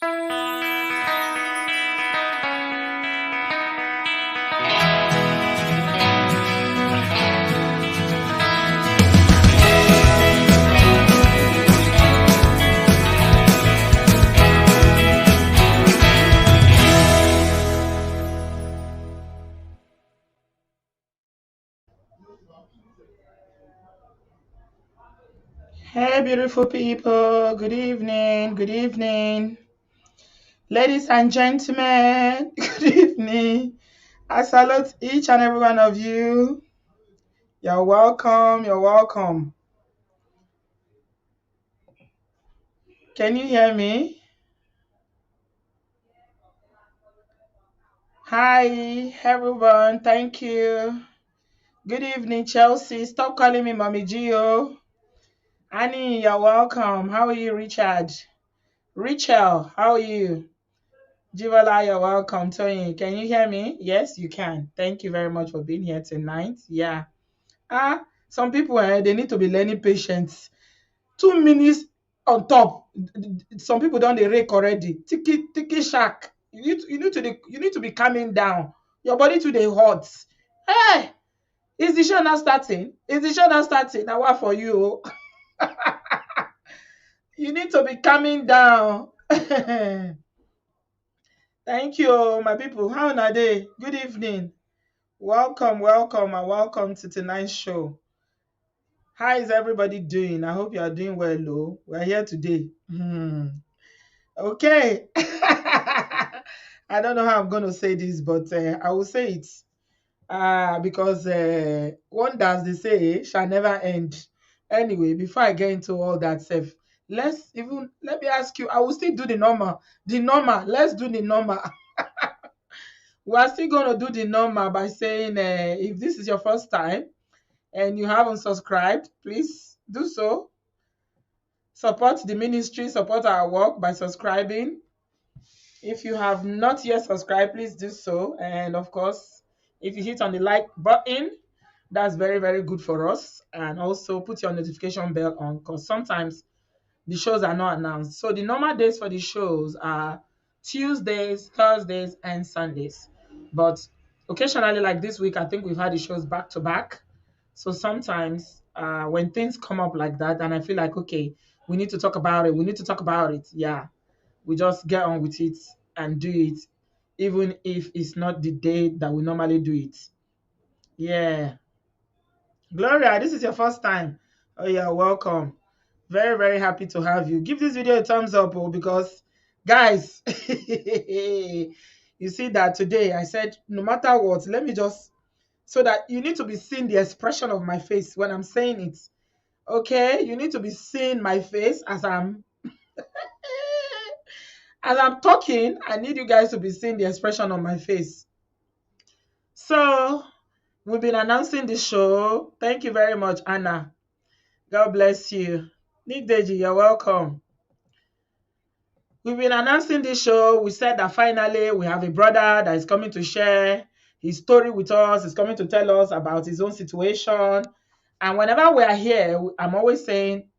Hey, beautiful people. Good evening. Good evening. Ladies and gentlemen, good evening. I salute each and every one of you. You're welcome. You're welcome. Can you hear me? Hi, everyone. Thank you. Good evening, Chelsea. Stop calling me Mommy Gio. Annie, you're welcome. How are you, Richard? Rachel, how are you? Jivala, you're welcome. Tony, can you hear me? Yes, you can. Thank you very much for being here tonight. Yeah. Some people they need to be learning patience. 2 minutes on top. Some people don't they rake already. Tiki shack. You need to be calming down. Your body today hot. Hey, is the show not starting? Is the show not starting? Now what for you? You need to be calming down. Thank you, my people. How are they? Good evening. Welcome, welcome, and welcome to tonight's show. How is everybody doing? I hope you are doing well, though. We're here today. Okay. I don't know how I'm going to say this, but I will say it. Because wonders, they say, shall never end. Anyway, before I get into all that stuff, let me ask you. I will still do the normal. The normal. Let's do the normal. We are still going to do the normal by saying, if this is your first time and you haven't subscribed, please do so. Support the ministry, support our work by subscribing. If you have not yet subscribed, please do so. And of course, if you hit on the like button, that's very, very good for us. And also put your notification bell on, because sometimes the shows are not announced. So the normal days for the shows are Tuesdays, Thursdays, and Sundays. But occasionally, like this week, I think we've had the shows back to back. So sometimes when things come up like that, and I feel like, okay, we need to talk about it. We need to talk about it. Yeah, we just get on with it and do it, even if it's not the day that we normally do it. Yeah. Gloria, this is your first time. Oh, yeah, welcome. Very, very happy to have you. Give this video a thumbs up, because, guys, you see that today I said, no matter what, let me just, so that you need to be seeing the expression of my face when I'm saying it. Okay? You need to be seeing my face as I'm talking. I need you guys to be seeing the expression on my face. So, we've been announcing the show. Thank you very much, Anna. God bless you. Nick Deji, you're welcome. We've been announcing this show. We said that finally we have a brother that is coming to share his story with us. He's coming to tell us about his own situation. And whenever we are here, I'm always saying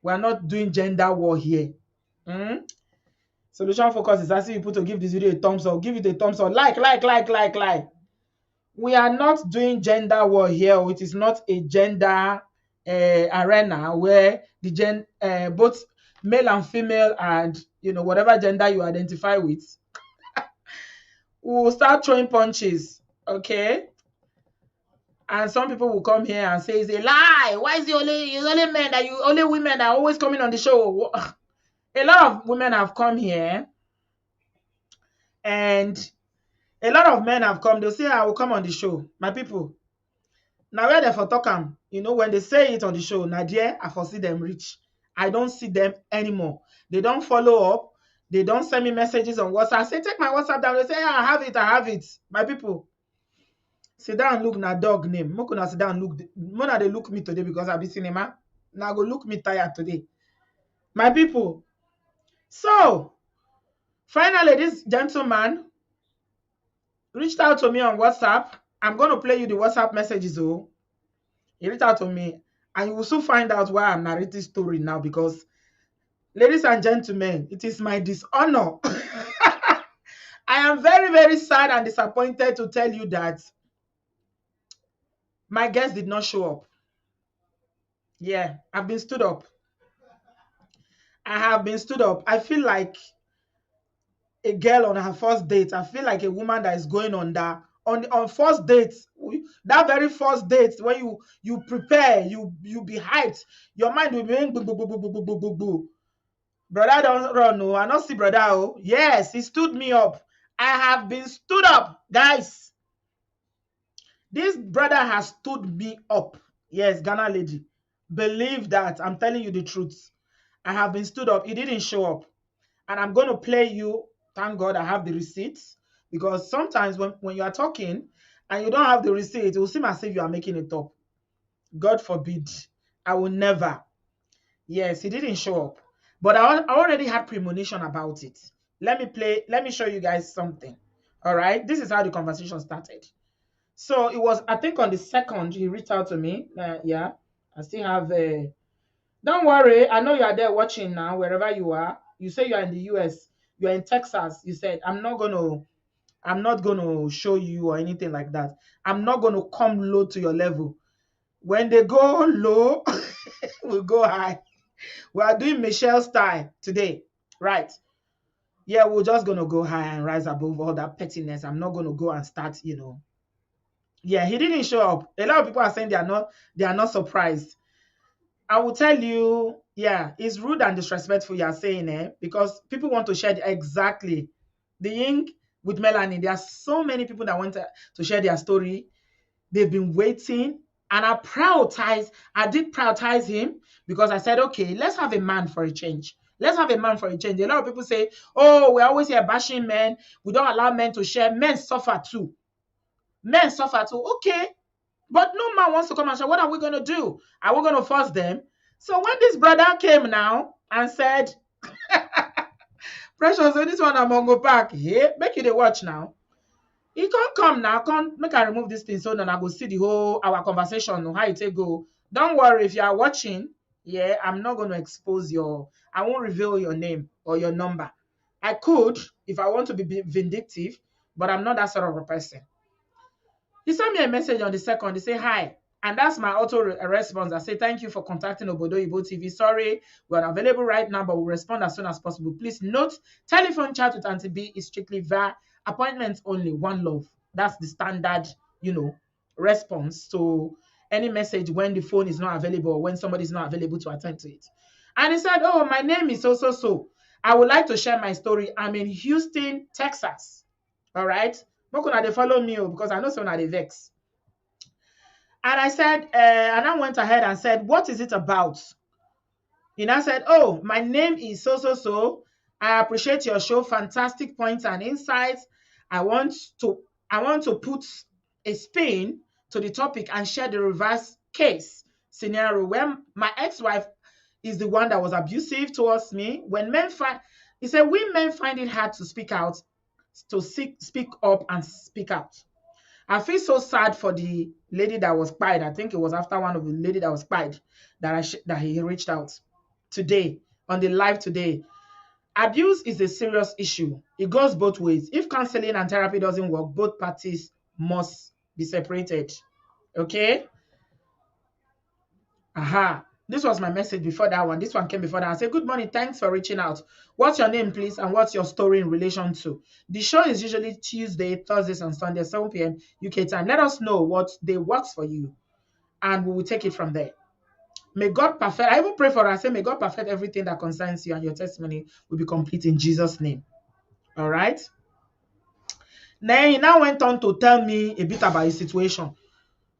we're not doing gender war here. Solution Focus is asking people to give this video a thumbs up. Give it a thumbs up. Like. We are not doing gender war here. It is not a gender arena where the both male and female and whatever gender you identify with will start throwing punches. Okay. And some people will come here and say it's a lie. Why is it's only women that are always coming on the show? A lot of women have come here, and a lot of men have come. They'll say, I will come on the show. My people, now where they for talk am, when they say it on the show, Nadia, I foresee them reach. I don't see them anymore. They don't follow up. They don't send me messages on WhatsApp. I say, take my WhatsApp down. They say, I have it. My people, sit down and look na dog name. Mokuna sit down and look. Mona they look me today because I be cinema. Now go look me tired today. My people. So, finally, this gentleman reached out to me on WhatsApp. I'm going to play you the WhatsApp messages. Oh, he reached out to me, and you will soon find out why I'm narrating story now, because Ladies and gentlemen, it is my dishonor. I am very, very sad and disappointed to tell you that my guest did not show up. Yeah, I've been stood up. I have been stood up. I feel like a girl on her first date. I feel like a woman that is going on that on first dates. That very first date when you prepare, you be hyped. Your mind will be going boo, boo, boo, boo, boo, boo, boo, boo, boo. Brother don't run. No, I not see brother. Oh, yes, he stood me up. I have been stood up, guys. This brother has stood me up. Yes, Ghana lady. Believe that. I'm telling you the truth. I have been stood up. He didn't show up. And I'm going to play you. Thank God I have the receipts. Because sometimes when you are talking and you don't have the receipt, it will seem as if you are making it up. God forbid. I will never. Yes, he didn't show up. But I already had premonition about it. Let me show you guys something. All right. This is how the conversation started. So it was, I think on the second, he reached out to me. Yeah, I still have don't worry. I know you are there watching now, wherever you are. You say you are in the US, you are in Texas. You said, I'm not gonna show you or anything like that. I'm not gonna come low to your level. When they go low, we'll go high. We are doing Michelle style today. Right. Yeah, we're just gonna go high and rise above all that pettiness. I'm not gonna go and start. Yeah, he didn't show up. A lot of people are saying they are not surprised. I will tell you, yeah, it's rude and disrespectful you are saying because people want to share exactly the ink with Melanie. There are so many people that want to share their story. They've been waiting, and I did prioritize him because I said, okay, let's have a man for a change. Let's have a man for a change. A lot of people say, oh, we're always here bashing men. We don't allow men to share. Men suffer too. Men suffer too. Okay, but no man wants to come and say, what are we going to do? Are we going to force them? So when this brother came now and said, Precious, this one I'm go back. Hey, make you the watch now. He can't come now. Can't make I remove this thing so then I go see the whole our conversation how it go. Don't worry if you are watching. Yeah, I'm not going to expose I won't reveal your name or your number. I could if I want to be vindictive, but I'm not that sort of a person. He sent me a message on the second. He say hi. And that's my auto response. I say, thank you for contacting Obodo TV. Sorry, we're unavailable right now, but we'll respond as soon as possible. Please note, telephone chat with Auntie B is strictly via appointments only. One love. That's the standard, response to any message when the phone is not available or when somebody is not available to attend to it. And he said, oh, my name is so. I would like to share my story. I'm in Houston, Texas. All right. Make una dey follow me because I know some una dey vex. And I said, and I went ahead and said, what is it about? He now said, oh, my name is so. I appreciate your show, fantastic points and insights. I want to put a spin to the topic and share the reverse case scenario where my ex-wife is the one that was abusive towards me. He said, we men find it hard to speak out, to speak up and speak out. I feel so sad for the lady that was spied. I think it was after one of the lady that was spied that he reached out today on the live today. Abuse is a serious issue. It goes both ways. If counseling and therapy doesn't work, both parties must be separated. Okay? Aha. This was my message before that one. This one came before that. I said, good morning. Thanks for reaching out. What's your name, please? And what's your story in relation to? The show is usually Tuesday, Thursdays, and Sundays, 7 p.m. UK time. Let us know what day works for you, and we will take it from there. May God perfect. I even pray for her. I say, may God perfect everything that concerns you, and your testimony will be complete in Jesus' name. All right? Then he now went on to tell me a bit about his situation.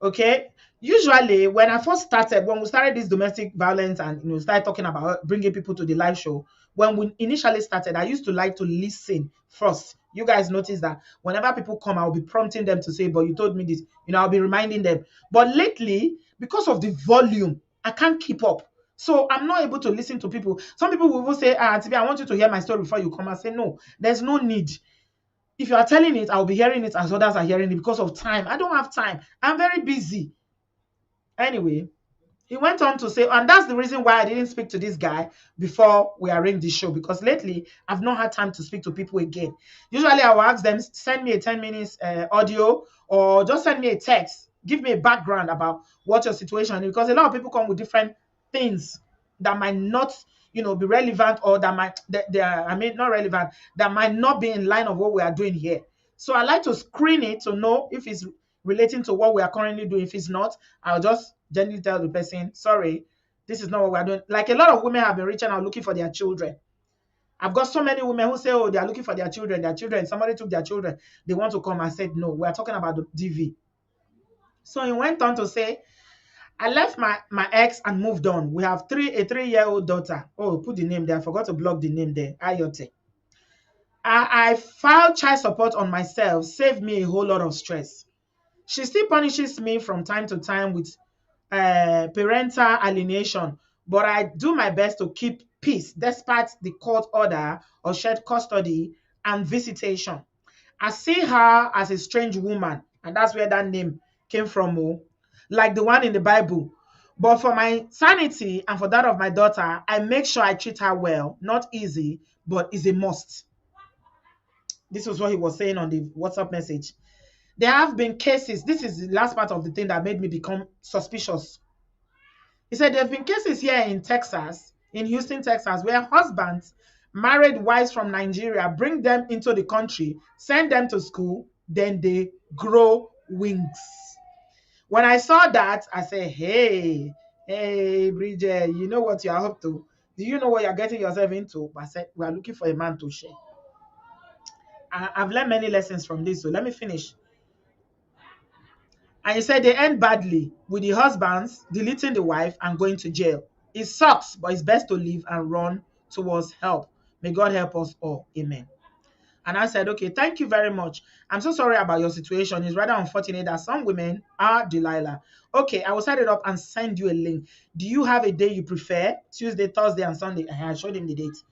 Okay, usually when we started this domestic violence and started talking about bringing people to the live show, when we initially started, I used to like to listen first. You guys notice that whenever people come, I'll be prompting them to say, but you told me this, I'll be reminding them. But lately, because of the volume, I can't keep up. So I'm not able to listen to people. Some people will say, Auntie, I want you to hear my story before you come. I say, no, there's no need. If you are telling it, I'll be hearing it as others are hearing it because of time. I don't have time. I'm very busy. Anyway, He went on to say, and that's the reason why I didn't speak to this guy before we arranged the show, because lately I've not had time to speak to people again. Usually I will ask them, send me a 10 minutes audio, or just send me a text, give me a background about what your situation is, because a lot of people come with different things that might not, be relevant, or that might, they are, I mean, not relevant, that might not be in line of what we are doing here. So I like to screen it to know if it's relating to what we are currently doing. If it's not, I'll just gently tell the person, sorry, this is not what we're doing. Like, a lot of women have been reaching out looking for their children. I've got so many women who say, oh, they are looking for their children, somebody took their children, they want to come. I said, no, we're talking about the DV. So he went on to say, I left my ex and moved on. We have a 3-year-old daughter. Oh, put the name there. I forgot to block the name there. Ayote. I filed child support on myself, saved me a whole lot of stress. She still punishes me from time to time with parental alienation, but I do my best to keep peace despite the court order of shared custody and visitation. I see her as a strange woman, and that's where that name came from, oh, like the one in the Bible. But for my sanity and for that of my daughter, I make sure I treat her well. Not easy, but is a must. This was what he was saying on the WhatsApp message. There have been cases, this is the last part of the thing that made me become suspicious. He said there have been cases here in Texas, in Houston, Texas, where husbands married wives from Nigeria, bring them into the country, send them to school, then they grow wings. When I saw that, I said, hey, Bridget, you know what you're up to? Do you know what you're getting yourself into? I said, we are looking for a man to share. I've learned many lessons from this, so let me finish. And he said they end badly, with the husbands deleting the wife and going to jail. It sucks, but it's best to leave and run towards help. May God help us all. Amen. And I said, okay, thank you very much. I'm so sorry about your situation. It's rather unfortunate that some women are Delilah. Okay, I will set it up and send you a link. Do you have a day you prefer? Tuesday, Thursday, and Sunday. I showed him the date.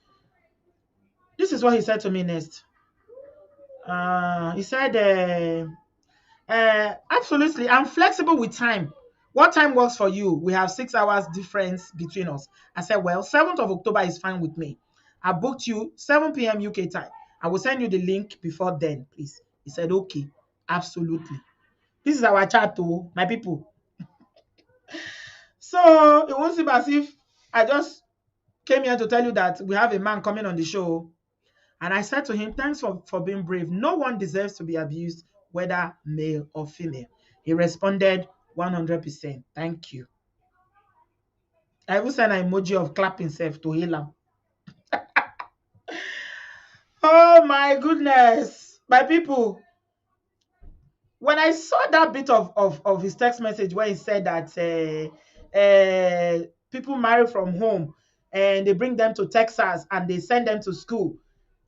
This is what he said to me next. He said, absolutely. I'm flexible with time. What time works for you? We have 6 hours difference between us. I said, well, 7th of October is fine with me. I booked you 7 p.m. UK time. I will send you the link before then, please. He said, okay, absolutely. This is our chat, too, my people. So it won't seem as if I just came here to tell you that we have a man coming on the show. And I said to him, thanks for being brave. No one deserves to be abused, whether male or female. He responded 100%. Thank you. I even sent an emoji of clapping himself to heal him. Oh my goodness. My people, when I saw that bit of his text message where he said that people marry from home and they bring them to Texas and they send them to school.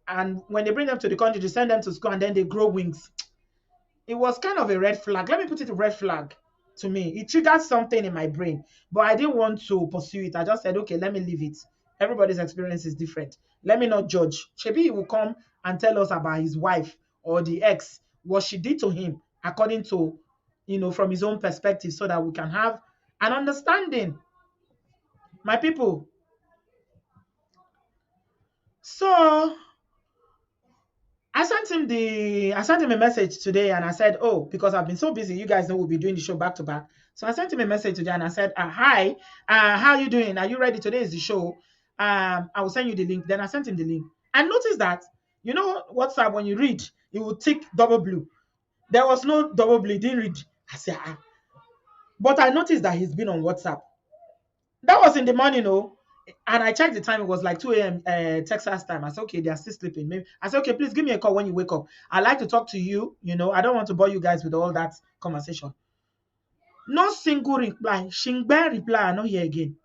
And when they bring them to the country, they send them to school and then they grow wings. It was kind of a red flag. Let me put it a red flag to me. It triggered something in my brain, but I didn't want to pursue it. I just said, okay, let me leave it. Everybody's experience is different. Let me not judge. Maybe he will come and tell us about his wife or the ex, what she did to him, according to, from his own perspective, so that we can have an understanding. My people. So I sent him a message today and I said, oh, because I've been so busy, you guys know we'll be doing the show back to back. So I sent him a message today and I said, hi, how are you doing? Are you ready? Today is the show. I will send you the link. Then I sent him the link. I noticed that, WhatsApp, when you read, it will tick double blue. There was no double blue, it didn't read. I said, But I noticed that he's been on WhatsApp. That was in the morning, oh. And I checked the time, it was like 2 a.m. Texas time. I said, okay, they are still sleeping. Maybe I said, okay, please give me a call when you wake up. I like to talk to you. I don't want to bore you guys with all that conversation. No single reply. Shingbe reply, I not hear again.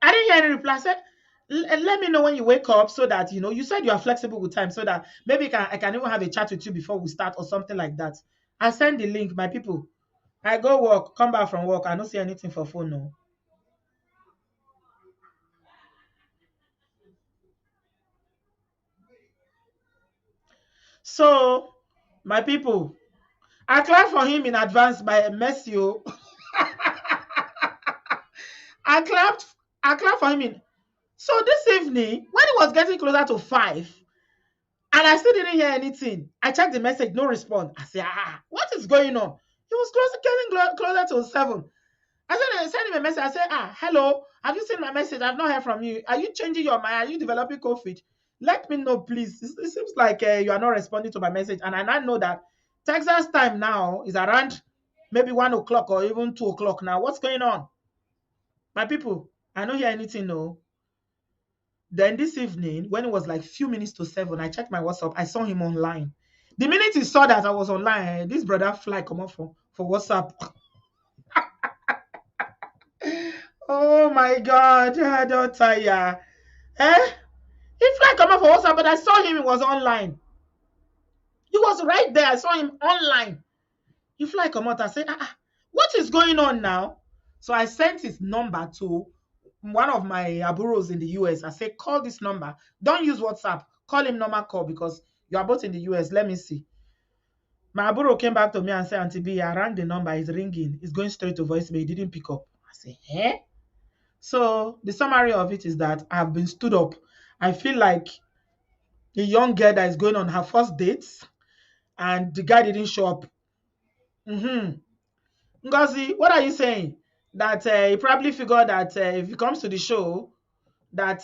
I didn't hear any reply. I said, let me know when you wake up so that, you said you are flexible with time so that maybe I can even have a chat with you before we start or something like that. I send the link, my people. I go work, come back from work. I don't see anything for phone, no. So, my people, I clap for him in advance by Messio. I clapped. I clapped for him. So this evening, when it was getting closer to 5, and I still didn't hear anything, I checked the message, no response. I said, what is going on? It was getting closer to 7. I sent him a message. I said, hello, have you seen my message? I've not heard from you. Are you changing your mind? Are you developing COVID? Let me know, please. It seems like you are not responding to my message. And I now know that Texas time now is around maybe 1 o'clock or even 2 o'clock now. What's going on? My people, I don't hear anything, no. Then this evening, when it was like few minutes to 7, I checked my WhatsApp. I saw him online. The minute he saw that I was online, this brother fly come up for WhatsApp. Oh my God, I don't tire. Eh? He fly come up for WhatsApp, but I saw him. He was online. He was right there. I saw him online. He fly come out and say, what is going on now? So I sent his number to one of my aburos in the US. I said, call this number. Don't use WhatsApp. Call him normal call because you are both in the US. Let me see. My aburo came back to me and said, Auntie B, I rang the number. It's ringing. It's going straight to voicemail. He didn't pick up. I said, eh? So the summary of it is that I've been stood up. I feel like a young girl that is going on her first dates and the guy didn't show up. Ngozi, what are you saying? That he probably figured that if he comes to the show, that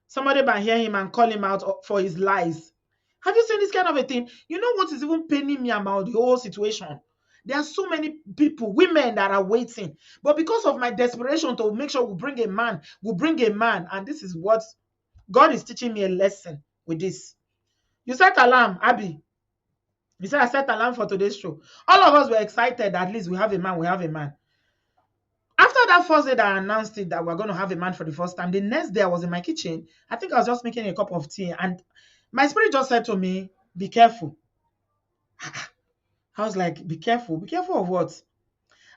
somebody might hear him and call him out for his lies. Have you seen this kind of a thing? You know what is even paining me about the whole situation? There are so many people, women that are waiting. But because of my desperation to make sure we bring a man, and this is what God is teaching me a lesson with this. You set alarm, Abby. You said I set alarm for today's show. All of us were excited that at least we have a man. After that first day that I announced it that we're going to have a man for the first time, the next day I was in my kitchen. I think I was just making a cup of tea and my spirit just said to me, be careful. I was like, be careful. Be careful of what?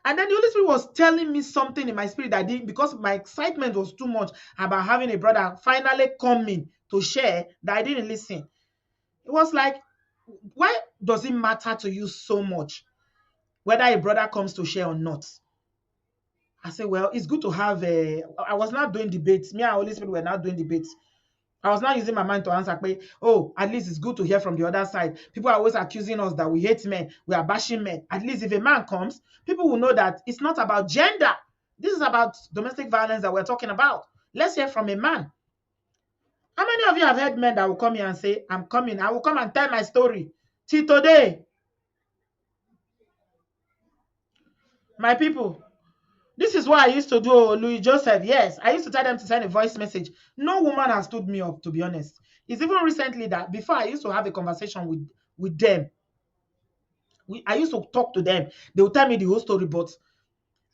And then the Holy Spirit was telling me something in my spirit that didn't, because my excitement was too much about having a brother finally coming to share, that I didn't listen. It was like, why does it matter to you so much whether a brother comes to share or not? I said, well, it's good to have I was not doing debates. Me and Holy Spirit were not doing debates. I was not using my mind to answer, oh, at least it's good to hear from the other side. People are always accusing us that we hate men, we are bashing men. At least if a man comes, people will know that it's not about gender. This is about domestic violence that we're talking about. Let's hear from a man. How many of you have heard men that will come here and say, I'm coming, I will come and tell my story. Till today, my people, this is what I used to do, Louis Joseph. Yes, I used to tell them to send a voice message. No woman has stood me up, to be honest. It's even recently that before I used to have a conversation with them. I used to talk to them. They would tell me the whole story, but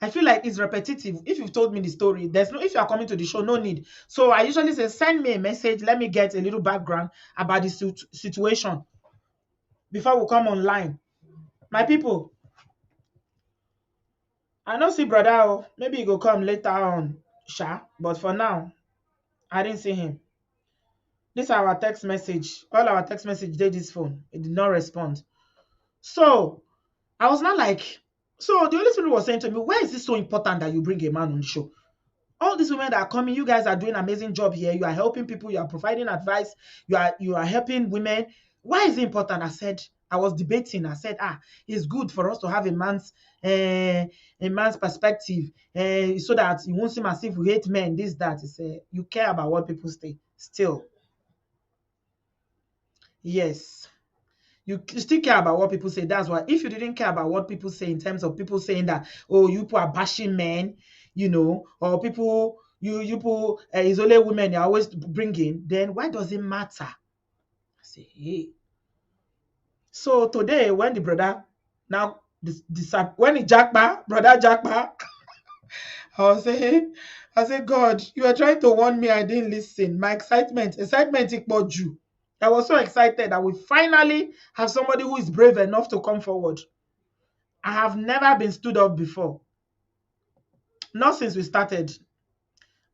I feel like it's repetitive. If you've told me the story, if you are coming to the show, no need. So I usually say, send me a message. Let me get a little background about the situation before we come online. My people, I don't see brother. Maybe he will come later on, Sha. But for now, I didn't see him. This is our text message. All our text message did this phone. It did not respond. So I was not like, so the Holy Spirit was saying to me, why is this so important that you bring a man on the show? All these women that are coming, you guys are doing an amazing job here. You are helping people. You are providing advice. You are helping women. Why is it important? I was debating. I said, it's good for us to have a man's perspective, so that you won't seem as if we hate men. This, that. You care about what people say. Still, yes. You still care about what people say. That's why if you didn't care about what people say in terms of people saying that, oh, you people are bashing men, or people, you people, it's only women you're always bringing, then why does it matter? I say, hey. So today, when the brother, now, when he jackpa, brother jackpa, I said, God, you are trying to warn me, I didn't listen. My excitement equal you. I was so excited that we finally have somebody who is brave enough to come forward. I have never been stood up before. Not since we started.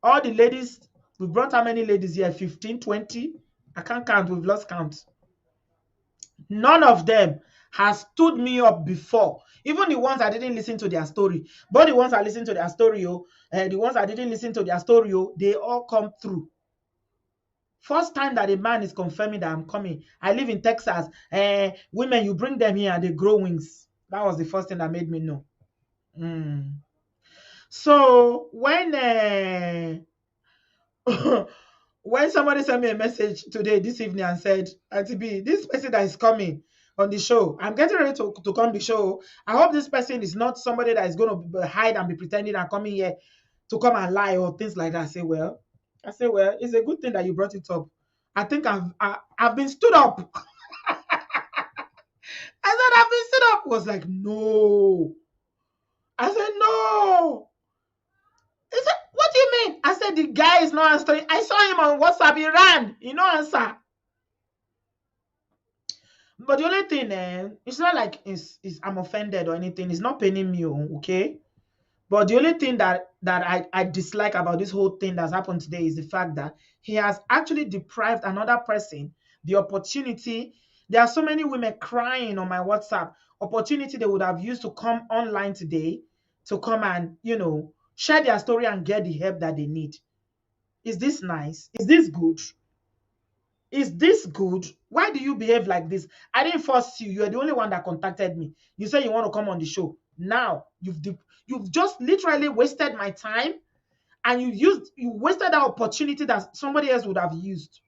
All the ladies, we brought how many ladies here? 15, 20? I can't count. We've lost count. None of them has stood me up before. Even the ones that didn't listen to their story, but the ones that listened to their story, the ones that didn't listen to their story, they all come through. First time that a man is confirming that I'm coming. I live in Texas. Women, you bring them here and they grow wings. That was the first thing that made me know. Mm. So when somebody sent me a message today, this evening, and said, Auntie B, this person that is coming on the show, I'm getting ready to come the show. I hope this person is not somebody that is going to hide and be pretending and coming here to come and lie or things like that. I say, well, it's a good thing that you brought it up. I think I've been stood up. I said, I've been stood up. Was like, no. I said, no. He said, what do you mean? I said, the guy is not answering. I saw him on WhatsApp. He ran. He no answer. But the only thing, it's not like I'm offended or anything. It's not paining me, okay? But the only thing that I dislike about this whole thing that's happened today is the fact that he has actually deprived another person the opportunity. There are so many women crying on my WhatsApp, opportunity they would have used to come online today to come and, share their story and get the help that they need. Is this nice? Is this good? Is this good? Why do you behave like this? I didn't force you. You're the only one that contacted me. You say you want to come on the show. Now you've just literally wasted my time, and you wasted that opportunity that somebody else would have used.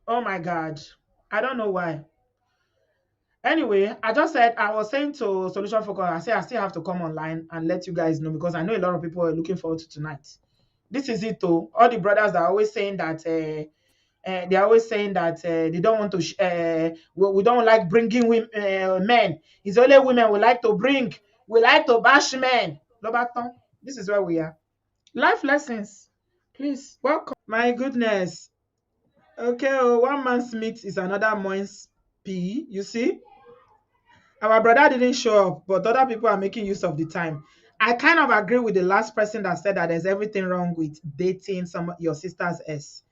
Oh my God. I don't know why. Anyway, I was saying to Solution Focus, I say I still have to come online and let you guys know, because I know a lot of people are looking forward to tonight. This is it though. All the brothers that are always saying that they're always saying that they don't want to we don't like bringing women, men. It's only women we like to bring. We like to bash men. Lobaton, this is where we are. Life lessons, please welcome. My goodness. Okay, one man's meat is another man's pee. You see, our brother didn't show up, but other people are making use of the time. I kind of agree with the last person that said that there's everything wrong with dating your sister's ex.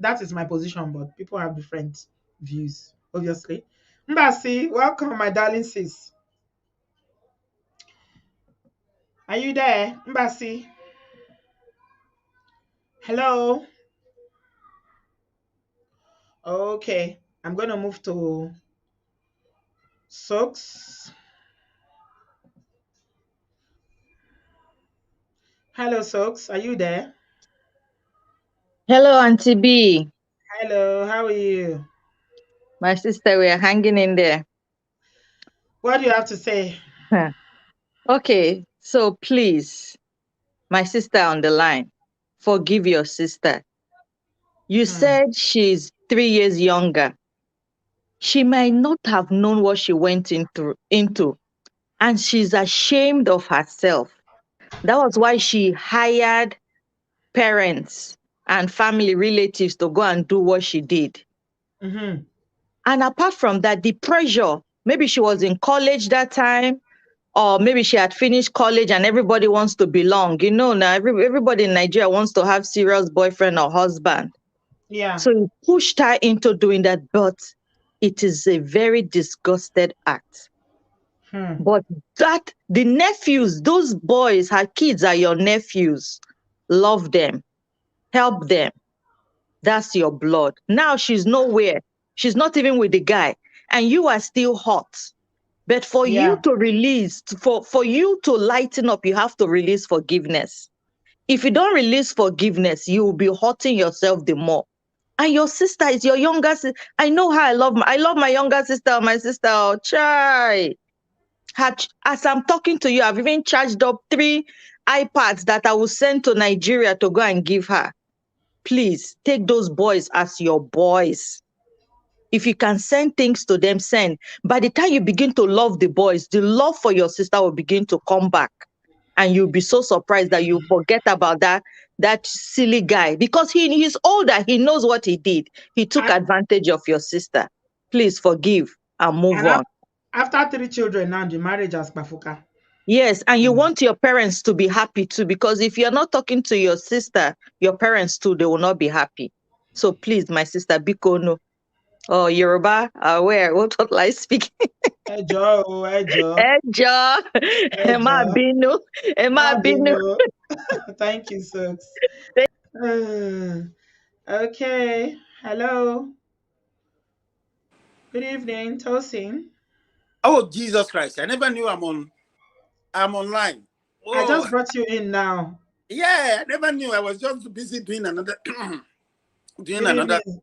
That is my position, but people have different views, obviously. Mbasi, welcome, my darling sis. Are you there, Mbasi? Hello. Okay, I'm gonna move to Socks. Hello, Socks. Are you there? Hello, Auntie B. Hello. How are you? My sister, we are hanging in there. What do you have to say? Huh. Okay, so please, my sister on the line, forgive your sister. You Hmm. said she's 3 years younger. She might not have known what she went into, and she's ashamed of herself. That was why she hired parents and family relatives to go and do what she did. Mm-hmm. And apart from that, the pressure, maybe she was in college that time, or maybe she had finished college and everybody wants to belong. Now everybody in Nigeria wants to have serious boyfriend or husband. Yeah. So he pushed her into doing that, but it is a very disgusted act. Hmm. But that the nephews, those boys, her kids are your nephews. Love them, help them. That's your blood. Now she's nowhere. She's not even with the guy. And you are still hot. But for you Yeah. to release, for you to lighten up, you have to release forgiveness. If you don't release forgiveness, you will be hurting yourself the more. And your sister is your younger sister. I know how I love my younger sister, my sister. Oh, chai. As I'm talking to you, I've even charged up 3 iPads that I will send to Nigeria to go and give her. Please take those boys as your boys. If you can send things to them, send. By the time you begin to love the boys, the love for your sister will begin to come back. And you'll be so surprised that you forget about that silly guy. Because he's older, he knows what he did. He took And, advantage of your sister. Please forgive and move and on. after 3 children now, the marriage has bafuka. Yes, and you Hmm. want your parents to be happy too, because if you're not talking to your sister, your parents too, they will not be happy. So please, my sister, Biko, no. Oh, Yoruba, where? What will I speak? Ejo, Ejo, Ejo, Emma Ejo. Binu, Emma Binu. Mabino. Thank you, Sooks. Uh, okay. Hello. Good evening, Tosin. Oh, Jesus Christ. I never knew I'm online. I Oh, just brought you in now. yeah, I never knew. I was just busy doing another doing Good another. evening.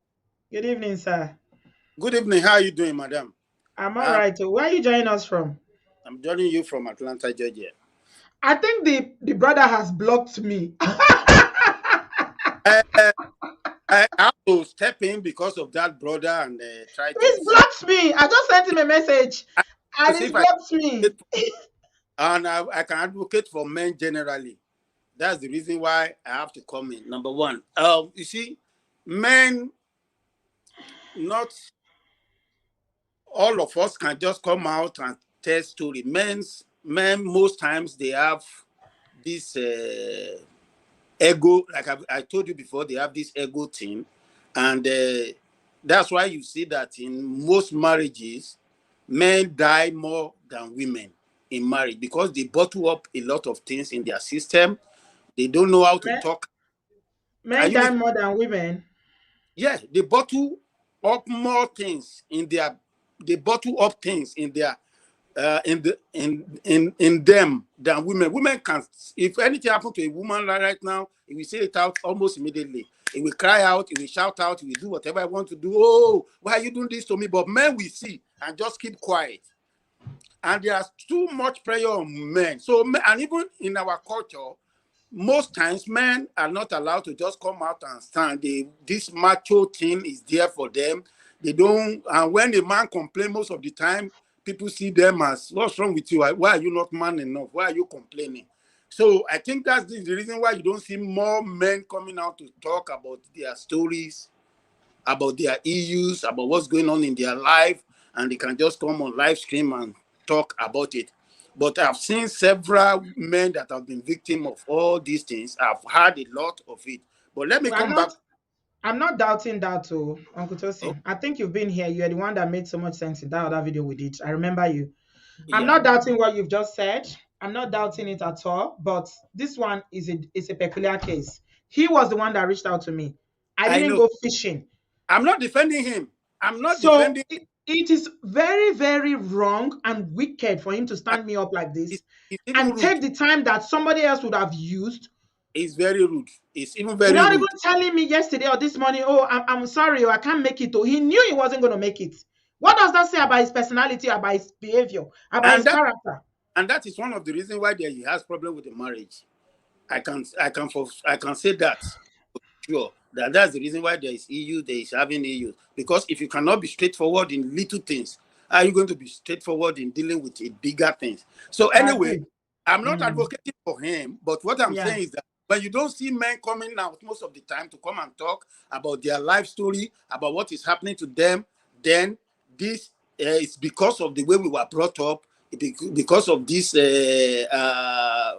Good evening, sir. Good evening. How are you doing, madam? I'm all Um, right. Where are you joining us from? I'm joining you from Atlanta, Georgia. I think the brother has blocked me. Uh, I have to step in because of that brother and try to He's see blocked me. I just sent him a message to and see he's if I can blocked me. advocate and I can advocate for men generally. That's the reason why I have to come in. Number one, you see, men, not all of us can just come out and tell story. Men most times they have this ego, like I told you before, they have this ego thing, and that's why you see that in most marriages, men die more than women in marriage because they bottle up a lot of things in their system. They don't know how to Men, talk. Are men you die with? more than women. Yeah, they bottle up more things in their. They bottle up things in them than women. Women can, if anything happens to a woman right now, it will say it out almost immediately. It will cry out, it will shout out, it will do whatever I want to do. Oh, why are you doing this to me? But men we see and just keep quiet. And there's too much pressure on men. So, and even in our culture, most times men are not allowed to just come out and stand. This macho thing is there for them. They don't, and when a man complains most of the time, people see them as, what's wrong with you? Why are you not man enough? Why are you complaining? So I think that's the reason why you don't see more men coming out to talk about their stories, about their issues, about what's going on in their life, and they can just come on live stream and talk about it. But I've seen several men that have been victim of all these things. I've heard a lot of it. But let me Well, come back. I'm not doubting that too, Uncle Oh, Tosin. I think you've been here. You're the one that made so much sense in that other video we did. I remember you. I'm yeah, not doubting what you've just said. I'm not doubting it at all. But this one is a peculiar case. He was the one that reached out to me. I I didn't know. go fishing. I'm not defending him. I'm not So defending. it is very, very wrong and wicked for him to stand me up like this It's even and rude. take the time that somebody else would have used It's very rude. It's even very without even rude. telling me yesterday or this morning, oh, I'm sorry, oh, I can't make it. Oh, he knew he wasn't going to make it. What does that say about his personality, about his behavior, about And his character? that is one of the reasons why he has problem with the marriage. I can say that sure that's the reason why there is EU, there is having EU. Because if you cannot be straightforward in little things, how are you going to be straightforward in dealing with a bigger things? So I anyway, agree. I'm not Mm, advocating for him, but what I'm yeah. saying is that when you don't see men coming out most of the time to come and talk about their life story, about what is happening to them, then this is because of the way we were brought up, because of this. I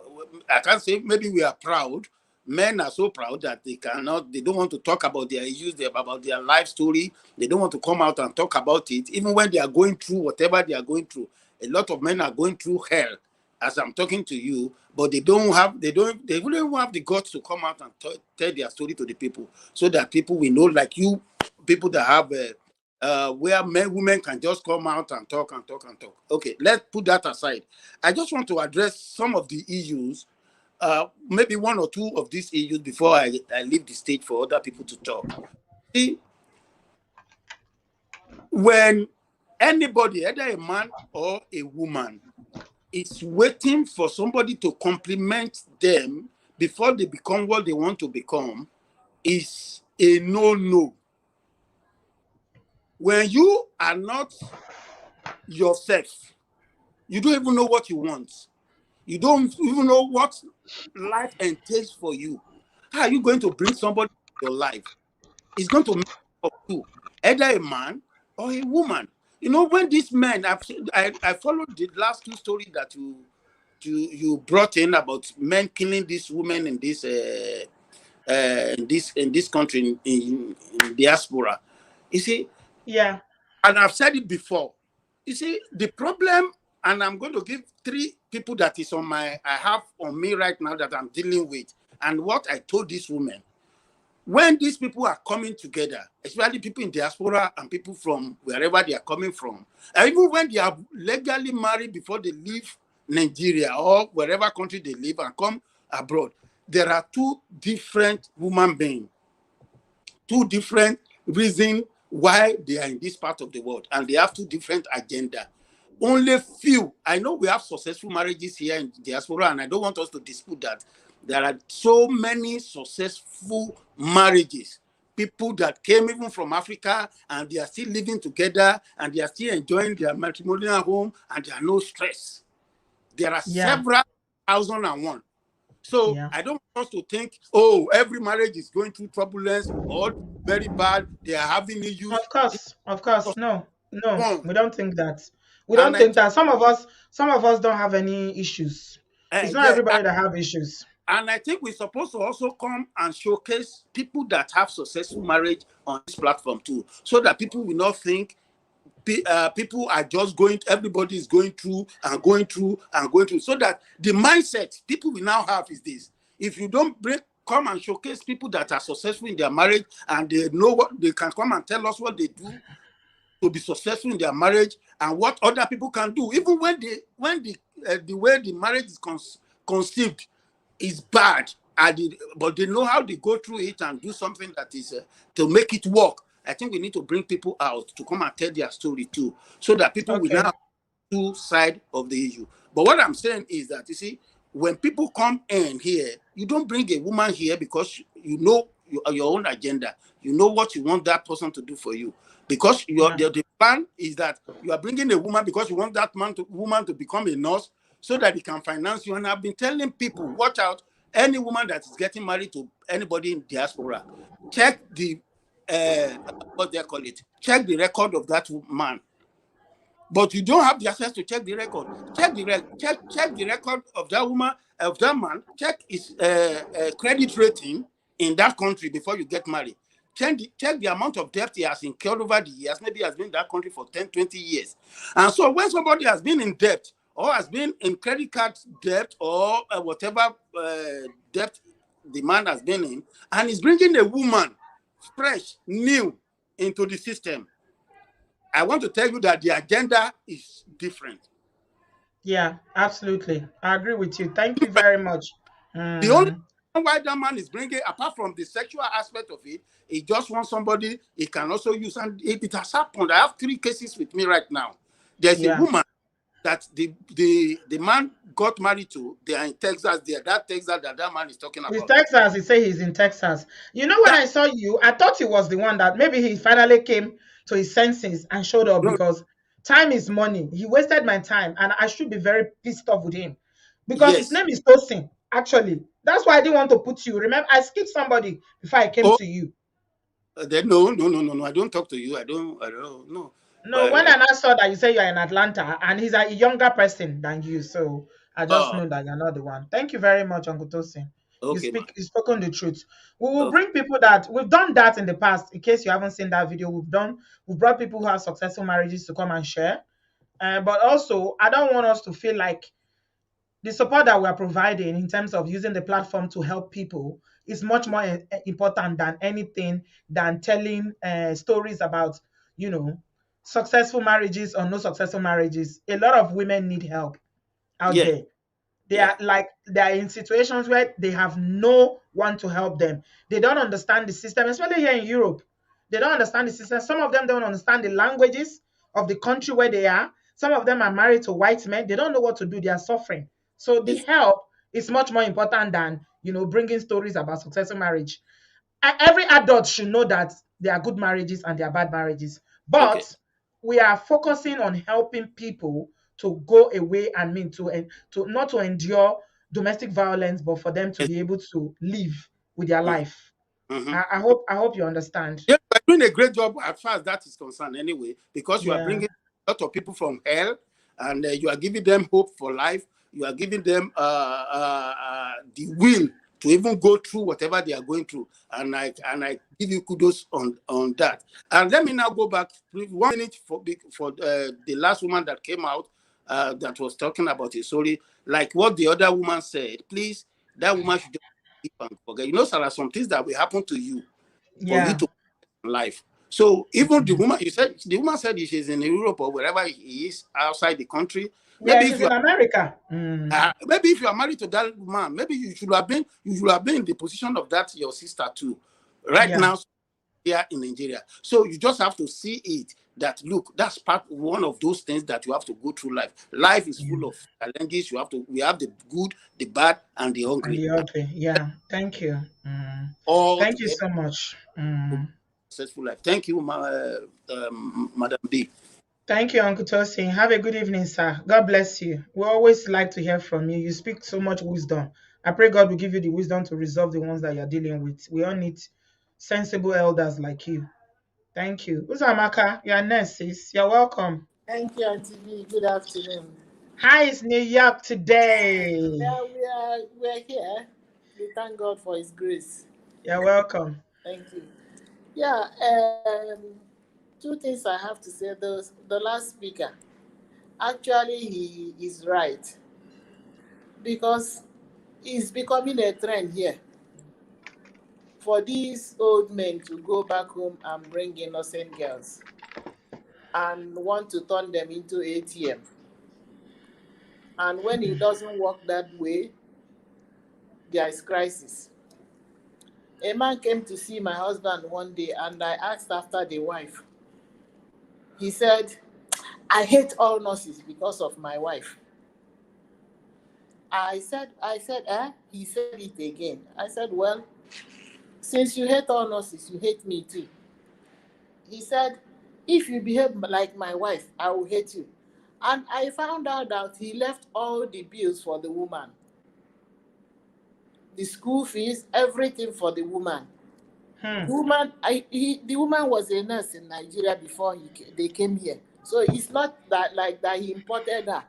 can't say maybe we are proud. Men are so proud that they don't want to talk about their issues, about their life story. They don't want to come out and talk about it, even when they are going through whatever they are going through. A lot of men are going through hell as I'm talking to you, but they wouldn't have the guts to come out and tell their story to the people so that people will know, like you, people that have where women can just come out and talk and talk and talk. Okay, let's put that aside. I just want to address some of the issues, maybe one or two of these issues before I leave the stage for other people to talk. See, when anybody, either a man or a woman, is waiting for somebody to compliment them before they become what they want to become, is a no-no. When you are not yourself, you don't even know what you want. You don't even know what life entails for you. How are you going to bring somebody to your life? It's going to make of you, either a man or a woman. You know, when these men, I followed the last two stories that you brought in about men killing these women in this country in diaspora. You see, Yeah. And I've said it before. You see, the problem, and I'm going to give 3 people that is I have on me right now that I'm dealing with. And what I told this woman, when these people are coming together, especially people in diaspora and people from wherever they are coming from, and even when they are legally married before they leave Nigeria or wherever country they live and come abroad, there are 2 different human beings, 2 different reasons why they are in this part of the world, and they have 2 different agenda. Only few. I know we have successful marriages here in diaspora, and I don't want us to dispute that. There are so many successful marriages. People that came even from Africa and they are still living together and they are still enjoying their matrimonial home and there are no stress. There are Yeah. several 1,001. So Yeah. I don't want us to think, oh, every marriage is going through turbulence or very bad. They are having issues. Of course. Of course. No. No. One, We don't think that. We and don't I think think, that. Some of us don't have any issues. It's not yeah, everybody that have issues. and I think we're supposed to also come and showcase people that have successful marriage on this platform too, so that people will not think people are just going, everybody is going through and going through and going through. So that the mindset people will now have is this: if you don't come and showcase people that are successful in their marriage and they know what they can come and tell us what they do to be successful in their marriage and what other people can do, even when the way the marriage is conceived is bad, but they know how they go through it and do something that is to make it work. I think we need to bring people out to come and tell their story too, so that people will now Okay. have 2 sides of the issue. But what I'm saying is that, you see, when people come in here, you don't bring a woman here because you know your own agenda. You know what you want that person to do for you. Because Yeah. the plan is that you are bringing a woman because you want that woman to become a nurse so that he can finance you. And I've been telling people, watch out, any woman that is getting married to anybody in diaspora, check the what they call it, check the record of that man. But you don't have the access to check the record. Check the record of that woman, of that man. Check his credit rating in that country before you get married. Check the amount of debt he has incurred over the years. Maybe he has been in that country for 10, 20 years. And so when somebody has been in debt or has been in credit card debt or whatever debt the man has been in, and is bringing a woman fresh, new into the system, I want to tell you that the agenda is different. Yeah. Absolutely. I agree with you. Thank you very much. The only Mm. reason why that man is bringing, apart from the sexual aspect of it, he just wants somebody he can also use. And it has happened. I have 3 cases with me right now. There's a Yeah. woman that the man got married to. They are in Texas. They are that Texas that man is talking He's about. Texas. He say he's in Texas. You know, when Yeah, I saw you, I thought he was the one that maybe he finally came to his senses and showed up no, because time is money. He wasted my time, and I should be very pissed off with him because his yes. name is Tosin. Actually, that's why I didn't want to put you. Remember, I skipped somebody before I came Oh, to you. then no, no, no, no, no. I don't talk to you. I don't know. No, when But I now saw that you say you're in Atlanta and he's a younger person than you, so I just uh, know that you're not the one. Thank you very much, Uncle Tosin. okay, ma. You've spoken the truth. We will Okay. bring people that we've done that in the past. In case you haven't seen that video, we've brought people who have successful marriages to come and share. But also, I don't want us to feel like the support that we are providing in terms of using the platform to help people is much more important than anything than telling stories about, you know, successful marriages or no successful marriages. A lot of women need help out Yeah, there. yeah. They are in situations where they have no one to help them. They don't understand the system, especially here in Europe. They don't understand the system. Some of them don't understand the languages of the country where they are. Some of them are married to white men. They don't know what to do. They are suffering. So the It's help is much more important than, bringing stories about successful marriage. Every adult should know that there are good marriages and there are bad marriages. okay. But we are focusing on helping people to go away and mean to not to endure domestic violence, but for them to Yes. be able to live with their Mm, life. mhm. I hope you understand. Yeah, you are doing a great job as far as that is concerned, anyway, because you are Yeah. bringing a lot of people from hell, and you are giving them hope for life. You are giving them the will to even go through whatever they are going through. And I give you kudos on that. And let me now go back 1 minute for the last woman that came out that was talking about it. Sorry, like what the other woman said. Please, that woman should just keep and forget. You know, there are some things that will happen to you for you Yeah. to life. So even the woman, you said the woman said she's in Europe or wherever he is outside the country. Yeah, Maybe if she's you in are America. maybe if you are married to that man, maybe you should have been in the position of that your sister too. Right Yeah. now, here in Nigeria. So you just have to see it that look, that's one of those things that you have to go through life. Life is Yeah. full of challenges. We have the good, the bad, and the And hungry the other. Yeah. Thank you. all Thank you together so much. to successful life. Thank you, Madam B. Thank you, Uncle Tosin. Have a good evening, sir. God bless you. We always like to hear from you. You speak so much wisdom. I pray God will give you the wisdom to resolve the ones that you're dealing with. We all need sensible elders like you. Thank you. Uzamaka, you're next, sis. You're welcome. Thank you, Auntie B. Good afternoon. How is New York today? Yeah, we are here. We thank God for His grace. You're welcome. Thank you. Yeah, two things I have to say. The last speaker, actually, he is right because it's becoming a trend here for these old men to go back home and bring innocent girls and want to turn them into ATM. And when it doesn't work that way, there is crisis. A man came to see my husband one day and I asked after the wife. He said, I hate all nurses because of my wife. I said, eh? He said it again. I said, well, since you hate all nurses, you hate me too. He said, if you behave like my wife, I will hate you. And I found out that he left all the bills for the woman, the school fees, everything for the woman. The woman was a nurse in Nigeria before they came here. So it's not that like that he imported her,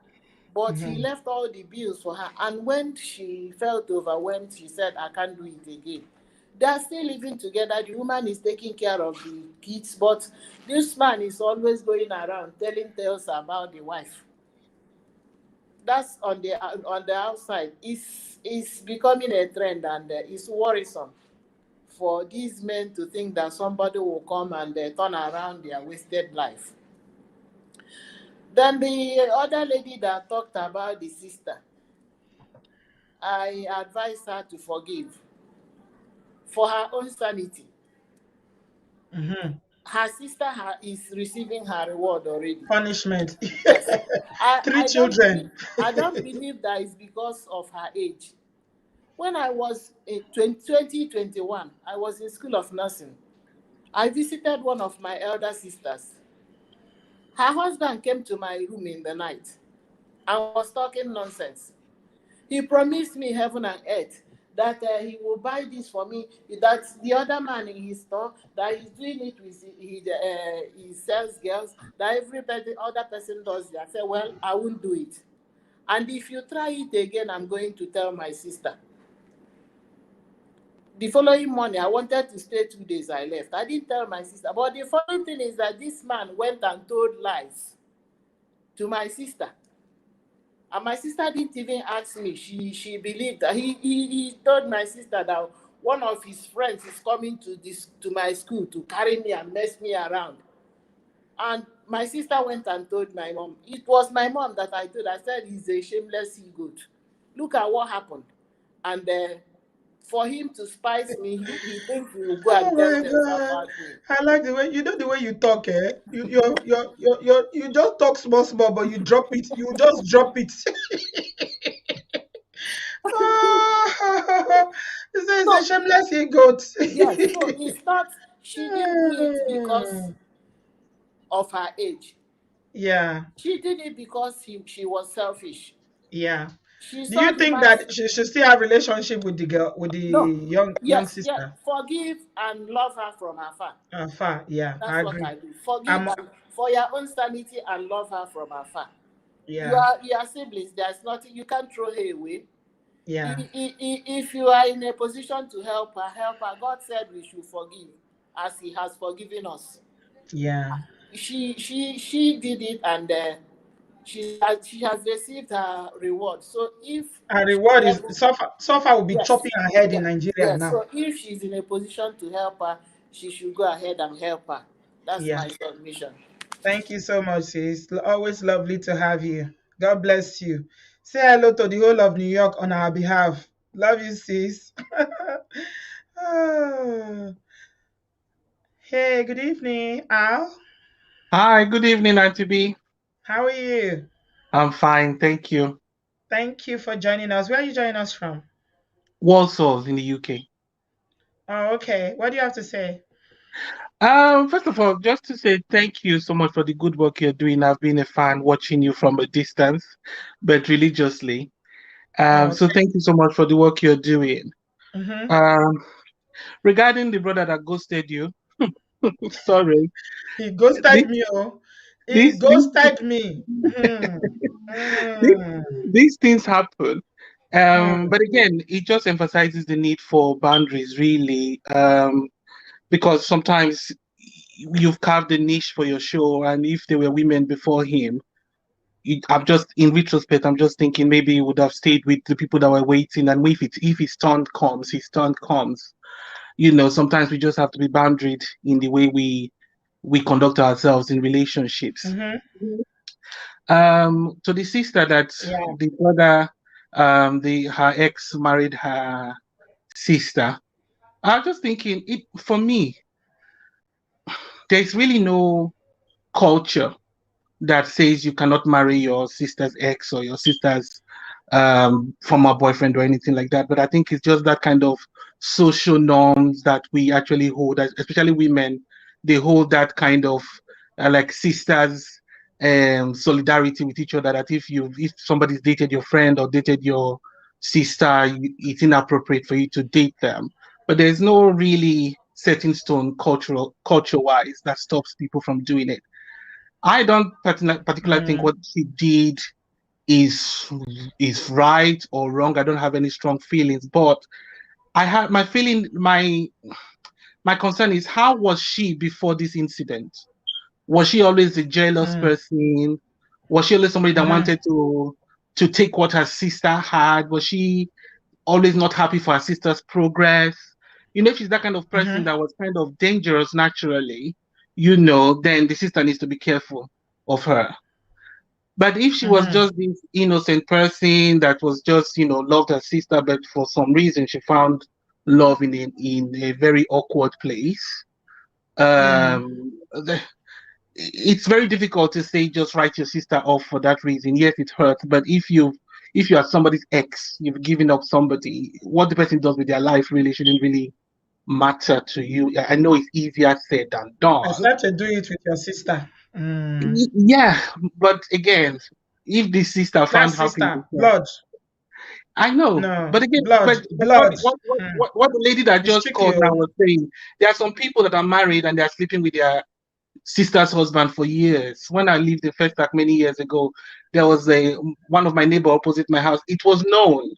but he left all the bills for her. And when she felt overwhelmed, she said, I can't do it again. They are still living together. The woman is taking care of the kids, but this man is always going around telling tales about the wife. That's on the outside. It's becoming a trend and it's worrisome for these men to think that somebody will come and turn around their wasted life. Then the other lady that talked about the sister, I advise her to forgive for her own sanity. Her sister is receiving her reward already. Punishment. Yes. Three I don't believe children. I don't believe that it's because of her age. When I was in 2021, I was in school of nursing. I visited one of my elder sisters. Her husband came to my room in the night and was talking nonsense. He promised me heaven and earth that he will buy this for me, that the other man in his store, that he's doing it with he sells girls, that everybody, other person does it. I said, well, I won't do it. And if you try it again, I'm going to tell my sister. The following morning, I wanted to stay 2 days. I left. I didn't tell my sister. But the funny thing is that this man went and told lies to my sister. And my sister didn't even ask me. She believed that he told my sister that one of his friends is coming to my school to carry me and mess me around. And my sister went and told my mom. It was my mom that I told. I said, he's a shameless he-goat. Look at what happened. And for him to spice me, he thinks he will go Oh and my get himself god. out me. I like the way the way you talk, eh? You just talk small, but you drop it. You just drop it. Ah, it's a So, shameless goat. yes, so it's not, she didn't do it because of her age. Yeah, She did it because she was selfish. yeah. She Do saw you the think man. that she should still have relationship with the girl, with the No. young Yes, yes. sister? Forgive and love her from afar. Far, yeah, I That's what agree. I do. Forgive Um, and for your own sanity and love her from afar. yeah, You are siblings. There's nothing you can't throw her away. Yeah. If you are in a position to help her, help her. God said we should forgive as He has forgiven us. Yeah. She did it, and she has received her reward. So if Her she's reward is able, suffer will be yes, chopping her head in yes, Nigeria yes. now. So if she's in a position to help her, she should go ahead and help her. That's Yeah. my submission. Thank you so much, sis. Always lovely to have you. God bless you. Say hello to the whole of New York on our behalf. Love you, sis. Ah. Hey, good evening, Al. Hi, good evening, Auntie B. How are you? I'm fine, thank you. Thank you for joining us. Where are you joining us from? Warsaw in the UK. Oh, okay. What do you have to say? First of all, just to say thank you so much for the good work you're doing. I've been a fan watching you from a distance, but religiously. Oh, So thank you so much for the work you're doing. mm-hmm. Um, Regarding the brother that ghosted you, sorry. He This, ghosted me. Oh, he this, this, ghosted me. Hmm. this, Hmm. these things happen. Hmm. But again, it just emphasizes the need for boundaries, really. Because sometimes you've carved a niche for your show, and if there were women before him, I'm just in retrospect, I'm just thinking maybe he would have stayed with the people that were waiting, and if his turn comes, his turn comes. Sometimes we just have to be boundaried in the way we conduct ourselves in relationships. Mm-hmm. To the sister that Yeah. the brother, her ex married her sister. I was just thinking, it for me, there's really no culture that says you cannot marry your sister's ex or your sister's former boyfriend or anything like that. But I think it's just that kind of social norms that we actually hold, especially women. They hold that kind of like sisters solidarity with each other. That if somebody's dated your friend or dated your sister, it's inappropriate for you to date them. But there's no really set in stone culture wise that stops people from doing it. I don't particularly think Mm. what she did is is right or wrong. I don't have any strong feelings, but I have my feeling. My concern is, how was she before this incident? Was she always a jealous Mm. person? Was she always somebody that Mm-hmm. wanted to take what her sister had? Was she always not happy for her sister's progress? If she's that kind of person Mm-hmm. that was kind of dangerous naturally, then the sister needs to be careful of her. But if she was Mm-hmm. just this innocent person that was just, loved her sister, but for some reason she found love in a very awkward place, Mm. the, it's very difficult to say just write your sister off for that reason. Yes, it hurts, but if you are somebody's ex, you've given up somebody, what the person does with their life really shouldn't really matter to you. I know it's easier said than done. Except to do it with your sister. Mm. Yeah, but again, if the sister That found happiness, sister, blood. I know, No, but again, blood, but what blood. what what Mm. what what the lady that It's just tricky. called now Oh. was saying, there are some people that are married and they are sleeping with their sister's husband for years. When I lived in Festac many years ago, there was a one of my neighbor opposite my house. It was known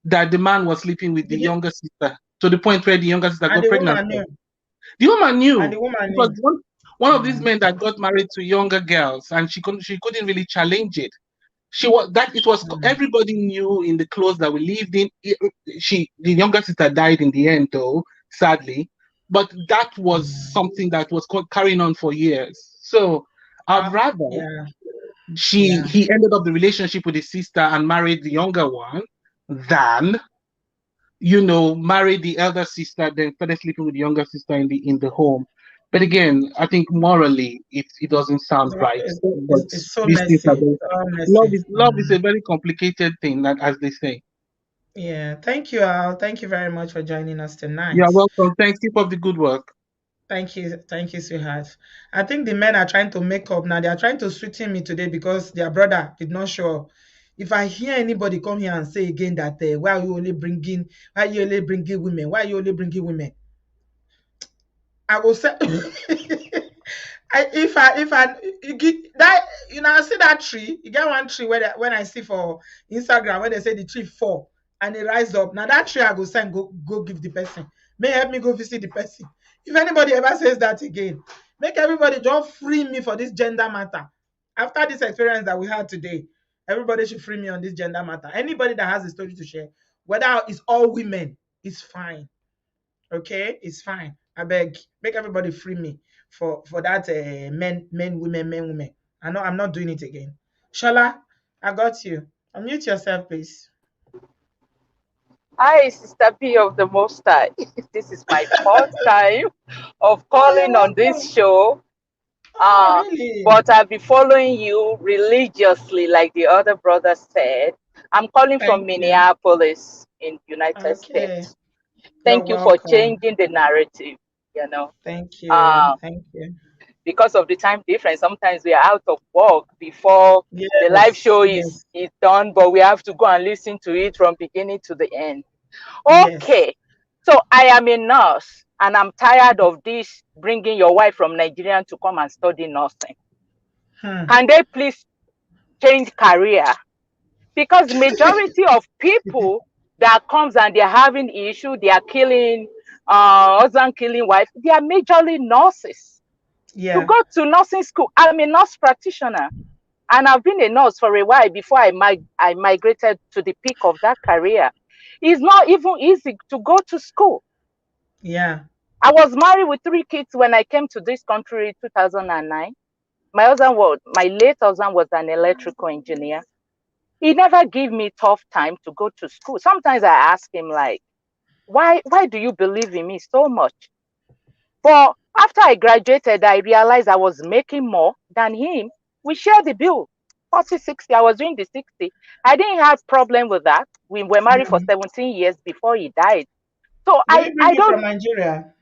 that the man was sleeping with the Did it, younger sister to the point where the younger sister and got the pregnant. woman knew. The woman And knew the woman because knew. one of these Mm. men that got married to younger girls, and she couldn't really challenge it. She was that it was Mm. everybody knew in the clothes that we lived in. The younger sister died in the end, though, sadly, but that was Mm. something that was carrying on for years. So I'd rather Yeah. she Yeah. he ended up the relationship with his sister and married the younger one than marry the elder sister, then started sleeping with the younger sister in the home. But again, I think morally it doesn't sound right. But It's so these things are messy. very, It's all love messy. is love is Mm. a very complicated thing, that as they say. Yeah. Thank you, Al. Thank you very much for joining us You're tonight. welcome. Thanks. Keep up the good work. Thank you. Thank you, sweetheart. I think the men are trying to make up now. They are trying to sweeten me today because their brother did not show up. If I hear anybody come here and say again that why you only bringing women, why you only bringing women, I will say, if I you get that, I see that tree. You get one tree where when I see for Instagram where they say the tree fall. and he rise up. Now that tree I go send, go give the person. May help me go visit the person. If anybody ever says that again, make everybody just free me for this gender matter. After this experience that we had today, everybody should free me on this gender matter. Anybody that has a story to share, whether it's all women, it's fine. Okay, it's fine. I beg, make everybody free me for that men, women. I know I'm not doing it again. Shola, I got you. Unmute yourself, please. Hi, Sister P of the Most High. This is my first time of Oh, you're calling on this welcome. show. Oh, really? But I'll be following you religiously, like the other brother said. I'm calling from Thank you. Minneapolis in United Okay. States. You're Thank you for welcome. changing the narrative, you know. Thank you. Uh, Thank you. because of the time difference, sometimes we are out of work before the live Yes. show Yes. is done, but we have to go and listen to it from beginning to the end. Yes. Okay, so I am a nurse and I'm tired of this bringing your wife from Nigeria to come and study nursing. Hmm. Can they please change career? Because majority of people that comes and they're having issue, they are killing husband, killing wife, they are majorly nurses. You Yeah. go to nursing school. I'm a nurse practitioner and I've been a nurse for a while before I migrated to the peak of that career. It's not even easy to go to school. Yeah. I was married with 3 kids when I came to this country in 2009. My late husband was an electrical engineer. He never gave me tough time to go to school. Sometimes I ask him like, why do you believe in me so much? But after I graduated, I realized I was making more than him. We shared the bill, 40, 60. I was doing the 60. I didn't have problem with that. We were married for Hmm. 17 years before he died. So Did he bring I you from don't Nigeria?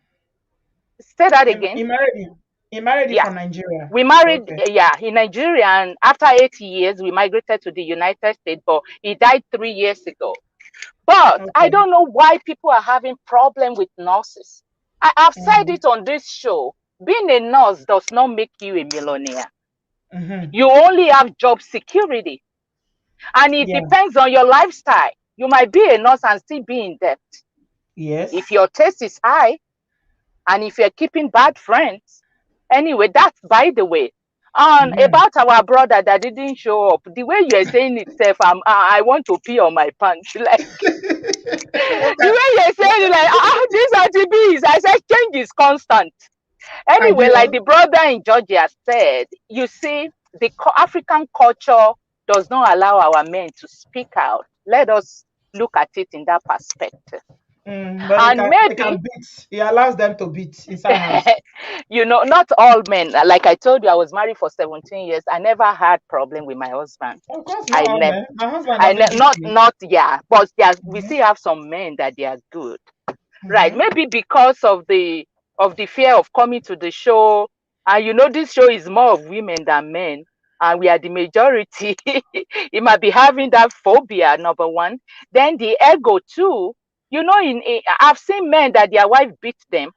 say that He, again. he married you. He married you Yeah. from Nigeria. We married, Okay. yeah, in Nigeria. And after 8 years, we migrated to the United States, but he died 3 years ago. But I Okay. don't know why people are having problem with nurses. I've said Mm. it on this show. Being a nurse does not make you a millionaire. Mm-hmm. You only have job security. And it Yeah. depends on your lifestyle. You might be a nurse and still be in debt. If Yes. your taste is high and if you're keeping bad friends. Anyway, that's by the way. And Mm-hmm. about our brother that didn't show up, the way you're saying it, Seth, I want to pee on my pants. Like, What the kind? way you're What saying it, like, kind? these are the bees. I said, change is constant. Anyway, like Abiel. the brother in Georgia said, you see, the African culture does not allow our men to speak out. Let us look at it in that perspective. But And they can maybe, beat. He allows them to beat inside house. not all men. Like I told you, I was married for 17 years. I never had problem with my husband. Of course, not I all never, men. My husband doesn't beat me. not, yeah, but we Mm-hmm. still have some men that they are good. Right, Mm-hmm. maybe because of the fear of coming to the show, and this show is more of women than men, and we are the majority. It might be having that phobia, number one. Then the ego too. I've seen men that their wife beat them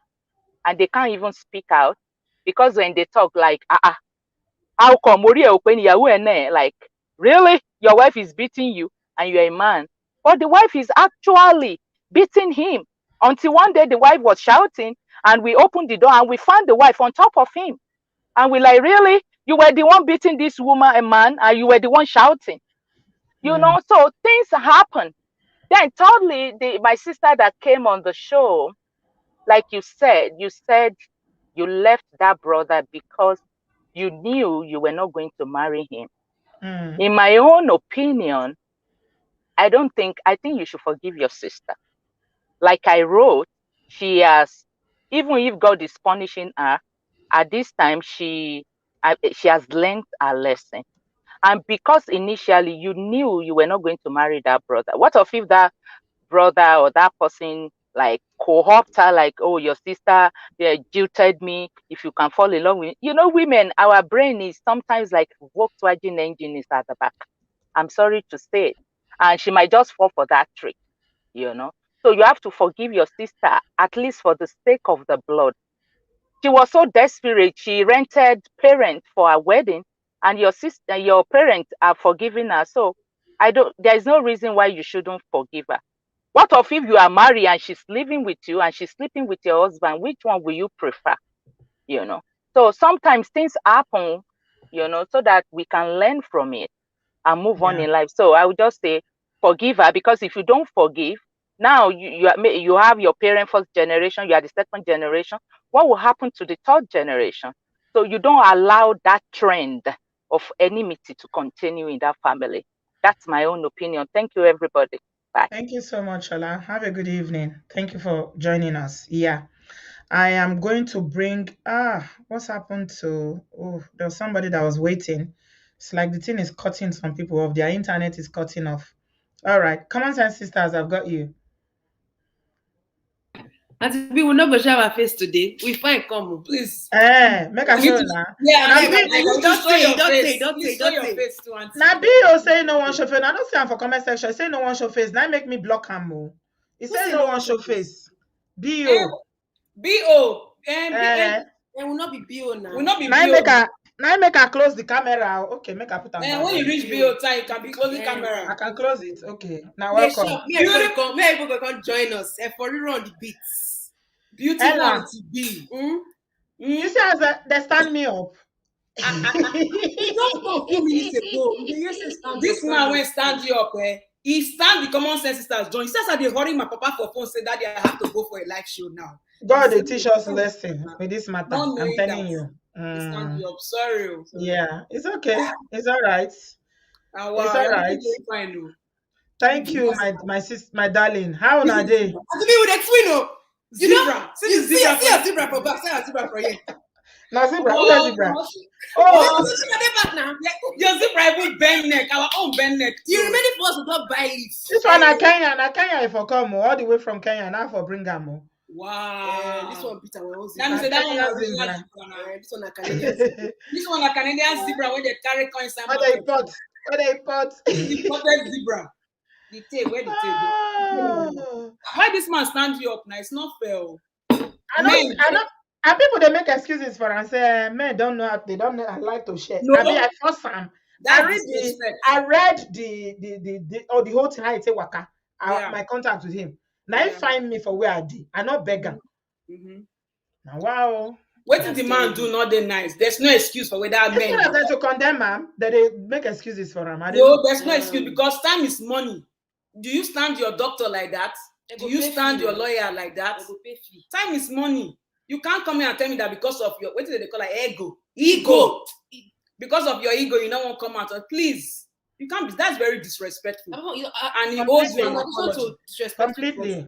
and they can't even speak out, because when they talk like, how come like, really, your wife is beating you and you're a man, but the wife is actually beating him, until one day the wife was shouting and we opened the door and we found the wife on top of him, and we like, really, you were the one beating this woman, a man, and you were the one shouting. Mm. So things happen. Then thirdly, my sister that came on the show, like you said you left that brother because you knew you were not going to marry him. Mm. In my own opinion, I think you should forgive your sister. Like I wrote, she has, even if God is punishing her, at this time she has learned her lesson. And because initially you knew you were not going to marry that brother, what if that brother or that person like co-opt her, like, oh, your sister, they jilted me, if you can fall in love with, women, our brain is sometimes like Volkswagen engine is at the back. I'm sorry to say it. And she might just fall for that trick, you know. So you have to forgive your sister, at least for the sake of the blood. She was so desperate, she rented parents for her wedding, and your parents are forgiving her. So there is no reason why you shouldn't forgive her. What if you are married and she's living with you and she's sleeping with your husband? Which one will you prefer? You know. So sometimes things happen, you know, so that we can learn from it and move on in life. So I would just say forgive her, because if you don't forgive, now you have your parent first generation, you are the second generation. What will happen to the third generation? So you don't allow that trend of enmity to continue in that family. That's my own opinion. Thank you, everybody. Bye. Thank you so much, Shola. Have a good evening. Thank you for joining us. Yeah. I am going to bring what's happened to there's somebody that was waiting. It's like the thing is cutting some people off. Their internet is cutting off. All right. Common sense sisters, I've got you. And we will not go show our face today. We find come, please. Make a show now. Yeah, don't say your face to Auntie. Now Bio say no one show face. I don't say I'm for comment section. Say no one show face. Now make me block him more. He says no one show face. Bio. B.O. And will not be B.O. now. Will not be B.O. Now make her close the camera. Okay, make her put her. And when you reach B.O. time, you can be closing camera. I can close it. Okay. Now welcome. May everybody come join us. For real on the beats. Beautiful to be. You see as they stand me up. Just 2 minutes ago. This man will stand you up. He stand the common sense sisters join. He says that they hurry my papa for phone, say daddy, I have to go for a live show now. God, they teach us lesson with this matter. I'm telling you. Stand you up. Sorry. Yeah, it's okay. It's all right. It's all right. Thank you, my sister, my darling. How are they? To be with a twin, zebra. See a zebra for back. See a zebra for you. Now zebra. Who's a zebra? Your zebra will bend neck. Our own bend neck. You remember for us to not buy it. This one na Kenya. Na Kenya if I come all the way from Kenya. Now for bring them. Wow. This one Peter will also. That one this one a Canadian. This one a Canadian zebra when they carry coins and. What they pot? Imported zebra. The tail, where the tail? Why this man stand you up now? It's not fair. I know. And people they make excuses for and say men don't know, they don't know, I like to share. No. I first Sam. I read the whole thing how it say waka. My contact with him. Now he find me for where I did. I not beggar. Now wow. What did the man do? Not that nice. There's no excuse for whether men. Instead of them to condemn him, that they make excuses for him. No, there's no excuse because time is money. Do you stand your doctor like that? Do you stand your lawyer like that? Time is money. You can't come here and tell me that because of your, what do they call it? Ego. Because of your ego, you don't want to come out. Please, you can't be. That's very disrespectful. And he owes you an apology. Completely.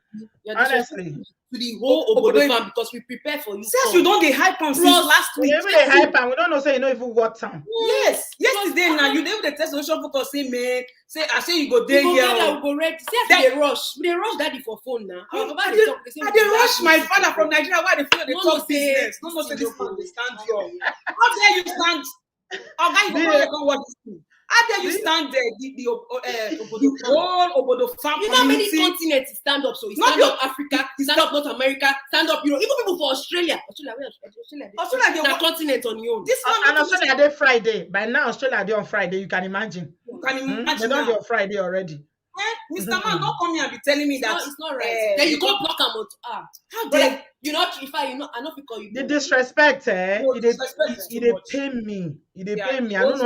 Honestly. To the whole Obodo fan because we prepare for you. Since you don't hype on since last week. We hype and we don't know say you know even what time. Yes. Yesterday now you did the test social focus say man say I say you go there here. We go ready. See they rush. We rush daddy for phone now. I dey rush my father from Nigeria. Why they feel they talk business? No say this man dey stand here. How dare you stand? Oga you go watch this thing. How dare you stand there? The whole Obodo farm. You know how many continents stand up? So stand up Africa, stand up North America, stand up Europe. Even people for Australia. Australia, they are continent on your own. This one and Australia day Friday. By now Australia day on Friday. You can imagine. They don't do on Friday already. Mr. Man, don't come here and be telling me that it's not right. Then you go block them. How dare you not? If I not call you. The disrespect, it pay me. It pay me. I don't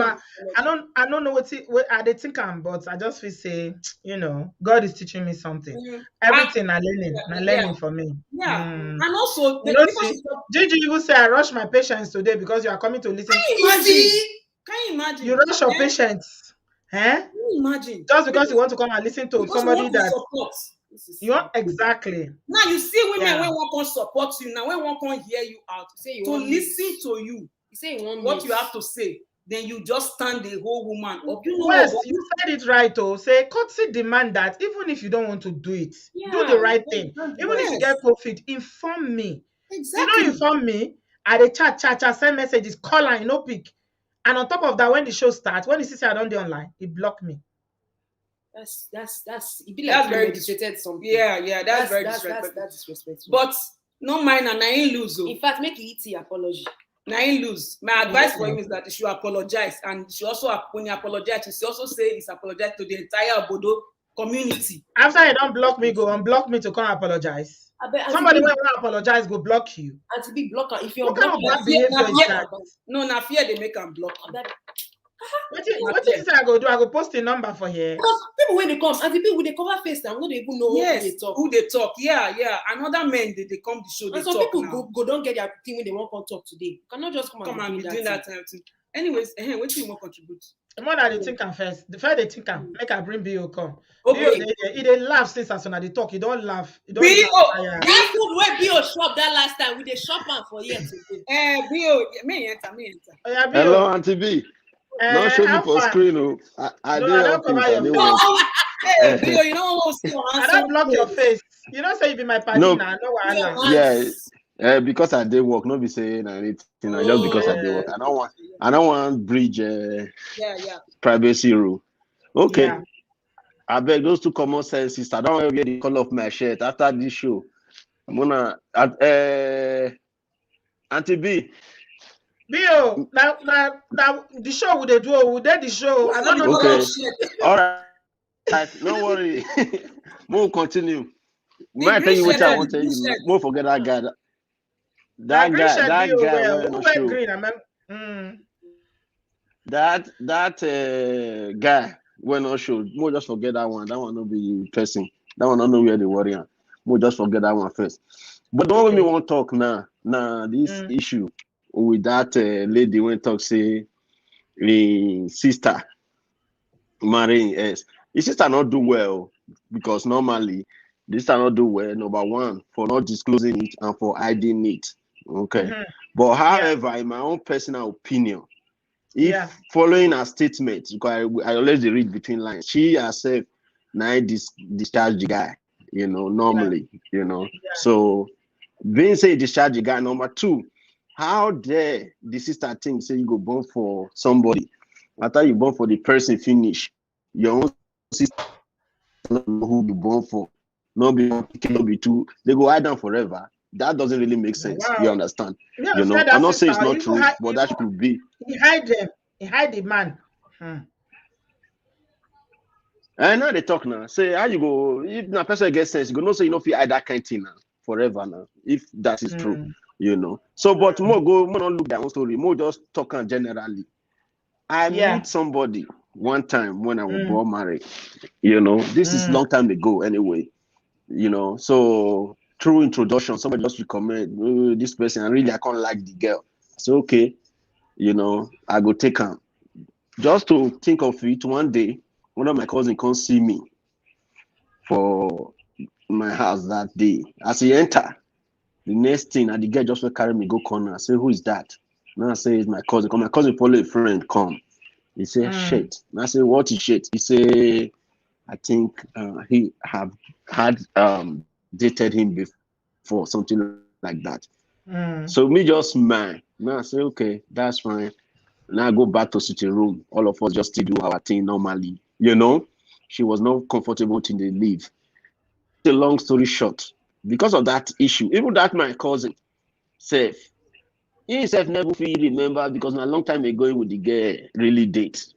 know what I think but I just feel say, you know, God is teaching me something. Everything I learning for me. Yeah, and also Gigi even say I rush my patients today because you are coming to listen. Can you imagine? You rush your patients. Can you imagine? Just because you want to come and listen to somebody that you want exactly. Now you see women when one can support you, now when one can hear you out, to listen to you. You say you want what you have to say, then you just stand the whole woman up. You know you said it right. Say courtesy demand that even if you don't want to do it, do the right thing. Even if you get profit, inform me. Exactly. You don't inform me. I dey chat, send messages, call and no pick. And on top of that, when the show starts, when he sees I don't do online, he block me. That's very disrespectful. Something. Yeah, that's very disrespectful. That's disrespectful. But no mind and I ain't lose. In fact, make it apology. I ain't lose. My advice for him is that he should apologize, and she also when he apologize, she also say he's apologized to the entire Obodo community. After you don't block me, go unblock me to come apologize. Somebody when you apologize, go block you. And to be blocker, if you What unblock kind of bad behavior is that? No, na fear they make them block. What you say I go do? I go post a number for here. Because people when they come, and the people they cover face, I'm not even know who they talk. Yeah. Another men they come to show. And some people go don't get their thing when they want to talk today. You cannot just come and be doing that time. Anyways, what do you want to contribute? The more that they think I'm first. The first they think I'm make I bring Bio come. Okay. They laugh since as soon as they talk. You don't laugh. You don't Bio. That food where Bio shop that last time with the shop man for years ago. Bio, me enter. Oh, yeah, hello, Auntie B. Don't show me for screen. I don't cover your face. Hey, Bio, you know what? I don't block your face. You don't say you be my partner. No, yeah. Because I did work, not be saying anything. Just because I did work. I don't want bridge privacy rule. Okay. Yeah. I beg those two common sense sisters. I don't want to get the color of my shirt after this show. I'm gonna Auntie B. Bio, now the show would they do? Would they the show? I don't know. Okay. All right. No worry. We'll continue. Might tell you what I want to tell you. Won't forget that guy. That guy. Who went green? That guy went on show. We'll just forget that one. That one will be person. That one don't know where the warrior. We'll just forget that one first. But don't let me want to talk now. This issue with that lady when talk say sister marrying his sister not do well because normally this sister not do well. Number one, for not disclosing it and for hiding it. Okay. But however, in my own personal opinion, if following her statement, because I always read between lines, she herself now discharge the guy, normally, So being say discharge the guy, number two, how dare the sister think say you go born for somebody after you born for the person finish your own sister who you born for not be two, they go hide down forever. That doesn't really make sense. Wow. You understand? I'm not saying it's not true, but that could be. He hide them. He hide the man. And now they talk now. Say how you go if na person gets sense, you go not say you know if you hide that kind of thing now forever now. If that is true. So but more not look their own story, more just talking generally. I met somebody one time when I was born married. This is long time ago anyway. So through introduction, somebody just recommend this person, and really I can't like the girl. So okay, I go take her. Just to think of it, one day, one of my cousins come see me for my house that day. As he enter, the next thing, and the girl just will carry me go corner. I say, who is that? Now I say, it's my cousin. Come, my cousin follow a friend, come. He say, shit. And I say, what is shit? He say, I think he have had dated him before, something like that. So me just smile. Now I say, okay, that's fine. Now I go back to sitting room. All of us just still do our thing normally. She was not comfortable till they leave. A long story short, because of that issue, even that my cousin, he himself never feel remember because a long time ago with the girl really date,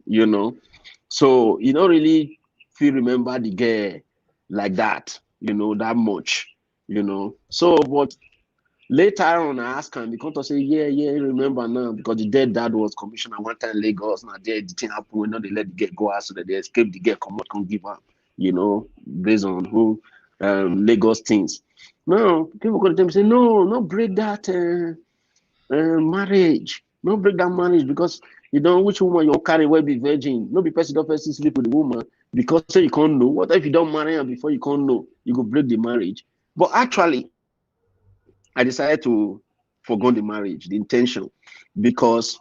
So you don't really feel remember the girl like that, that much, So but later on I asked him because I say, yeah, remember now because the dead dad was commissioner one time in Lagos. Now there the thing happened when they let the girl go out so that they escape the girl, come give up, based on who Lagos things. No, people go to them and say, no break that marriage. No break that marriage because which woman you carry will be virgin. No be person don't first sleep with the woman because say you can't know. What if you don't marry her before you can't know? You go break the marriage. But actually, I decided to forgo the marriage, the intention, because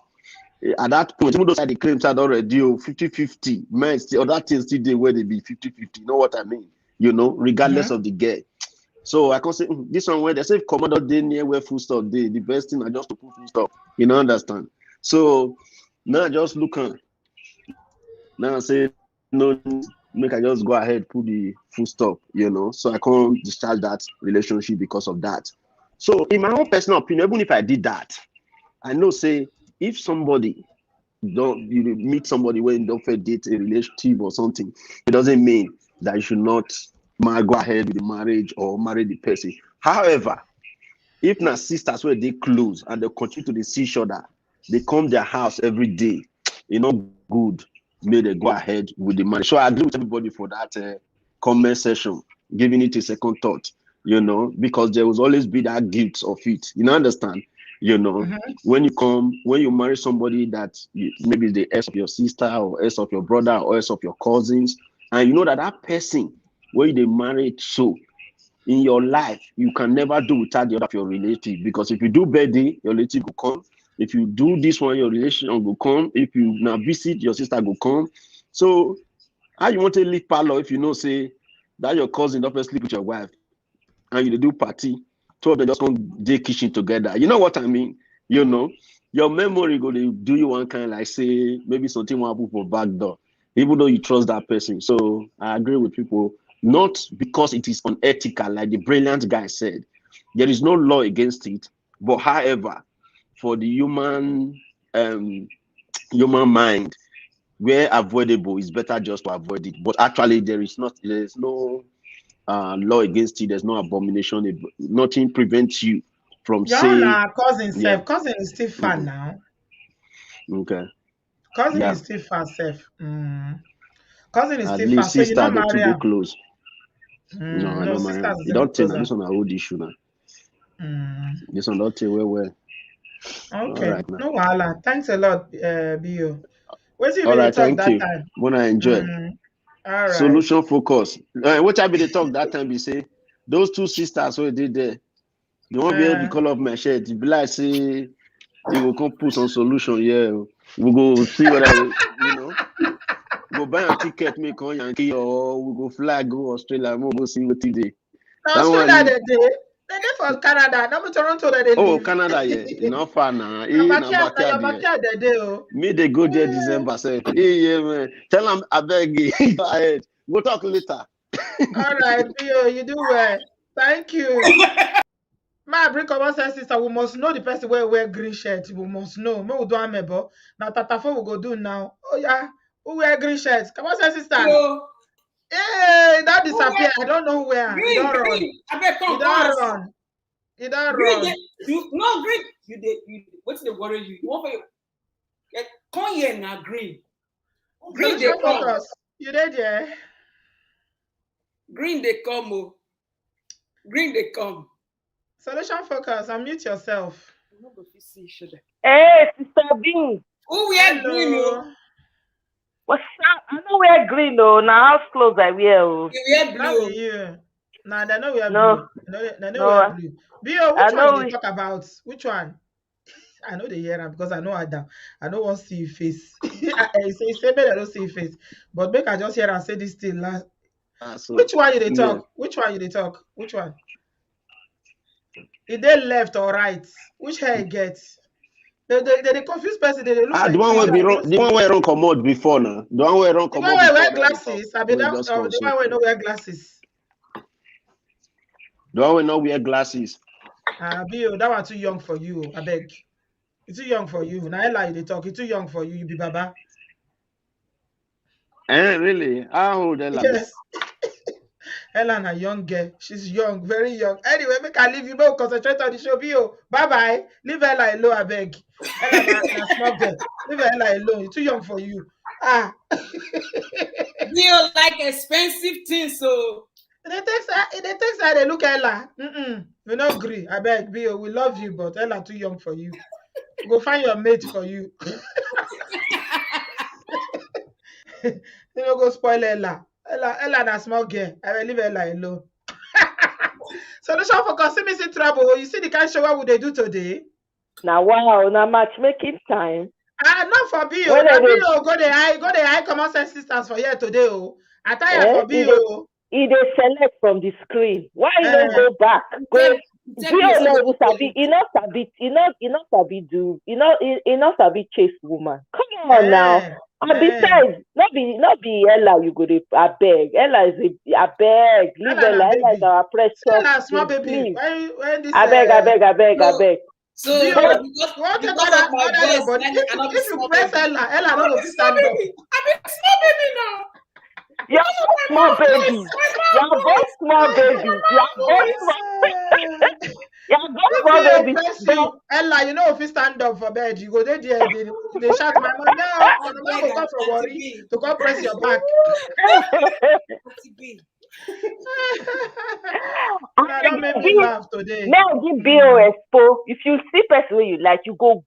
at that point, even though the claims had already 50-50, men still other things still there where they be 50-50. You know what I mean? Regardless of the girl. So I can say this one where they say commodore day near where full stop day. The best thing I just to put full stop. Understand? So now I just look on. Now I say no, make I just go ahead put the full stop. So I can't discharge that relationship because of that. So in my own personal opinion, even if I did that, I know say if somebody meet somebody when you don't date a relationship or something, it doesn't mean that you should not go ahead with the marriage or marry the person. However, if na sisters where they close and they continue to see each other, they come their house every day, good, may they go ahead with the marriage. So I agree with everybody for that comment session, giving it a second thought, because there will always be that guilt of it. Understand? When you marry somebody that maybe is the ex of your sister or ex of your brother or ex of your cousins, and you know that person where they married, so in your life you can never do without the other of your relative, because if you do birthday, your relative will come. If you do this one, your relation will come. If you now visit, your sister will come. So how you want to leave parlor if say that your cousin don't sleep with your wife and you do party, two of them just come day kitchen together? You know what I mean? Your memory go to do you one kind, like say maybe something will happen for back door, even though you trust that person. So I agree with people, not because it is unethical, like the brilliant guy said. There is no law against it, but however, for the human mind, where avoidable, is better just to avoid it. But actually, there is no law against it. There's no abomination. Nothing prevents you from saying. Cousin Yeah. self. Cousin is still far now. Okay. Cousin Yeah. is still far self. Cousin is At still far. least So you sister don't they too marry dey her. close. No, I No, don't marry sisters am. is You don't think closer. this one a old issue now. This one don't take well. Okay. All right now. No wahala. Thanks a lot, Bio. What you All been dey right, talk thank that you. time? When I enjoy. All right. Solution focus. What I be the talk that time, be say those two sisters who did there, the one wear the color of my shirt, it be like say they will come put some solution here. We go see whether go buy a ticket, make on Yankee, or we go fly go Australia, we go see what they do. Now Australia they dey. They dey for Canada. Now Toronto they Oh, live. Canada, yeah. Not far now. Your Na backyard, backyard, your yeah. backyard they dey. Oh. Me, they go there December 7th. Yeah, man. Tell them I beg you. Go ahead. We'll talk later. All right, Bio, you do well. Thank you. My bring common sense sister, we must know the person where wear green shirt. We must know. Me we do amebo. Now tatafo we go do now. Oh yeah, who wear green shirt? Common sense sisters. Yo, Hey, that disappear. I don't know where. He don't run. green. I bet He come don't pass. run. He don't Green, run. green. You what's the worry you? You want for you? Come here now, green. Green they Solution come. focus. You did there. Green they come. Oh. Green they come. Solution focus. Unmute yourself. I'm not going to see each other. Hey, Sister B. Who wear green? Oh? What's up? I know wear green though. Now house clothes I wear. You wear Not blue. be you. Nah, they know we are No. blue. They know we are blue. Bio, which one you talk about? Which one? I know the year because I know Adam. I don't want to see your face. I say me I don't see your face. But make I just hear and say this thing last. Which one you they talk? Yeah. Which one you they talk? Which one? Is they left or right? Which hair you get? They confuse person. They look like the one where be wrong. The one where wrong come out before now. The one where wrong come out before. The one where wear glasses. I mean, the one where no wear glasses. The one where no wear glasses. Bio, that one too young for you. I beg. It's too young for you. Now Ella, they talk. It's too young for you. You be baba. Really? How old Ella? Yes. Ella, a young girl. She's young, very young. Anyway, make I leave you. But concentrate on the show. Bio. Bye bye. Leave Ella alone. I beg. Ella, na small girl. Leave Ella alone. It's too young for you. You like expensive things, so. It takes her. They look at Ella. We not agree. I beg, Bio. We love you, but Ella too young for you. Go find your mate for you. You know, go spoil Ella. Ella na small girl. I will leave Ella alone. Solution focus. See me see trouble. You see the kind of show what they do today? Now wow, now matchmaking time. Not for Bio. Now Bio go the high common sense sisters for here today. Oh, I tell you for Bio. He they select from the screen. Why you don't go back? Go. Bio sabi. He not sabi chase woman. Come on now. And besides, not be Ella. You go to I beg. Ella is a beg. Leave Ella. Ella is our precious. Ella small baby. When this, I beg. So if you press Ella no go stand up. I be small baby now. You're both small babies. You're both small babies. You're both small. You're both If small they babies. oppress you, Ella, you know if you stand up for bed, you go there, they shout, my mom, no, your mom will come from worry to come press your back. Now don't make me laugh today. Now give BOS if you see person where you like, you go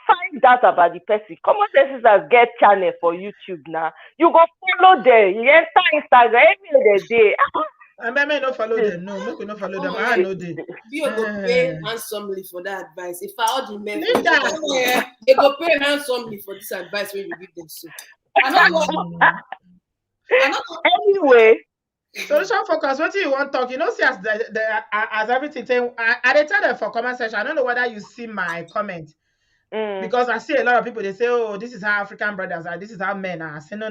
find out about the person. Common Sense Sisters get channel for YouTube now. You go follow them. You enter Instagram every day. I may not follow them. No, make we not follow them. I know they. You go pay handsomely for that advice. If I all the men, Linda, they go pay handsomely for this advice when you give them so. I know. Anyway. Solution focus. What do you want to talk? You know, see as everything. I did tell them for comment section. I don't know whether you see my comment. Because I see a lot of people, they say, oh, this is how African brothers are, this is how men are. I say, no.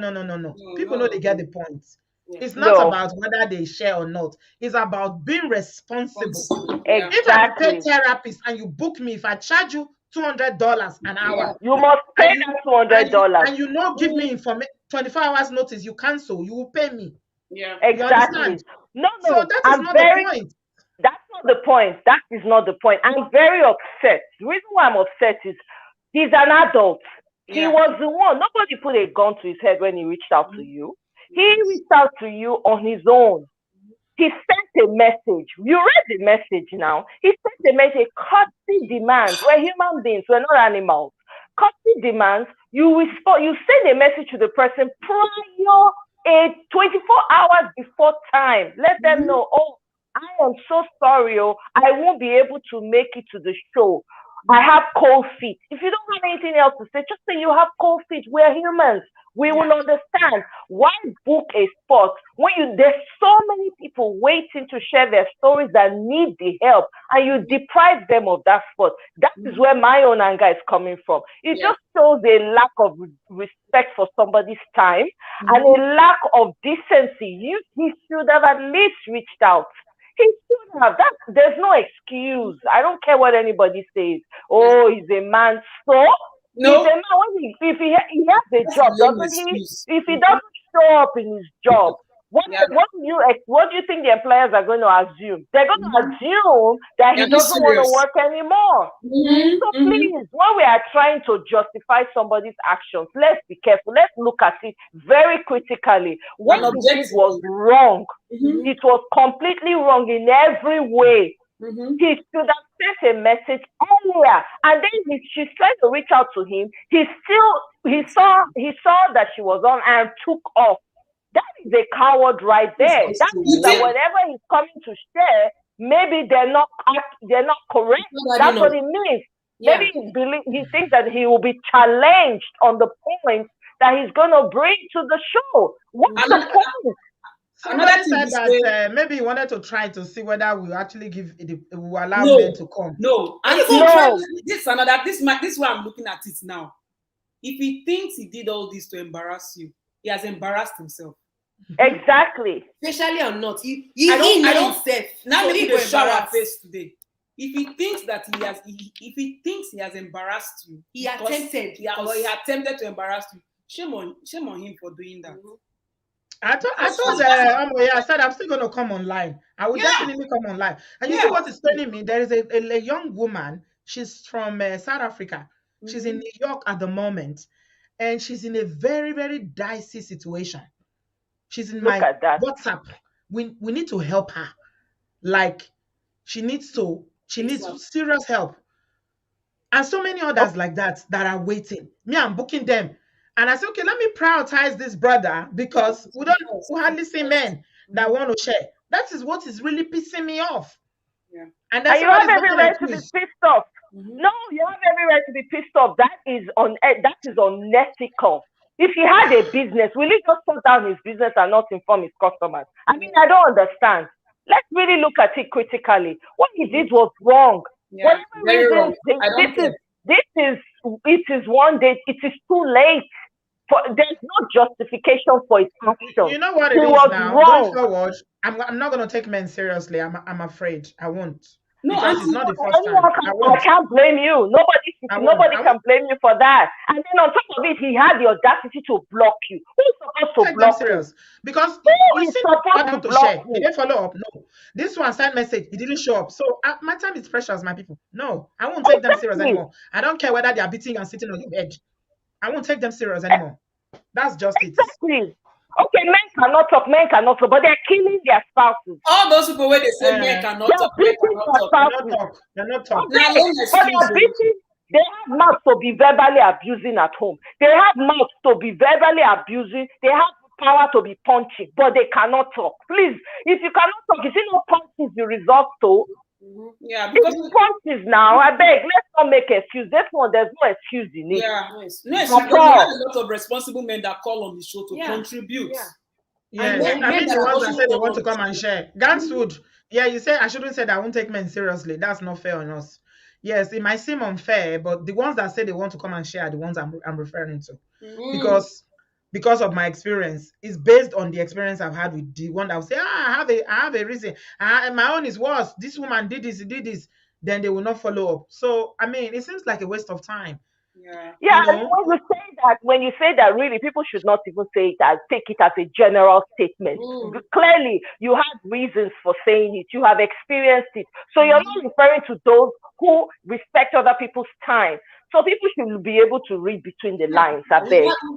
People know they get the point. Yeah. It's not about whether they share or not. It's about being responsible. Exactly. If I pay therapist and you book me, if I charge you $200 an hour, you must pay that $200. And you not give me 24 hours notice, you cancel, you will pay me. Yeah, exactly. No. So that is not the point. That's not the point. That is not the point. I'm very upset. The reason why I'm upset is he's an adult. Yeah. He was the one. Nobody put a gun to his head when he reached out to you. He reached out to you on his own. He sent a message. You read the message now. He sent a message. Courtesy demands. We're human beings. We're not animals. Courtesy demands. You respond. You send a message to the person prior 24 hours before time. Let them know. Oh, I am so sorry. I won't be able to make it to the show. I have cold feet. If you don't have anything else to say, just say you have cold feet. We're humans. We will understand. Why book a spot when there's so many people waiting to share their stories that need the help, and you deprive them of that spot? That is where my own anger is coming from. It just shows a lack of respect for somebody's time and a lack of decency. He should have at least reached out. He should have. There's no excuse. I don't care what anybody says. Oh, he's a man. So no. He's a man. If he has a job, doesn't he? If he doesn't show up in his job, what do you think the employers are going to assume? They're going to assume that he doesn't want to work anymore. So please, when we are trying to justify somebody's actions, let's be careful. Let's look at it very critically. What he did was wrong. It was completely wrong in every way. He should have sent a message earlier, and then she's trying to reach out to him. He saw that she was on and took off. That is a coward right there. That means that whatever he's coming to share, maybe they're not correct. That's what it means. Yeah. Maybe he thinks that he will be challenged on the point that he's going to bring to the show. What's the point? Somebody said that maybe he wanted to try to see whether we actually will allow men to come. No. And this is why I'm looking at it now. If he thinks he did all this to embarrass you, he has embarrassed himself. Exactly. Especially or not. I don't say. Now maybe the shower face today. If he thinks that he has embarrassed you, he attempted to embarrass you. Shame on him for doing that. I said I'm still going to come online. I will definitely come online. And you see what is telling me? There is a young woman. She's from South Africa. She's in New York at the moment. And she's in a very, very dicey situation. She's in my WhatsApp. We need to help her. Like, she needs serious help. And so many others like that are waiting. Me, I'm booking them. And I said, okay, let me prioritize this brother because we hardly see men that want to share. That is what is really pissing me off. Yeah. And you have every right to be pissed off. No, you have every right to be pissed off. That is unethical. If he had a business, will he just shut down his business and not inform his customers? I mean, I don't understand. Let's really look at it critically. What he did was wrong. Yeah, very wrong. It is one day. It is too late. There's no justification for his action. You know what it is now? Going forward, I'm not going to take men seriously. I'm afraid. I won't. because it's not the first time. I can't blame you. Nobody can blame you for that. And then on top of it, he had the audacity to block you. Who's supposed to block you? Because who you is see supposed to to share. block Did you? they follow up? No. This one sent message. It didn't show up. So my time is precious, my people. No, I won't take them serious anymore. I don't care whether they are beating and sitting on your bed. I won't take them serious anymore. That's just it. Exactly. Okay, men cannot talk, but they're killing their spouses. All those people where they say men cannot talk, men cannot talk. They're not talking. Okay, but they are beating. They have mouths to be verbally abusing at home. They have mouths to be verbally abusing. They have power to be punching, but they cannot talk. Please, if you cannot talk, is it not punches you resort to? Yeah, because it's punches now. I beg, let's not make excuse. This one, there's no excuse in it. Yeah, no, we have a lot of responsible men that call on the show to contribute. Yes, I mean the ones that say they want to come and share. Ganswood, you say I shouldn't say that I won't take men seriously. That's not fair on us. Yes, it might seem unfair, but the ones that say they want to come and share are the ones I'm referring to. Because of my experience, it's based on the experience I've had with the one that will say, I have a reason. My own is worse. This woman did this. Then they will not follow up. So, I mean, it seems like a waste of time. Yeah, and when you say that, really, people should not even take it as a general statement. Clearly, you have reasons for saying it. You have experienced it. So you're not referring to those who respect other people's time. So people should be able to read between the lines. I beg. Oh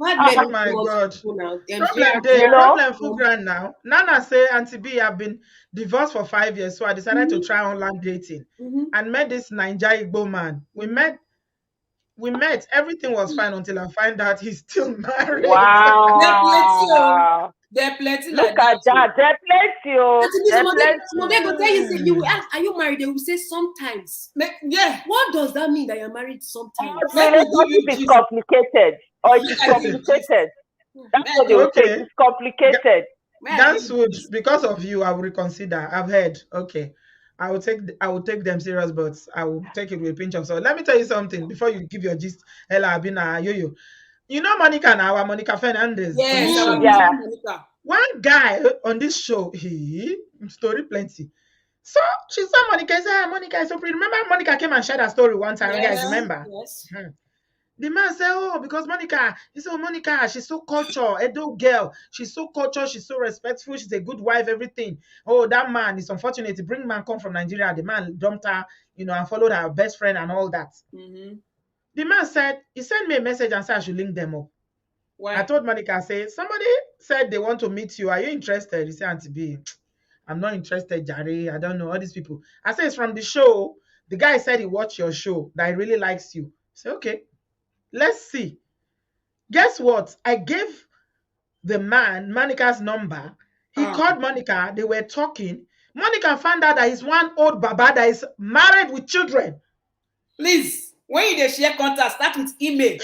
my God. Problem full ground now. Nana say Auntie B have been divorced for 5 years, so I decided to try online dating and met this Niger Igbo man. We met. Everything was fine until I find out he's still married. Wow. There are plenty. Look at that. There are plenty. They will tell you, you will ask, are you married? They will say sometimes. Yeah. What does that mean that you're married sometimes? It's complicated. Or it is complicated. That's what they will say. It's complicated. Ganswood, because of you, I will reconsider. I've heard. Okay. I will take them serious, but I will take it with a pinch of salt. Let me tell you something before you give your gist. Ella Abina Yoyo. You know Monica now, Monica Fernandez. Yeah. One guy on this show, story plenty. So she saw Monica and said, Monica is so pretty. Remember Monica came and shared her story one time, you guys remember? Yes. The man said, because Monica, he said, Monica, she's so cultured, Edo girl. She's so cultured, she's so respectful, she's a good wife, everything. Oh, that man is unfortunate. The bring man come from Nigeria. The man dumped her, and followed her best friend and all that. The man said, he sent me a message and said I should link them up. Why? I told Monica, somebody said they want to meet you. Are you interested? He said, Auntie B, I'm not interested, Jare. I don't know all these people. I said, it's from the show. The guy said he watched your show, that he really likes you. I said, okay. Let's see. Guess what? I gave the man Monica's number. He called Monica. They were talking. Monica found out that he's one old baba that is married with children. Please, when you share contact, start with email.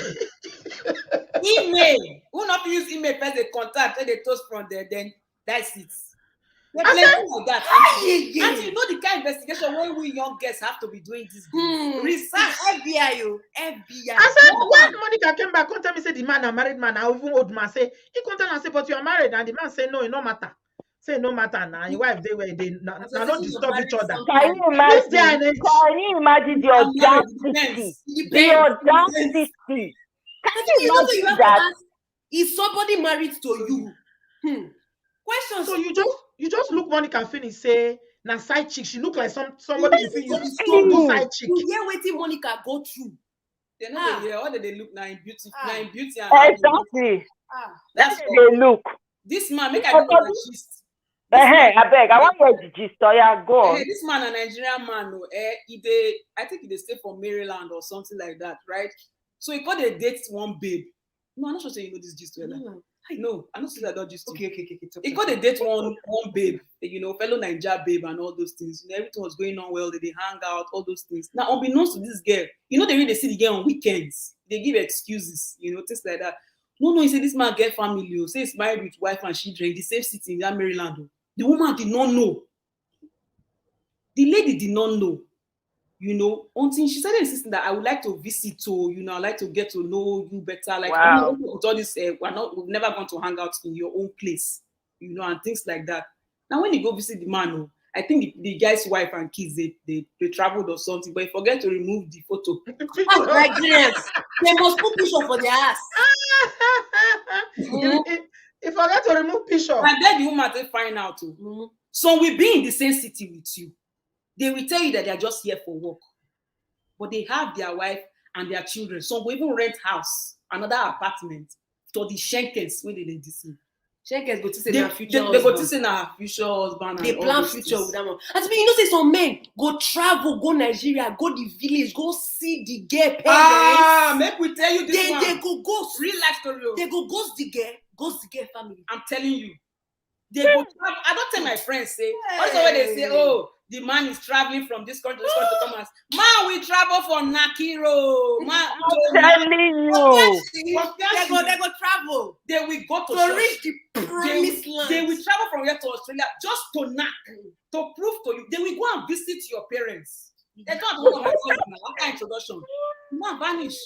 Email. Who not use email first? They contact, then they toast from there. Then that's it. Like that. And you know the kind of investigation when we young guests have to be doing this. Research. FBI. I said, when Monica came back, come tell me, say the man, a married man, I even old man, say, he come tell and say, but you are married. And the man say, no, it no matter. Say, no matter now. Your wife, they not disturb each other. Can you imagine the audacity? The audacity. Can you imagine that? Is somebody married to you? Question. So you just look Monica Finney say na side chick. She look like somebody you feel you side chick. You hear wetin Monica go through. They know they hear all that they look now in beauty, exactly. That's they look. This man make I go the gist. I beg. I want to hear the gist. Go on. This man, a Nigerian man, I think he stay from Maryland or something like that, right? So he got a date one babe. No, I'm not sure saying you know this gist well. I know. I don't see that just okay. He got a date one babe, fellow Niger babe and all those things. Everything was going on well. They hang out, all those things. Now, unbeknownst to this girl, they see the girl on weekends. They give excuses, things like that. No, he said this man get family. Say he's married with wife and children in the same city in that Maryland. The woman did not know. The lady did not know. Until she started insisting that I would like to visit, I'd like to get to know you better. Like, with all this, we've never gone to hang out in your own place, and things like that. Now, when you go visit the man, I think the guy's wife and kids, they traveled or something, but he forget to remove the photo. Nigerians, they must put picture for their ass. He forget to remove picture. And then the woman they find out too. So we be in the same city with you. They will tell you that they are just here for work, but they have their wife and their children. So we even rent house, another apartment to the Shenkens where they deceive. Shenkens go to say their future They go to say our future husband. They plan future with them. And you know, say some men go travel, go Nigeria, go the village, go see the gay parents. Make we tell you this one. They go ghost. Real life story. They go ghost the gay family. I'm telling you. They go travel. I don't tell my friends say. Also when they say, oh, the man is traveling from this country to this country to come as man, we travel from Nakiro. Man, I'm telling you. They go travel. They will go to reach the promised land. They will travel from here to Australia just to knock, to prove to you. They will go and visit your parents. They don't know my son after introduction. Man vanish.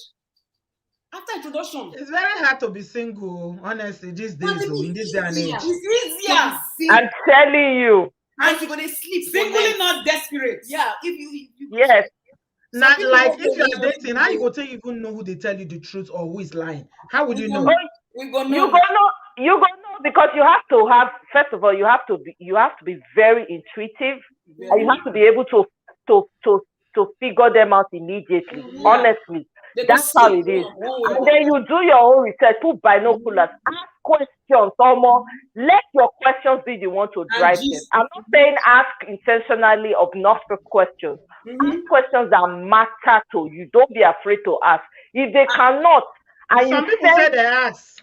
After introduction. It's very hard to be single, honestly, these days, in this day and age. It's easier. I'm telling you. And you're gonna sleep. Singly, not desperate. Yeah, if you yes. Not like if you're dating, how you go to even know who they tell you the truth or who is lying? How would you know? We gonna know. You gonna know because you have to have. First of all, you have to be very intuitive, and you have to be able to figure them out immediately. Yeah. Honestly, that's how it is. And then you do your own research, put binoculars, ask questions, almost. Let your questions be the one to drive them. I'm not saying ask intentionally obnoxious questions. Ask questions that matter to you. Don't be afraid to ask. If they cannot, and some people say they ask.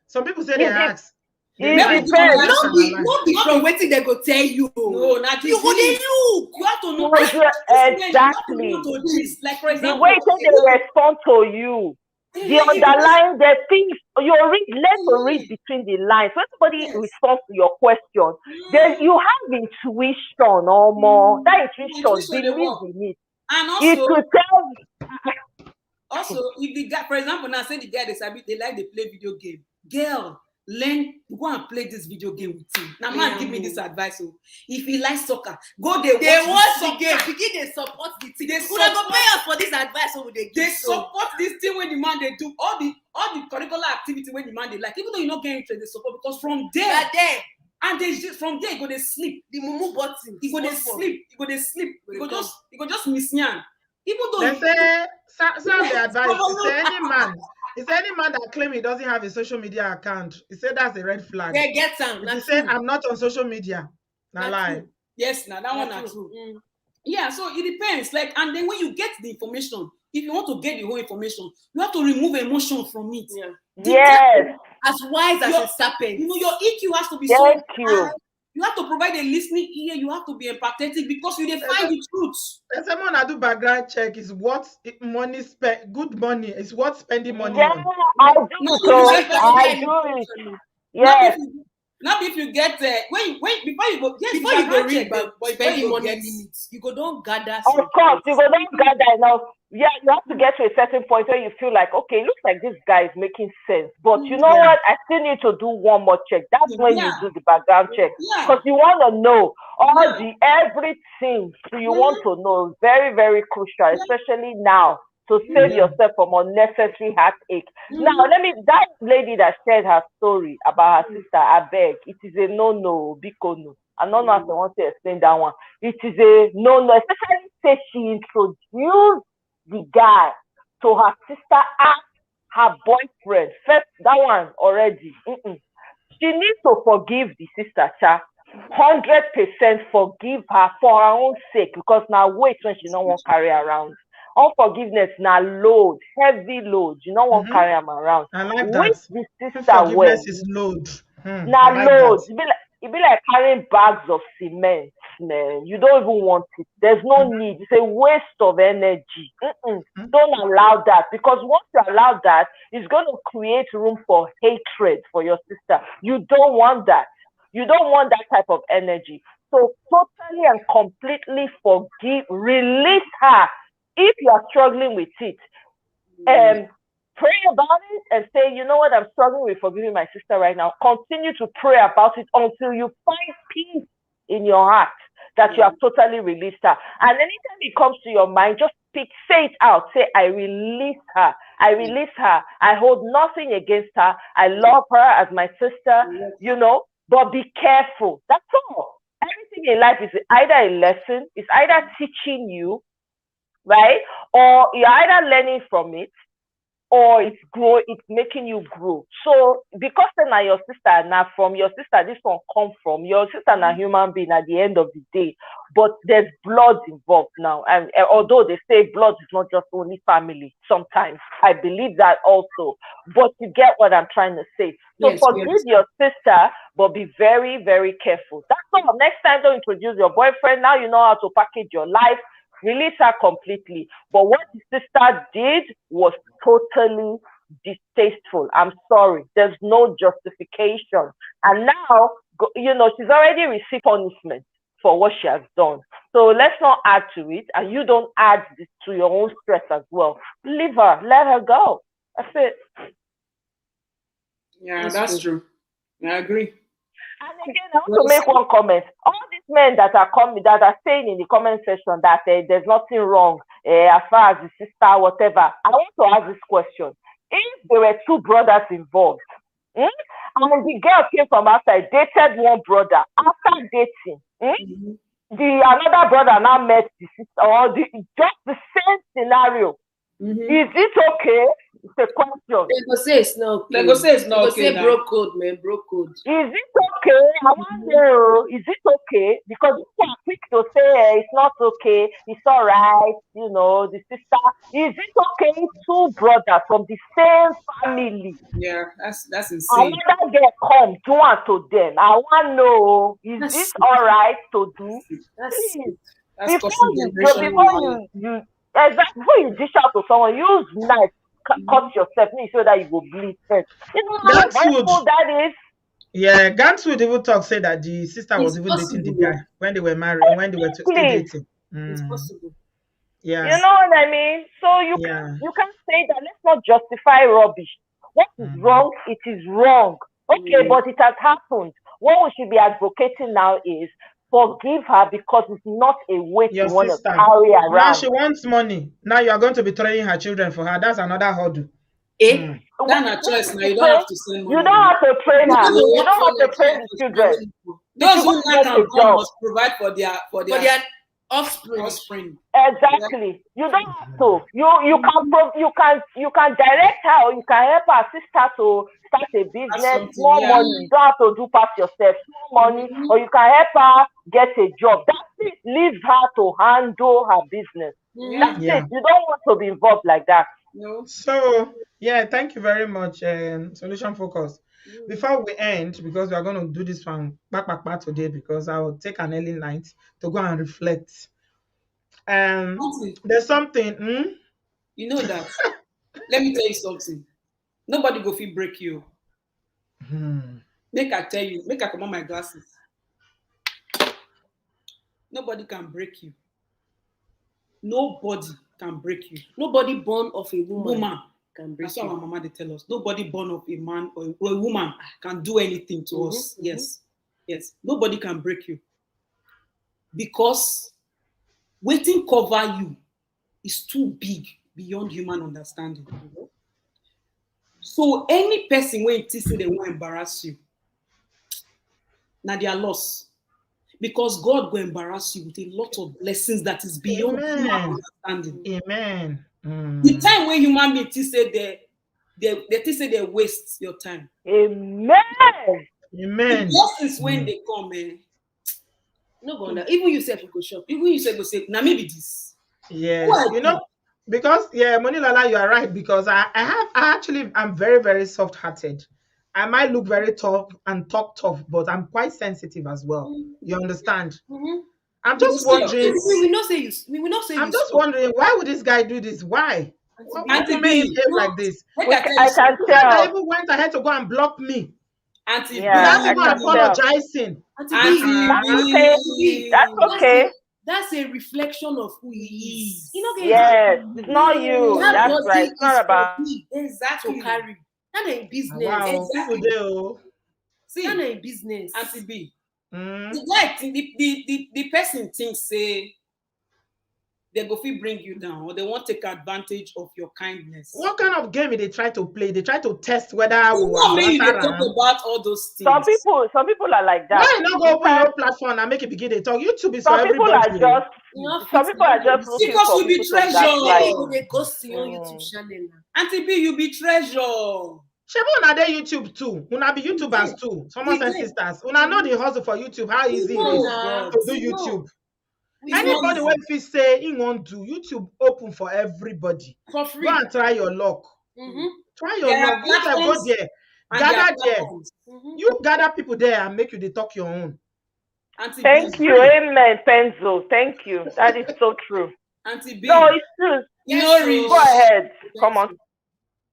Some people say they ask. It depends. Not be from waiting they go tell you. No, not you go they look. You have to know exactly. Like for example, the way they respond to you, the underlying the things you learn to read between the lines. When somebody responds to your question, then you have intuition or more. That intuition, believe in it. And also, it will tell. Also, if the guy, for example, now say the guy they like to play video game, girl. Learn, go and play this video game with him. Now, man, give me this advice. So, if he likes soccer, go there. They watch the game. Begin they support the team. They go pay us for this advice. So they support this thing when the man they do all the curricular activity when the man they like. Even though you're not getting interested, they support because from there, and they just from there go they sleep. The mumu button. He go they sleep. He go they sleep. He go just miss yan. Even though they say some the advice is any man that claim he doesn't have a social media account, he said that's a red flag. Yeah, get some. He said I'm not on social media. Now lie. True. Yes, now that one not true. Yeah, so it depends. Like, and then when you get the information, if you want to get the whole information, you have to remove emotion from it. Yeah. Yes. As wise as a serpent. You know, your EQ has to be Thank so you. You have to provide a listening ear. You have to be empathetic because you find the truth. Someone I do background check is what money spent. Good money is what spending money on. I do it. Yes. Now, if you get before you go, yes, before you go read, but spending money limits, you go don't gather. Of course, you go don't gather enough. Yeah, you have to get to a certain point where you feel like, okay, it looks like this guy is making sense. But you know what? I still need to do one more check. That's when you do the background check. Because you want to know all everything you want to know. Very, very crucial, especially now, to save yourself from unnecessary heartache. Now, that lady that shared her story about her sister, I beg, it is a no-no, big no. I don't know if I want to explain that one. It is a no-no, especially say she introduced the guy to her sister as her boyfriend. First, that one already. She needs to forgive the sister, 100% forgive her for her own sake, because now wait when she don't want to carry around. Unforgiveness now load, heavy load. You don't want to carry them around. I like that. With the sister well. Is load. Now like load. It be like carrying bags of cement, man. You don't even want it. There's no need. It's a waste of energy. Don't allow that, because once you allow that, it's going to create room for hatred for your sister. You don't want that. You don't want that type of energy. So totally and completely forgive, release her. If you are struggling with it, pray about it and say, you know what, I'm struggling with forgiving my sister right now. Continue to pray about it until you find peace in your heart. that you have totally released her. And anytime it comes to your mind, just say it out. Say, I release her. I release her. I hold nothing against her. I love her as my sister, but be careful. That's all. Everything in life is either a lesson, it's either teaching you, right? Or you're either learning from it, or it's making you grow. So because then now your sister, now from your sister, this one come from your sister and a human being at the end of the day. But there's blood involved now. And although they say blood is not just only family, sometimes I believe that also. But you get what I'm trying to say. So forgive your sister, but be very, very careful. That's all. Next time, don't introduce your boyfriend. Now you know how to package your life. Release her completely. But what the sister did was totally distasteful. I'm sorry. There's no justification. And now, she's already received punishment for what she has done. So let's not add to it. And you don't add this to your own stress as well. Leave her. Let her go. That's it. Yeah, that's true. I agree. And again, I want to make one comment. All these men that are saying in the comment section that there's nothing wrong as far as the sister, whatever. I want to ask this question. If there were two brothers involved, and the girl came from outside, dated one brother, after dating, the another brother now met the sister, or just the same scenario, is it okay? It's a question. They go say it's not okay. They go say it's not okay. They go say broke code, man, broke code. Is it okay? I want to know, is it okay? Because people are quick to say it's not okay, it's all right, the sister. Is it okay? Two brothers from the same family. Yeah, that's insane. Another girl come, do one to them. I want to know, is it all right to do? That's before you dish out to someone, use knife, cut yourself, make sure that you will bleed first. How painful that is. Yeah, Gantz would even say that the sister was even dating the guy when they were married, when they were still dating. It's possible. Yeah. You know what I mean? So you can't say that. Let's not justify rubbish. What is wrong, it is wrong. Okay, but it has happened. What we should be advocating now is forgive her, because it's not a weight you want to carry around. Now she wants money. Now you are going to be training her children for her. That's another hurdle. That's a choice. Now you don't have to send money. You don't have to train her. You don't have to train the children. Those who can must provide for their offspring. Exactly. You don't have to. You can direct her, or you can help her sister to start a business. More money. You don't have to do past yourself. More money, or you can help her get a job. That's it. Leave her to handle her business. That's it. You don't want to be involved like that. No. So thank you very much, Solution Focus. Before we end, because we are going to do this one back today, because I will take an early night to go and reflect. There's something. You know that. Let me tell you something. Nobody go feel break you. Make I tell you. Make I come on my glasses. Nobody can break you. Nobody can break you. Nobody born of a woman can break you. That's what my mama they tell us. Nobody born of a man or a woman can do anything to us. Yes. Nobody can break you. Because waiting cover you is too big beyond human understanding. So any person when it is they will embarrass you, now they are lost. Because God will embarrass you with a lot of blessings that is beyond human understanding. Amen. The time when human beings say they waste your time. Amen. Amen. The blessings when they come, no wonder. Even you say you go shop. Even you say go say, now maybe this. Yes. Because Moni Lala, you are right. Because I'm very, very soft-hearted. I might look very tough and talk tough, but I'm quite sensitive as well. You understand? I'm just wondering. We will not say I'm just wondering, why would this guy do this? Why? What made him behave like this? I can tell. I even went ahead to go and block me. Auntie, without even apologizing. That's okay. That's a reflection of who he is. Yes, it's not you. That's right. It's not about exactly. To carry. That ain't business. Wow. Exactly. People do. See, that ain't business. Auntie B. The person thinks say they go fit bring you down, or they want to take advantage of your kindness. What kind of game they try to play? They try to test whether You know me, they talk about all those things. Some people are like that. Why not go open your platform and make it begin to talk? YouTube is for Some people everybody. some people are just looking because for you be people to treasure. gaslight. They go see on YouTube channel. Auntie B, you be treasure. Shebu una dey YouTube too. Una be YouTubers too. Someone and sisters. Una know the hustle for YouTube. How easy it is to do YouTube. Anybody when fit say he won't do YouTube open for everybody. For free. Go and try your luck. Try your luck. You can go there. Gather there. You gather people there and make you they talk your own. Auntie Thank B, you, amen, Penzo. Thank you. That is so true. Auntie B. No, it's true. Yes, go ahead. Come on.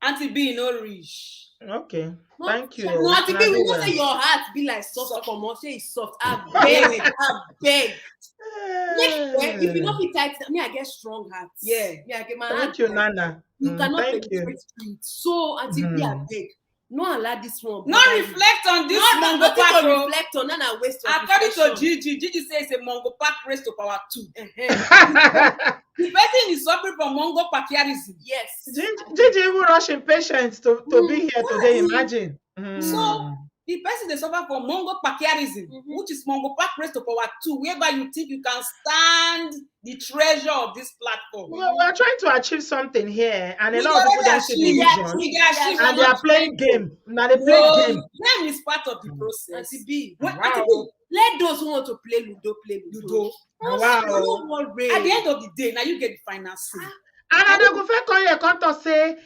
Auntie B, no rich. Okay. Thank you. No, Auntie B, we know say your heart be like soft. Come on, say it's soft. I beg. If you not be tight, me, I get strong heart. Yeah. Me, I get my Thank you, Nana. You cannot thank you. street. So, Auntie B, I beg. No allow this one. No reflect on this Mongo nothing Park. to reflect on, and I waste your According to reflection. Gigi says it's a Mongo Park race to power 2. The person is suffering from Mongo Parkiarism. Yes. Gigi even rushing patience to be here today. Imagine. So the person is suffering from Mongo Parkiarism, which is Mongo Park race to power 2, whereby you think you can stand the treasure of this platform. Well, we are trying to achieve something here, and a lot of people don't see the vision, and they are playing game. Now they play game. Game is part of the process. Auntie B, Wow. let those who want to play Ludo play Ludo. Wow. Don't worry. At the end of the day, now you get the financing. And I go first call you to say,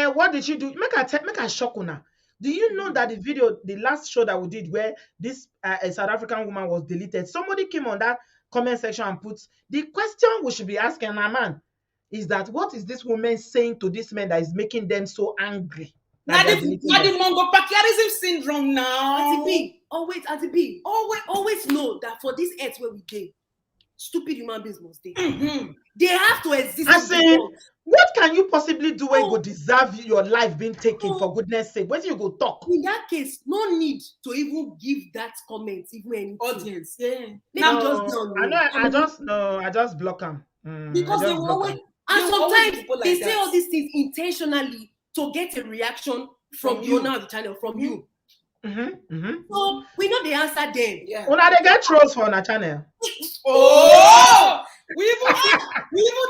what did she do? Make a shock on her. Do you know that the last show that we did where this a South African woman was deleted, somebody came on that comment section and put the question we should be asking our man is that what is this woman saying to this man that is making them so angry? Now the Mongo Parkiarism syndrome now. Auntie B, always know that for this earth where we dey, stupid human beings must dey. They have to exist. I say, what can you possibly do when you go deserve your life being taken for goodness sake? When you go talk? In that case, no need to even give that comment, even any audience. I just block them. Because they will always, and sometimes they say all these things intentionally to get a reaction from you now, the channel, from you. So we know the answer then. Yeah. When they get trolls for on a channel. We even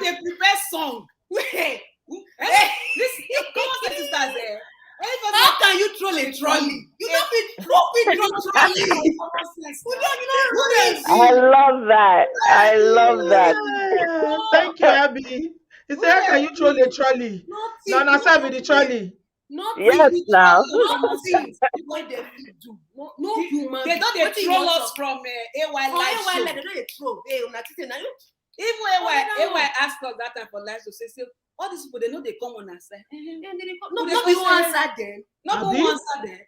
they prepare song. This come on, sisters there. How can you troll a trolley? You don't be trolley. I love that. I love that. Thank you, Abby. He said, how can you troll a trolley? No, not with the trolley. Yes, now. What they do. No human. They don't troll us from AY live show. They don't troll. Even AY asked us that time for live show. Say, all these people, they know they come on and say, no, we won't answer them. No, we won't answer them.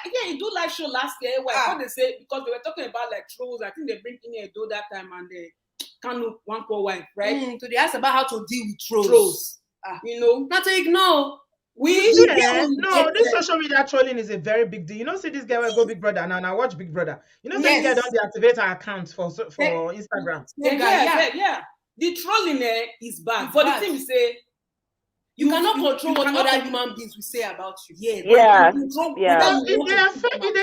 Again, you do live show last year. What they say, because they were talking about like trolls. I think they bring in a do that time and they can't look one poor wife, right? So they asked about how to deal with trolls. You know, not to ignore. This social media trolling is a very big deal. You know, see this guy will go Big Brother now. Now watch Big Brother. You know, this guy don't deactivate her account for Instagram. Yeah. The trolling is bad. But the thing we say, you cannot control what other human beings will say about you. It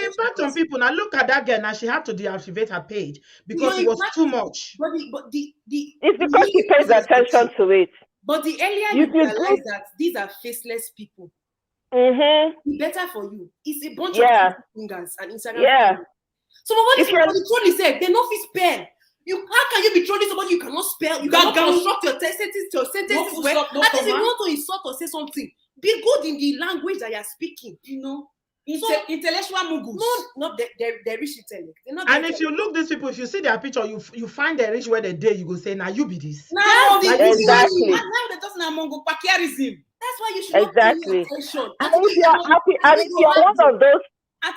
impact on people. Now look at that girl. Now she had to deactivate her page because it was too much. It's because she pays attention to it. But the earlier you realize that these are faceless people, it's better for you. It's a bunch of fingers and Instagram. So what is the troll said? They know if spell. How can you be trolling somebody you cannot spell? You cannot construct your sentences well. At least if you want to insult or say something, be good in the language that you are speaking. You know, intellectual mugus. No, they're rich intellect. And if you look these people, if you see their picture, you find the rich where they day, you go say, now you be this. Exactly. Now they're talking about Mongo Parkiarism. That's why you should not pay attention. And if you're one of those, and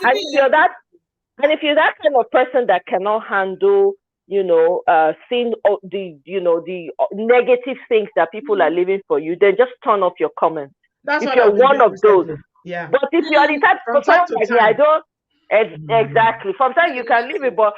if you're that kind of person that cannot handle, seeing the negative things that people are leaving for you, then just turn off your comments. If you're one of those. Yeah. But if you're the type of person like me, I don't exactly. Sometimes you can leave it, but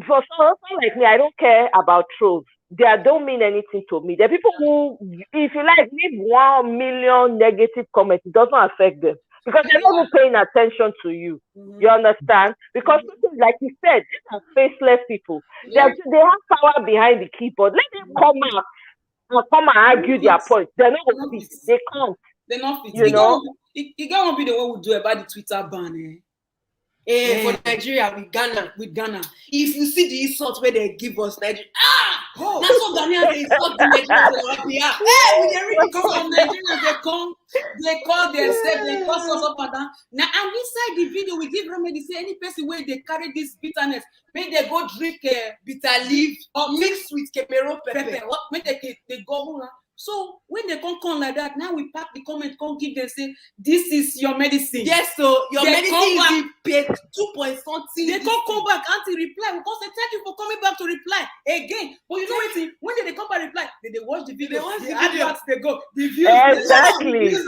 for someone like me, I don't care about trolls. They don't mean anything to me. The people who, if you like, leave 1 million negative comments, it doesn't affect them because they're not even paying attention to you. You understand? Because like you said, these are faceless people. They have power behind the keyboard. Let them come out and argue their point. They're not going to fit. They can't. They're not fit. You know? You can't be the one who do about the Twitter ban. For Nigeria with Ghana. If you see the insult where they give us Nigeria, that's what Ghanaians they insult the Nigerians. Hey, when they really come from Nigerians, they call themselves, they call us up and down. Now, and inside the video, we give remedy, say any person where they carry this bitterness, may they go drink bitter leaf or mix with kemero pepper. What may they go. So when they come like that, now we pack the comment, come give them, say, this is your medicine. Yes, so your medicine is paid 2 point something. They come back, anti-reply. We come say, thank you for coming back to reply again. But you know what? When they come back reply, they watch the video. They watch the video. They go. The views, exactly. The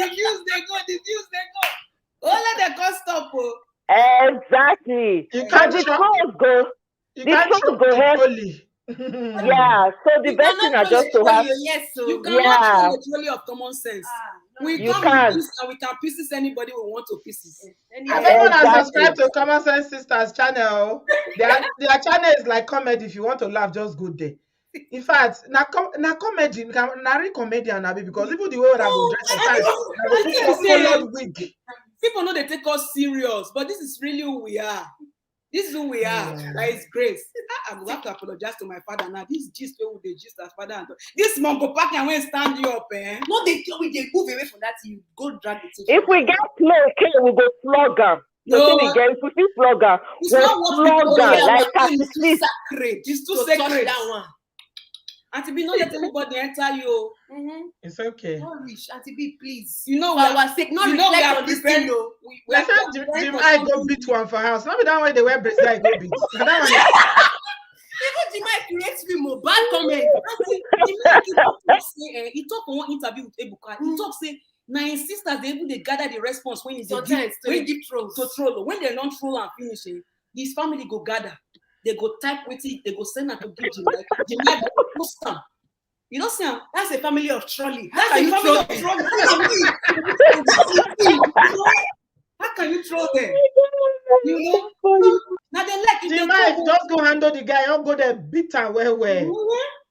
views, they go. All of them can't stop. Exactly. You can't go. You can't go ahead. Yeah, so the best thing is just to have. You cannot the trolley of common sense. We can. We can pieces anybody we want to pieces. Everyone has subscribed to Common Sense Sisters channel. Their channel is like comedy. If you want to laugh, just go there. In fact, na comedy, na real comedian na be because even the way that go dress wig. People know they take us serious, but this is really who we are. This is who we are. That is grace. I will have to apologize to my father now. This gist where they gist as father. This Mongo pack and when stand you up, No, they move away from that. You go drag the If we get slow, okay, we go flog them. No, if we see flog them, it's not flog them like it's too sacred. It's too sacred. That one. Auntie B, not let anybody enter you. It's okay. Not rich, Auntie B, please. You know, for our sake, not reflect on this thing. I said, Jim, I go beat one for house. Not be that way they wear bracelet, I go beat. Even Jimmy creates me more bad comment. He talk on one interview with Ebuka. He talk say, now his sisters they gather the response when he's give trolls. To troll. When they don't troll and finishing, his family go gather. They go type with it, they go send her to give Jimmy. You know, Sam, that's a family of trolley. That's a family of trolley. How can you troll them? You know? Now they like it. Jimmy, just go handle the guy, don't go there bitter well.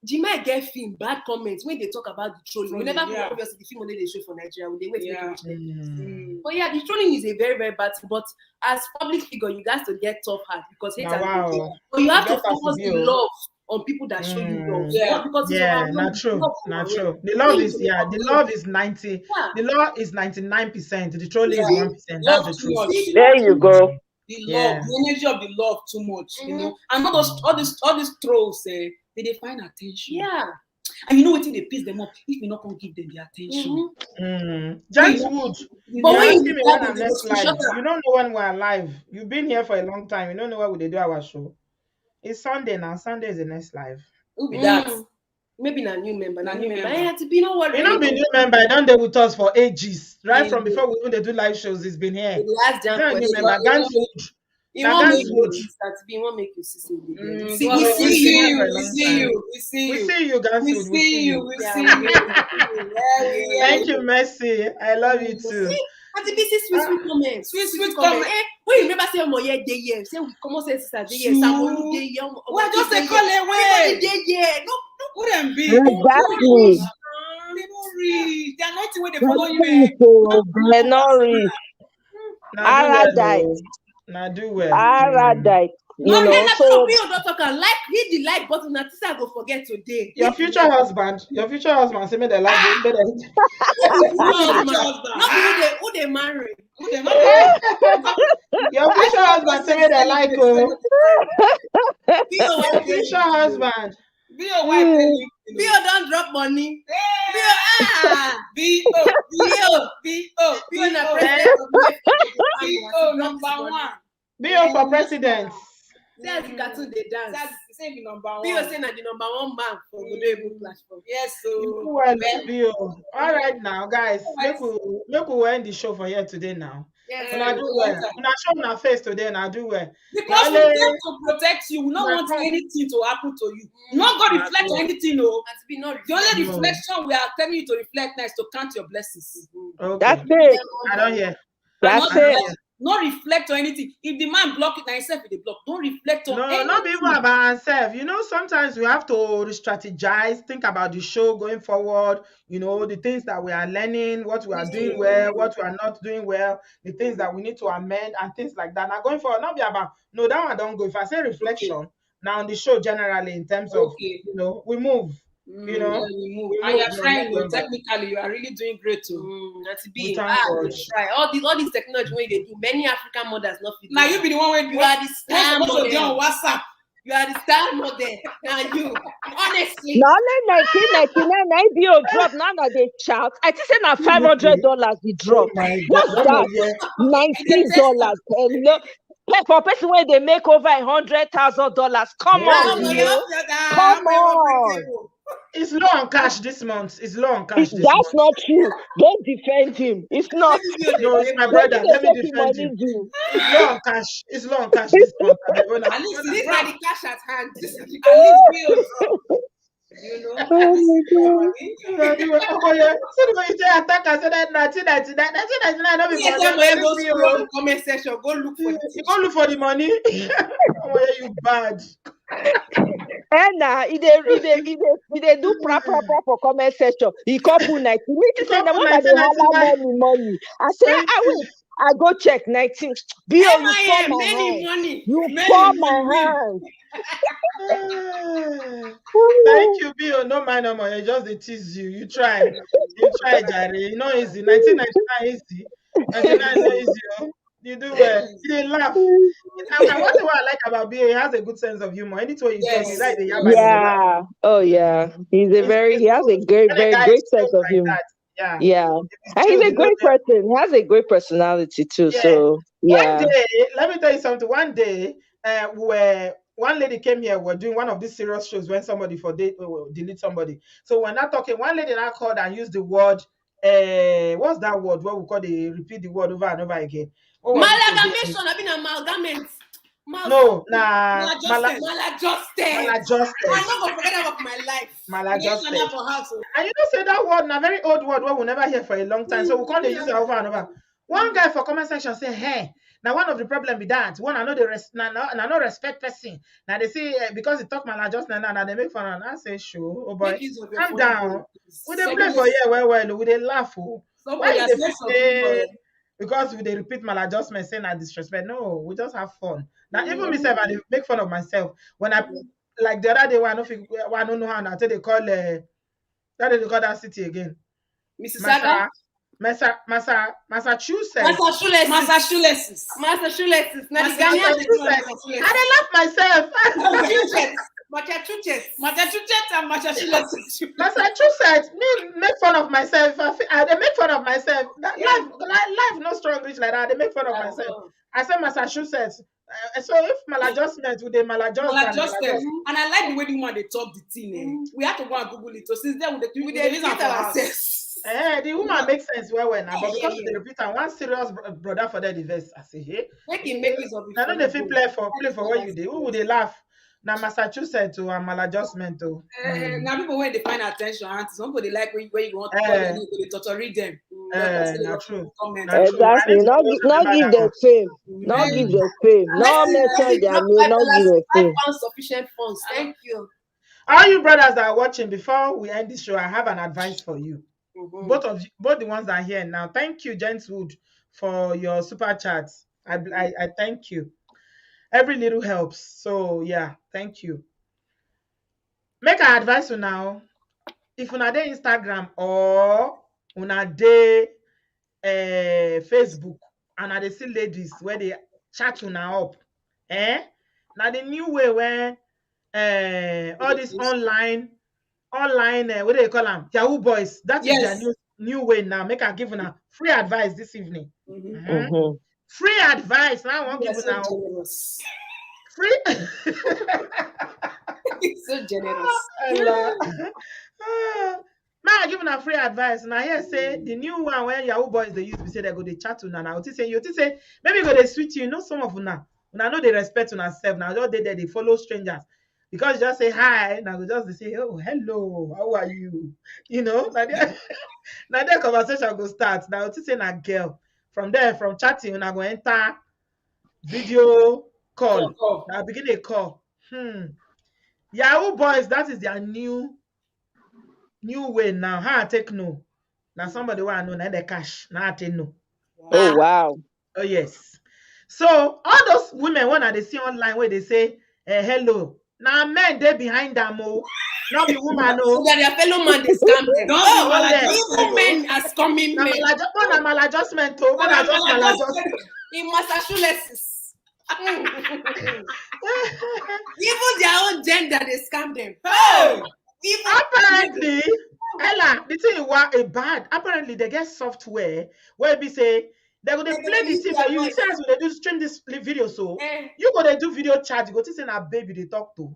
Jimmy get film bad comments when they talk about the trolling. We never obviously the film they show for Nigeria. They wait to reach them. But yeah, the trolling is a very, very bad thing. But as public figure, you guys to get tough heart because haters. But you have to focus the love on people that show you love. Yeah, because not true. The love is 90. Yeah. The love is 99%. The trolling is 1%. That's the truth. There you go. The love, the energy of the love too much, you know. And all these trolls they find attention. Yeah. And you know what they piss them up if we not gonna give them the attention. James Wood. But when you don't know when we're live. You've been here for a long time. You don't know what we do our show. It's Sunday now. Sunday is the next live. Who be that? Maybe not new member. Not new member. I had to be no worry. You know, be new member. I don't deal with us for ages. Right from before we even do live shows, it's been here. The last jam new member. Ganswood. He won't make you see you. We see you, Ganswood. We see you. Thank you, Mercy. I love you too. And the business sweet comments. Sweet comments. When you remember say Moye dey here, say we come on say sister dey here, Samolu dey here. Why just say call away? Dey here. No, put them big. Exactly. They don't read. They are not the way they follow you. They're not rich. Paradise. Now do well. Paradise. You know, so like hit the like button. That I go forget today. Your future husband say me the like better. Who they marry? Your future husband say me the like. Your future husband. Be your wife. Bio don't drop money. Bio number one. Bio for president. That's the cartoon they dance. That's the same number one. Bio saying that the number one man for Obodooyinbo platform. Yes, so well, Bio. All right now, guys. Make we end the show for here today now. Yes. When I do well. When I show my face today, and I do well. Because we came to protect you. We don't want anything to happen to you. Not going to reflect on anything, no. The only reflection we are telling you to reflect now is to count your blessings. Okay. That's it. I don't hear. That's it. Not reflect on anything. If the man block it and himself with the block, don't reflect on anything. Not even about ourselves. You know, sometimes we have to strategize, think about the show going forward, you know, the things that we are learning, what we are doing well, what we are not doing well, the things that we need to amend and things like that. Now going forward, not be about, no, that one don't go. If I say reflection, now on the show generally in terms of, you know, we move. You know, we move. And you're trying, technically, you are really doing great too. That's being try. All these technology when they do, many African mothers not fit. Now you be the one when you are the star model on WhatsApp. You are the star model. Now you honestly. Now let 1999 IBO drop. Now they shout. I think say now $500 the drop. What's that? $19. Hello. For person where they make over $100,000. Come on, you. Come on. It's low on cash this month. It's low on cash this month. That's not true. Don't defend him. It's not. No, it's my brother. Let me defend him. It's low on cash. It's low on cash this month. At least this is the cash at hand. At least bills. You know. Oh my God. Oh yeah. So when you say attack, I said that 1999. Don't be go comment section. Go look for it. You go look for the money. Oh yeah, you bad. And they do proper for comment section. He couple 90. Me to say the one that they have money. I say I go check 19. Bill, you pour my hand. You pour my hand. Thank you, Bill. No mind no more. You just they tease you. You try, Jerry. You know easy. 1999 easy. 1999 no easy. You do well. They laugh. And what I like about Bill, he has a good sense of humor. Anytime you talk, he's like the yabba. Yeah. Oh yeah. He has a very great sense of humor. Yeah. And he's a great person. He has a great personality too. Yeah. So yeah. One day, let me tell you something. One day, where one lady came here, we're doing one of these serious shows when somebody delete somebody. So we're not talking. One lady now called and used the word. What's that word? What we call repeat the word over and over again. Amalgamation. I've been amalgamate. No, maladjusted. I'm not gonna forget about my life. Maladjusted. And you know, say that word, a very old word, we'll never hear for a long time. So we can't use it over and over. One guy for comment section say, "Hey, now one of the problem with that. One, I know no respect person. Now they say because they talk maladjustment now they make fun and I say, sure, oh boy, calm down. We they play for well, we they laugh. Why they say? Because we they repeat maladjustment saying I disrespect. No, we just have fun. Now even myself, I make fun of myself when I like the other day when I don't know how now they call that city again. Mississauga. Massachusetts. Massachusetts. And I love myself. Massachusetts and Massachusetts. Massachusetts. Me make fun of myself. They make fun of myself. Life no strong reach like that. They make fun of myself. I said Massachusetts. So if maladjustment, would they maladjusted? And I like the way the one they talk the thing. We have to go and Google it. So since then, we reason for ourselves. The woman makes sense well now, but because they repeat and one serious brother for that diverse, I say, hey, make it of I don't know if you play for what you did. Who would they laugh? Now Massachusetts to a maladjustment to. Now people when they find attention, somebody like where you want to call them, they read them. Not true. Exactly. Not give them fame. Not give them fame. No mention their name. Not give them fame. Sufficient funds. Thank you. All you brothers that are watching, before we end this show, I have an advice for you. Both the ones that are here now. Thank you, Gentwood, for your super chats. I thank you. Every little helps. So yeah, thank you. Make an advice now. If una dey Instagram or una dey Facebook and I dey see ladies where they chat una up, now the new way when all this online what do you call them? Yahoo boys. That is their new way now. Make her give una free advice this evening. Free advice. Now I want to give now. Free. It's so generous. Man, I give a free advice. Now here say the new one when Yahoo boys they use to say they go they chat to now. You say maybe go they switch you know some of una know they respect una self now just they follow strangers because you just say hi now just they say oh hello how are you now their conversation go start now say na girl from there from chatting una go enter video call now begin a call. Yahoo boys that is their new way now. How I take no? Now somebody want to know now the cash. Now I take no. Oh wow. Oh yes. So all those women when they see online where they say hello. Now men they behind them oh. Not the woman oh. So that their fellow man they scam them. yes. Men are scamming men. Maladjustment oh. Maladjustment. In Massachusetts. Even their own gender they scam them. Oh. Apparently, Ella, the thing was a bad. Apparently, they get software where we say they're going to play the thing for you. You say as they do stream this video, so you go to do video chat. You go to say a baby they talk to.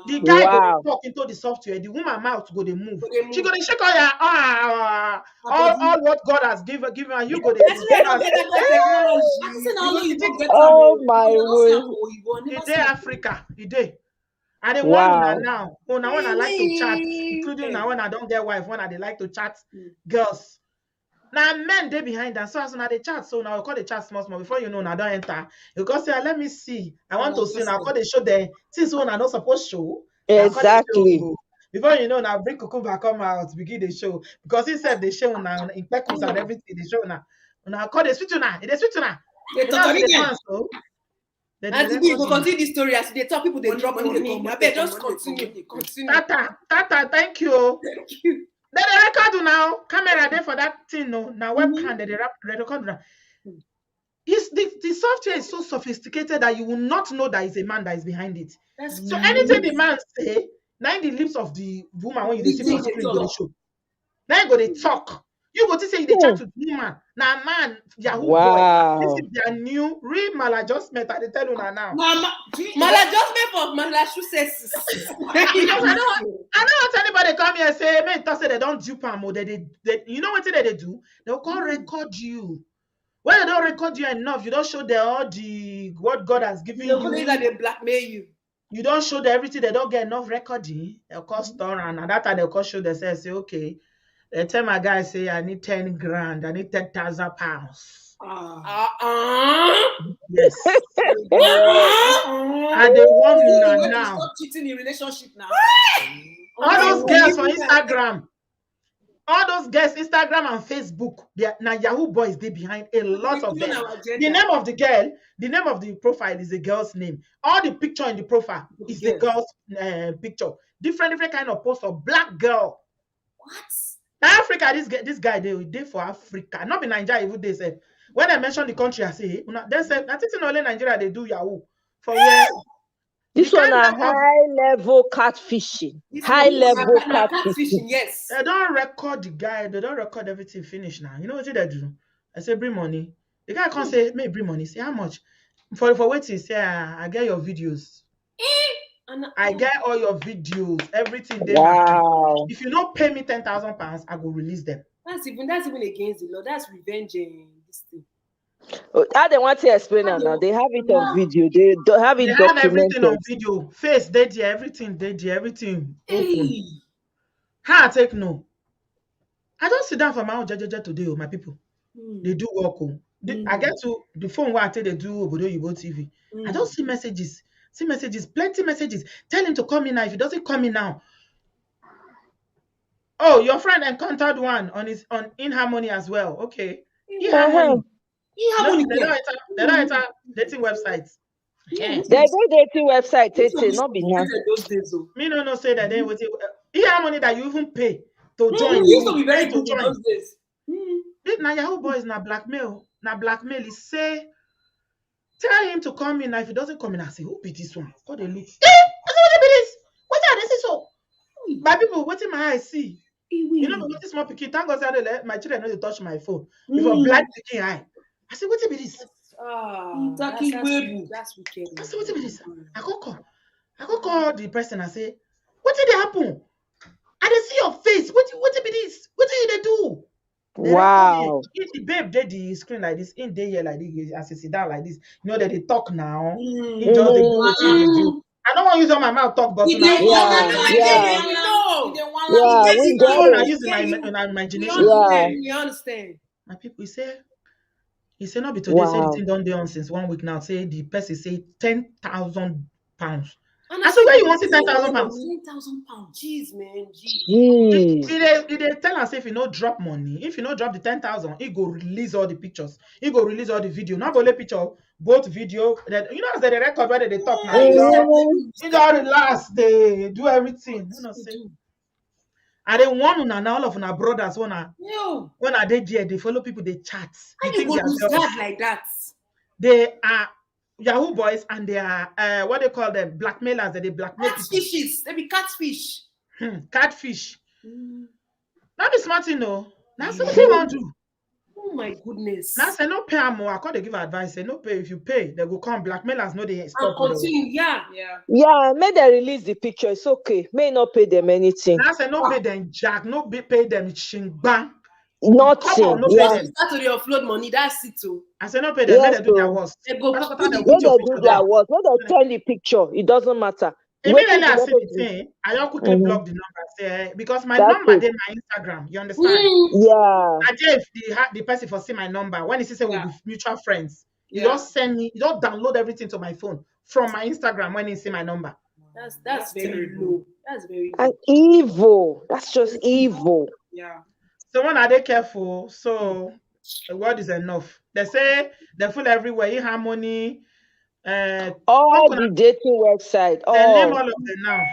The guy go talk into the software. The woman mouth go they move. She go to shake all what God has given, and you go to. Oh my word! The day Africa, the day. And the one now, when I like to chat, including now when I don't get wife, when I they like to chat girls. Now men they behind them. So as soon as they chat, so now I call the chat small before you know now don't enter. You go say, let me see. I want to see now. Call the show there. Since when I not supposed show. Exactly. Before you know now bring cucumber come out, begin the show. Because he said they show now in peckles and everything, they show now. Now call the switch now. They switch now. As we go continue this story as they talk, people they drop money. I bet just continue. Tata, thank you. Thank you. Then they record now. Camera there for that thing, no. Now webcam they record now. The software is so sophisticated that you will not know that it's a man that is behind it. So anything the man say, now in the lips of the woman when you see for screen go to show. Now you go to talk. You go to say they chat with woman. Now man, Yahoo boy. This is their new real maladjustment. I tell you now. Maladjustment for Massachusetts. Because I don't want anybody come here and say, man, say they don't dupe them or they you know what they do? They'll call record you. When they don't record you enough, you don't show them all the what God has given you. That they blackmail you. You don't show them everything, they don't get enough recording. They'll call store and at that time they'll call show themselves, say, okay. They tell my guy, say, I need 10 grand, I need 10,000 pounds. Yes. And they want me now. Stop cheating in relationship now. All those girls on Instagram, Instagram and Facebook, now Yahoo boys, they behind a lot of them. The name of the girl, the name of the profile is the girl's name. All the picture in the profile is the girl's picture. Different kind of post of black girl. What? Africa, this guy they for Africa, not in Nigeria. Even they say when I mention the country, I say they say I think in only Nigeria they do Yahoo for where this one a high level catfishing. High level catfishing. Yes, they don't record the guy. They don't record everything finished now. You know what they do? I say bring money. The guy can't say me bring money. Say how much for waiting? Say I get your videos. I get all your videos, everything. Wow. If you don't pay me 10,000 pounds, I will release them. That's even against the law. That's revenge. This thing. How they want to explain it now? They have it on video. They don't have it documented. Have everything on video. Face, everything, everything open. How I take no? I don't sit down for my own judge today, my people. They do work. I get to the phone where I tell they do obodooyinbo TV. I don't see messages. Plenty messages. Tell him to come in now. If he doesn't come in now. Oh, your friend encountered one on In Harmony as well. Okay. In Harmony. They don't enter dating websites. They do dating website, not be now. Me no say that they would In Harmony that you even pay to join. Used to be very good in those days. Now Yahoo boys na blackmail. Na blackmail is say tell him to come in. Now if he doesn't come in, I say, who be this one? What they look? What be this? What are this so? My people, what in my eyes see? You know, what is small picking? Thank God that my children know to touch my phone. Before black picking eye. I say, what be this? That's wicked. I say, what be this? I go call the person and say, what did happen? I didn't see your face. What be this? they do. They Wow. if the babe did the screen like this, in day here like this, as you sit down like this, you know that they talk now. In just they go to the do. I don't want to use all my mouth talk, but Yeah, we get I it. use my imagination. Yeah. We understand. My people, he say not be today. Say the thing done there on since 1 week now. Say the person say £10,000. I said, where you want to see £10,000? £10,000. Jeez, man. Jeez. Did they tell us if you no drop money, if you no drop the 10,000, he go release all the pictures. He go release all the video. Not only picture, both video. That you know as they record where they talk now. You don't relax. They do everything. You know say. And they want now all of our brothers when I they there, they follow people, they chat. How you go lose that like that? They are Yahoo boys and they are what they call them, blackmailers. That they blackmail catfishes. They be catfish. Catfish. Not be smart, you know. That's what they want to do. Oh my goodness. Now say no pay more. I can't give advice. Say no pay. If you pay, they will come. Blackmailers know they stop. Continue. Yeah. May they release the picture. It's okay. May not pay them anything. Now say no pay them jack. No pay them shingban. Nothing. No pay them. Start to offload money. That's it too. I say no pay them. Let them do their worst. They do their worst. When they send the picture, it doesn't matter. Immediately I see the thing, I don't quickly block the number. Say because my number then my Instagram. You understand? Yeah. I if the person for see my number when he say we'll be mutual friends, you just send me, you don't download everything to my phone from my Instagram when he see my number. That's very low. That's very low. And evil. That's just evil. Yeah. So when are they careful? So the word is enough. They say they fool everywhere. In Harmony. All the dating website. Name all of them now.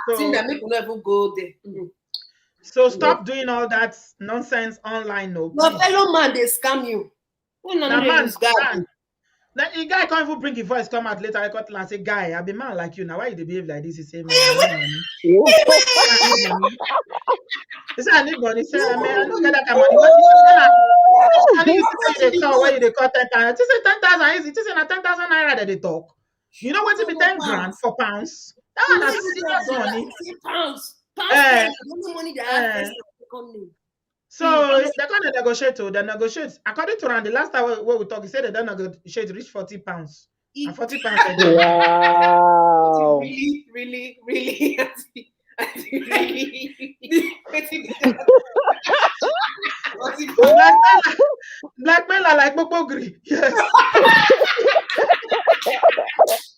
So that make never go there. So stop doing all that nonsense online. No, fellow man, they scam you. The guy can't even bring his voice come out later. I got and say, guy, I be man like you now. Why you behave like this? He say, man, I need money. He said, I need money. He said, man, I don't get that kind of money. What they call 10,000. This is 10,000 easy. This is 10,000 naira that they talk. You know what to be 10 grand for pounds? That one is serious money. Pounds. Money that so they're gonna negotiate. They negotiate. According to Randy, last time we talked, he said they don't negotiate reach £40. And £40 a day. Wow. Really. Blackmailer like Bokogri. Yes.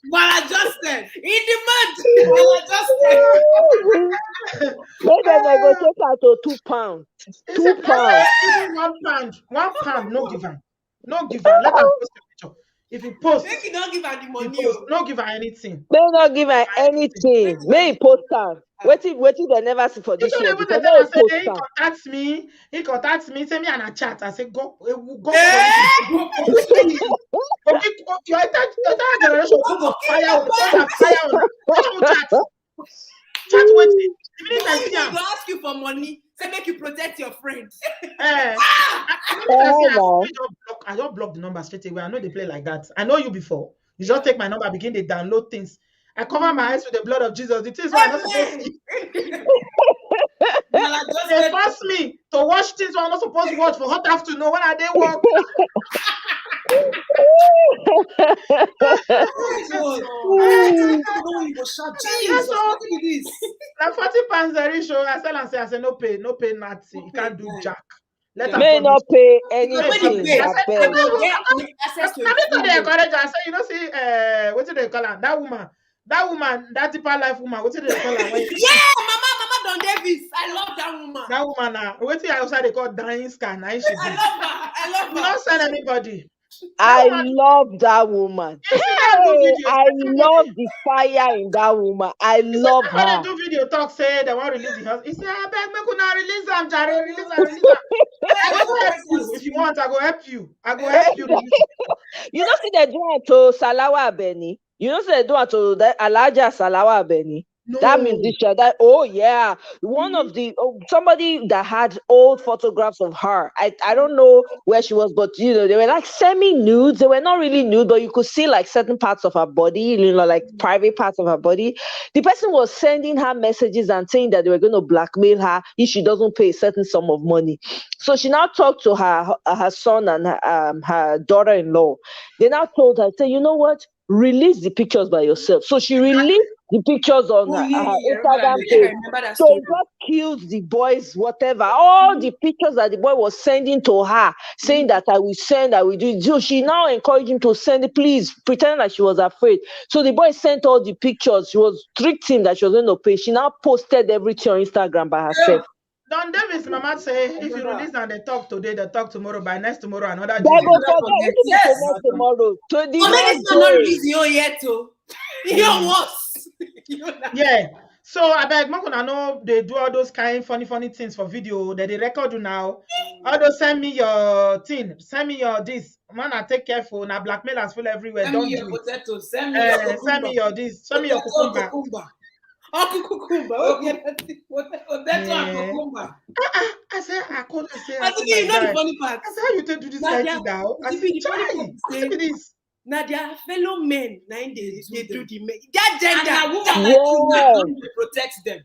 Maladjusted. In demand. Maladjusted. Make them negotiate out to £2. £2. £1. No given. No given. Let her post the picture. If you post, make you don't give her the money. No give her anything. May not give her anything. May post her. Waiting they never see for this one. He contacts me, send me on a chat. I say go. Your entire generation go fire chat waiting. They ask you for money, say make you protect your friends. I don't block the number straight away. I know they play like that. I know you before. You just take my number, begin to download things. I cover my eyes with the blood of Jesus. The things I'm not supposed to see. They force me to watch things I'm not supposed to watch for hot afternoon when I didn't work. Like £40 very sure. I sell and say, I say no pay Nazi. You can't do jack. May not pay anything. I say, you know, see, what do they call her? That woman, that deeper life woman, what do they call her? Mama Don Davis. I love that woman. That woman, what do they call dying scan? I love her. Don't send anybody. I love that woman. I love the fire in that woman. I love her. When they do video talk, say they want to release the house. He said, I beg me could not release them, Jare. Release them. I go help you. If you want, I go help you. You know, see they do it to Salawa Abeni. You know, see they do it to the Alaja Salawa Abeni. That musician, that one of the somebody that had old photographs of her. I don't know where she was, but they were like semi-nude. They were not really nude, but you could see like certain parts of her body, like private parts of her body. The person was sending her messages and saying that they were going to blackmail her if she doesn't pay a certain sum of money. So she now talked to her son and her daughter-in-law. They now told her, say, you know what? Release the pictures by yourself. So she released the pictures on her Instagram page. So it just killed the boys, whatever. All the pictures that the boy was sending to her, saying that I will do it. So she now encouraged him to send it, please, pretending like she was afraid. So the boy sent all the pictures. She was tricked him that she was going to pay. She now posted everything on Instagram by herself. Don Davis mama say if you release and they talk today, they talk tomorrow. By next tomorrow, another They go forget. Yes. Tomorrow. So the next not release yet too. You're worse. Yeah. So I beg Makuna know they do all those kind funny things for video that they record now. Although send me your thing, send me your this. Man, I take careful. Now blackmailers full everywhere. Send Don't me do your it. potato. Send me your cucumber. Send me your this. Send me your cucumber. Cucumber. Potato and cucumber. I say I call I say I think you know the funny part. I say how you take do this kind thing now. I say try. This. Now their fellow men, they do the men. That gender, and a woman that protect them.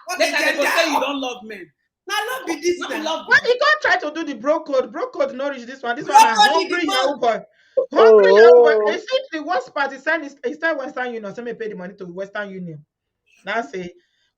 What They the can gender? say you don't love men. Now love be this now. Love When you can't try to do the bro code no reach this one. This Bro one is code hungry is the Yahoo boy. Oh. Hungry Yahoo boy. You see the worst part is send Western Union. Send me pay the money to Western Union. Now say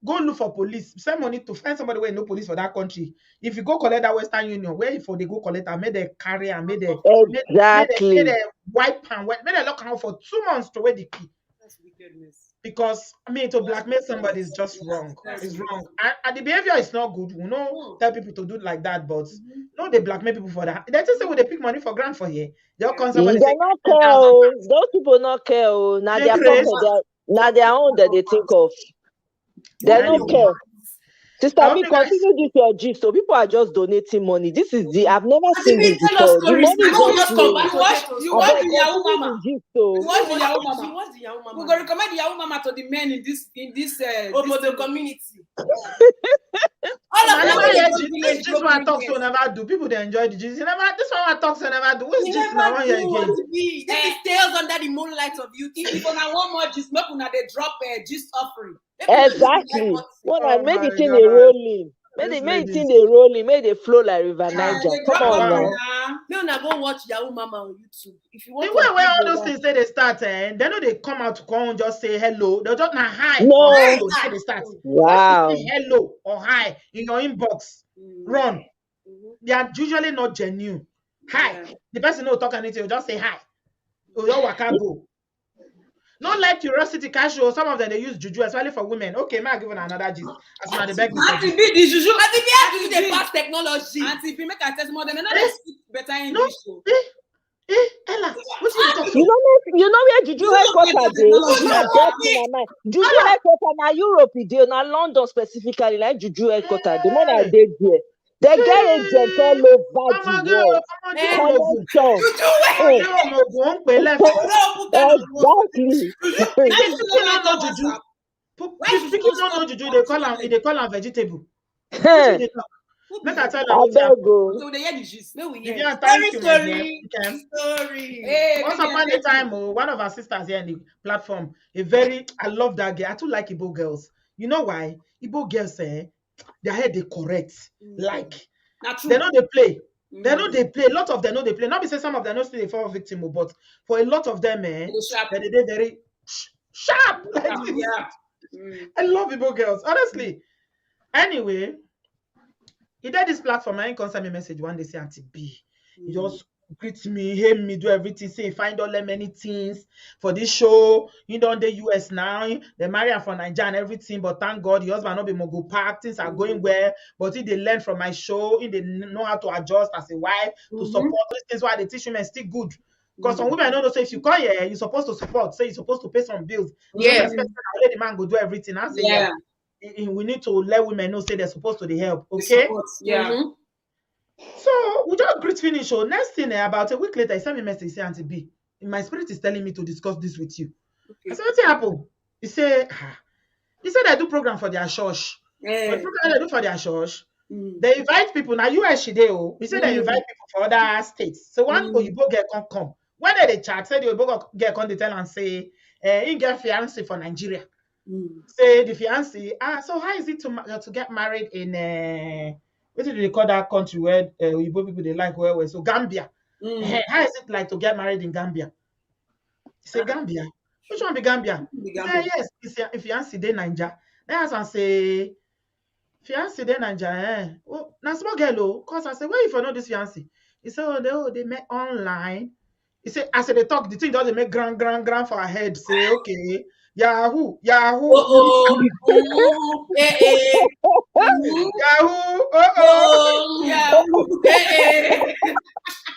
go look for police. Send money to find somebody where no police for that country. If you go collect that Western Union, where if they go collect and made they carry and made they exactly made they wipe and made they lock out for 2 months to wear the key. That's wickedness. Because to blackmail somebody is just wrong. It's wrong. And the behavior is not good. We know tell people to do it like that, but no, they blackmail people for that. They just say they pick money for grant for here. They'll come somebody they not care. Those people not care. Now their pocket, now their own that they think of. They don't care. Sister, me continue this your gist. So people are just donating money. This is I've never seen this before. The money just come back. You watch the Yahoo Mama. You watch the Yahoo Mama. We're gonna recommend the Yahoo Mama to the men in this the community. All of them. This one I talk so never do. People they enjoy the gist. This one I talk so never do. What's gist now one year again? This is tales under the moonlight of youth. If you want more gist, make una they drop a gist offering. Exactly. When I made it in a rolling. Made it in a rolling, made it flow like River Niger. Come on now. No, now go watch Yahoo Mama on YouTube. If you want the way where all those things say they start, they know they come out to come just say hello. They'll just not hi. No. Say they start. Wow. Say hello or hi in your inbox. Run. They are usually not genuine. Hi. The person no talk anything, will just say hi. Or your waka go. Not like curiosity casual. Some of them they use juju, especially for women. Okay, may I give another gist? As soon as they beg me. Auntie B, the juju. Auntie B, how do they pass technology? Auntie B, make a test more than another speak better English. Ella, what you talk to? You know where Juju headquarters is? Juju headquarters na Europe, na London specifically, like Juju headquarters. The one I did there. They get agents all over the world. Exactly. People don't know Juju. They call them vegetable. Make I tell them. So they hear the gist. Story. Once upon a time, one of our sisters here in the platform, I love that girl. I too like Igbo girls. You know why? Igbo girls, their head they correct. Like they know they play. They know they play. A lot of them know they play. Not because some of them know still they fall victim, but for a lot of them, they very sharp. Like I love Igbo girls, honestly. Anyway, he did this platform. I ain't send me message one day say Auntie B. He just greet me, hear me, do everything, say find all them many things for this show. You don't the US now. They marry her from Nigeria and everything, but thank God the husband not be mogo park. Things are going well. But if they learn from my show, if they know how to adjust as a wife to support these things, why they teach women still good. Because some women don't know. So if you come here, you're supposed to support. Say you're supposed to pay some bills. Yeah. The man go do everything. I say we need to let women know say they're supposed to help. Okay. Yeah. So we just greet finish. So next thing about a week later, he sent me a message. He said, Auntie B, my spirit is telling me to discuss this with you. Okay. I said, what's happened? He said, He said they do program for their church. But the program they do for their church, they invite people. Now US Shideo, he said they invite people for other states. So one Oyibo girl come. When they chat, say the Oyibo girl come, they tell and say, he get fiancé for Nigeria. Say the fiancé, so how is it to get married in what do they call that country where Oyibo people they like well? So Gambia. How is it like to get married in Gambia? He say Gambia. Which one be Gambia? He say yes. He say if fiancé dey Naija. Then as I say fiancé dey Naija. Oh, na small girl oh. Cause I say where you for know this fiancé? He say they met online. He say as they talk, the thing doesn't make grand for her head. Say okay, Yahoo. Yahoo.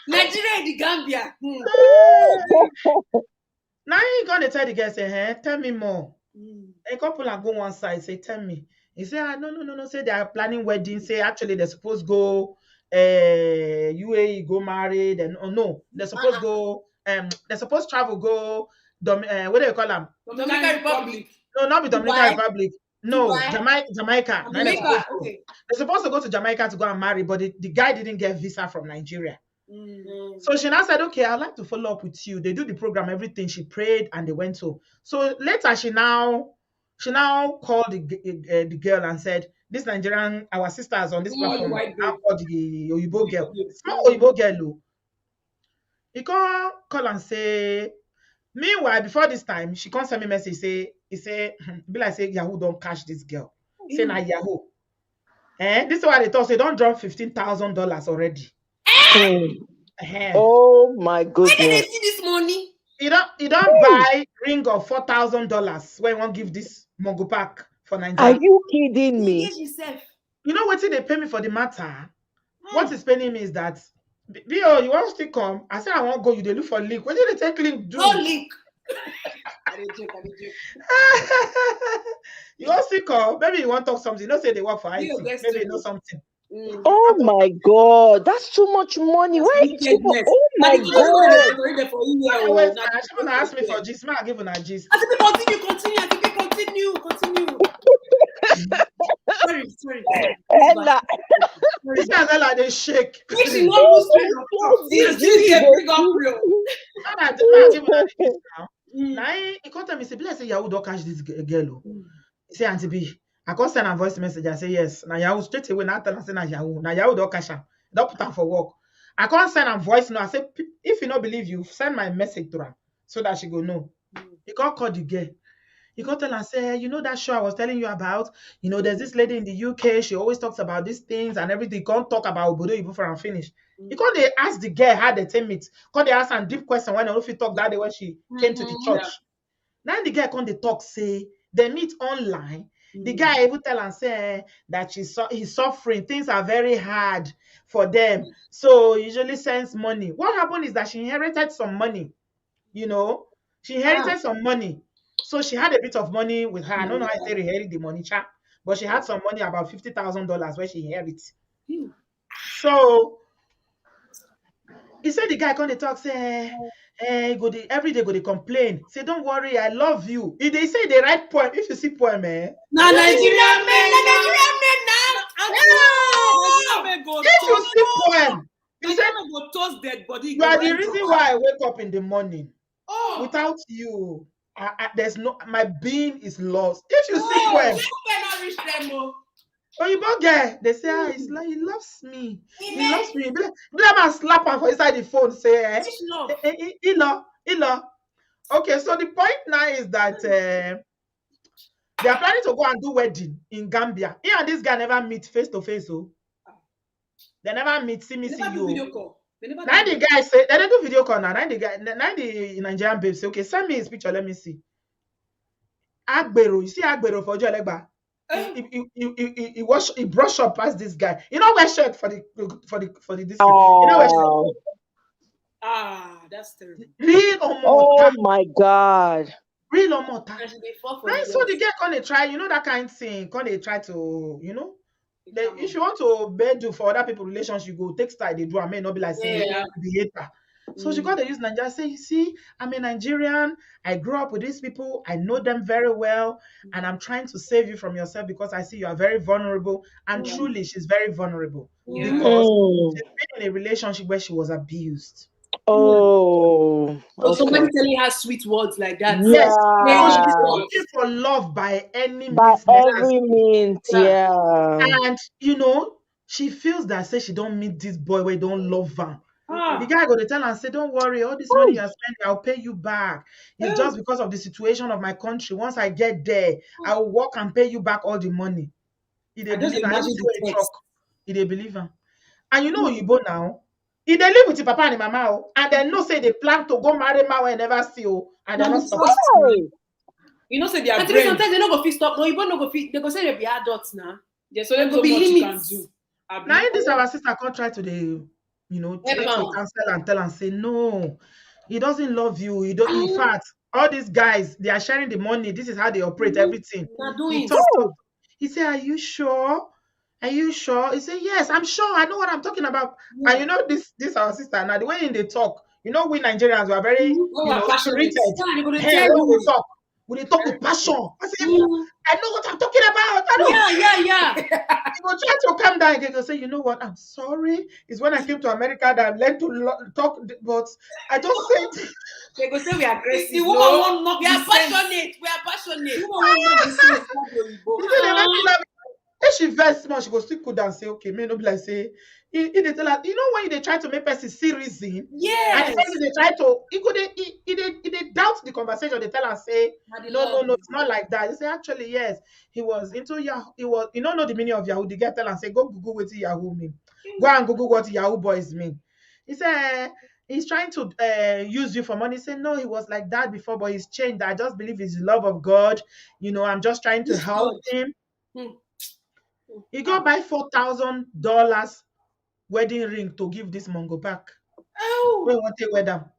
Nigeria the Gambia. Now he gonna tell the girl, say, hey, tell me more. A couple and go one side, say, tell me. He say, no. Say they are planning wedding. Say actually they're supposed to go UAE, go married, and no, they're supposed to go they're supposed to travel, go what do you call them? Dominican Republic. No, not be Dominican Republic. No, Dubai? Jamaica. Jamaica. Okay. They're supposed to go to Jamaica to go and marry, but the guy didn't get visa from Nigeria. So she now said, okay, I'd like to follow up with you. They do the program, everything. She prayed and they went home. So later she now called the girl and said, this Nigerian, our sisters on this platform, now called the Oyibo girl. Small Oyibo girl. He call and say, meanwhile, before this time, she can't send me message, he say, be like say Yahoo don't catch this girl. Say na Yahoo. This is why they thought, say don't drop $15,000 already. Oh my goodness. Where did they see this money? He don't buy ring of $4,000 when he won't give this Mongo pack for Nigeria. Are you kidding me? You know what they pay me for the matter? What is paying me is that BO, you want to come? I said I won't go, you they look for link. What did they take link do? No link. I joke. You want to come? Maybe you want to talk something. You don't say they work for IT. Maybe you know something. Oh my God, that's too much money. Why? Oh my God. Wait, she gonna ask me for gist. I give her a gist. Continue. Sorry. Ella. This guy like they shake. She won't now he come tell me, say, "Bless say Yahoo don't catch this girl." He say, Auntie B, I can't send a voice message. I say yes. Now Yahoo straight away. Now tell her say na Yahoo. Now Yahoo don't catch her. Don't put her for work. I can't send a voice now. I say, if you don't believe you, send my message to her so that she go know. He can't call the girl. He can't tell her, say, you know that show I was telling you about? You know, there's this lady in the UK. She always talks about these things and everything. He can't talk about obodooyinbo before I'm finished. He can't they ask the girl how they take meet. Can't they ask her deep question when if you talk that day when she came to the church. Now the girl can't they talk, say, they meet online. The guy able to tell and say that he's suffering. Things are very hard for them. So usually sends money. What happened is that she inherited some money. You know, she inherited some money. So she had a bit of money with her. I don't know how they inherit the money, chat, but she had some money, about $50,000 where she inherited. So he said the guy come to talk, say, every day go to complain. Say, don't worry, I love you. If they say they write poem, if you see poem, Nigerian men if you see poem, he said, you are the reason why I wake up in the morning. Without you, there's no, my being is lost. If you see poem, Oyibo guy, they say, he's like, he loves me. He loves me. Let man slap him for inside the phone, say, he love. Okay, so the point now is that they are planning to go and do wedding in Gambia. He and this guy never meet face to face, so they never meet, see you. Now the guy say, they don't do video call now. Now the Nigerian babe say, okay, send me his picture, let me see. Agbero, you see Agbero for Jolegba. He brushed up past this guy. You know, wear shirt for the this. You know, wear shirt. That's terrible. Real Oh my God. Real omota. Right, so the girl can try, you know, that kind of thing. Can they try to, you know, if you want to do for other people relations, you go take style they do. I may not be like saying the hater. So she got to use Nigeria. Say, you see, I'm a Nigerian. I grew up with these people. I know them very well. And I'm trying to save you from yourself because I see you are very vulnerable. And truly, she's very vulnerable because she's been in a relationship where she was abused. Oh, So somebody okay. telling her sweet words like that. Yes. So she's Yeah. looking for love by any By means necessary. every means, yeah. And she feels that say she don't meet this boy where don't love her. The Ah. guy go to tell her and say, don't worry, all this money you're spending, I'll pay you back. It's just because of the situation of my country. Once I get there, I will work and pay you back all the money. He dey I just believe her. imagine Anything the wey he text. talk, he dey believe her. And you know Oyibo now, he dey live with the papa and the mama, oh, and then know say they plan to go marry man wey never see, oh, and they're not stop. Hey. You know, say they are sometimes they no go fit stop. No, you no go fit. They go say they be adults now. Yeah, so there go be limits. Now this our sister can't try to the, try to cancel and tell and say no, he doesn't love you. He don't. In fact, all these guys they are sharing the money. This is how they operate everything. He talk. He said, "Are you sure? Are you sure?" He said, "Yes, I'm sure. I know what I'm talking about." And you know this our sister now. The way in they talk, we Nigerians were very spirited. Hey, when we talk. We talk with passion. I say, I know what I'm talking about. I know. Yeah. He will try to calm down again. He'll say, you know what? I'm sorry. It's when I came to America that I learned to talk, but I just said. They go say we are aggressive. The woman won't knock. We are passionate. We are passionate. The woman won't knock. If she vex small, she go still cool down and say, okay, me no be like say. He they tell her, when they try to make person see reason, and they try to, they doubt the conversation. They tell her, say, no, it's not like that. They say, actually, yes, he was into Yahoo. He was, you don't know the meaning of Yahoo. The guy tell her, say, go Google what Yahoo mean. Go and Google what Yahoo boys mean. He said, he's trying to use you for money. He said, no, he was like that before, but he's changed. I just believe it's the love of God. I'm just trying to help him. He go buy $4,000 wedding ring to give this Mongo back. We want to wear them.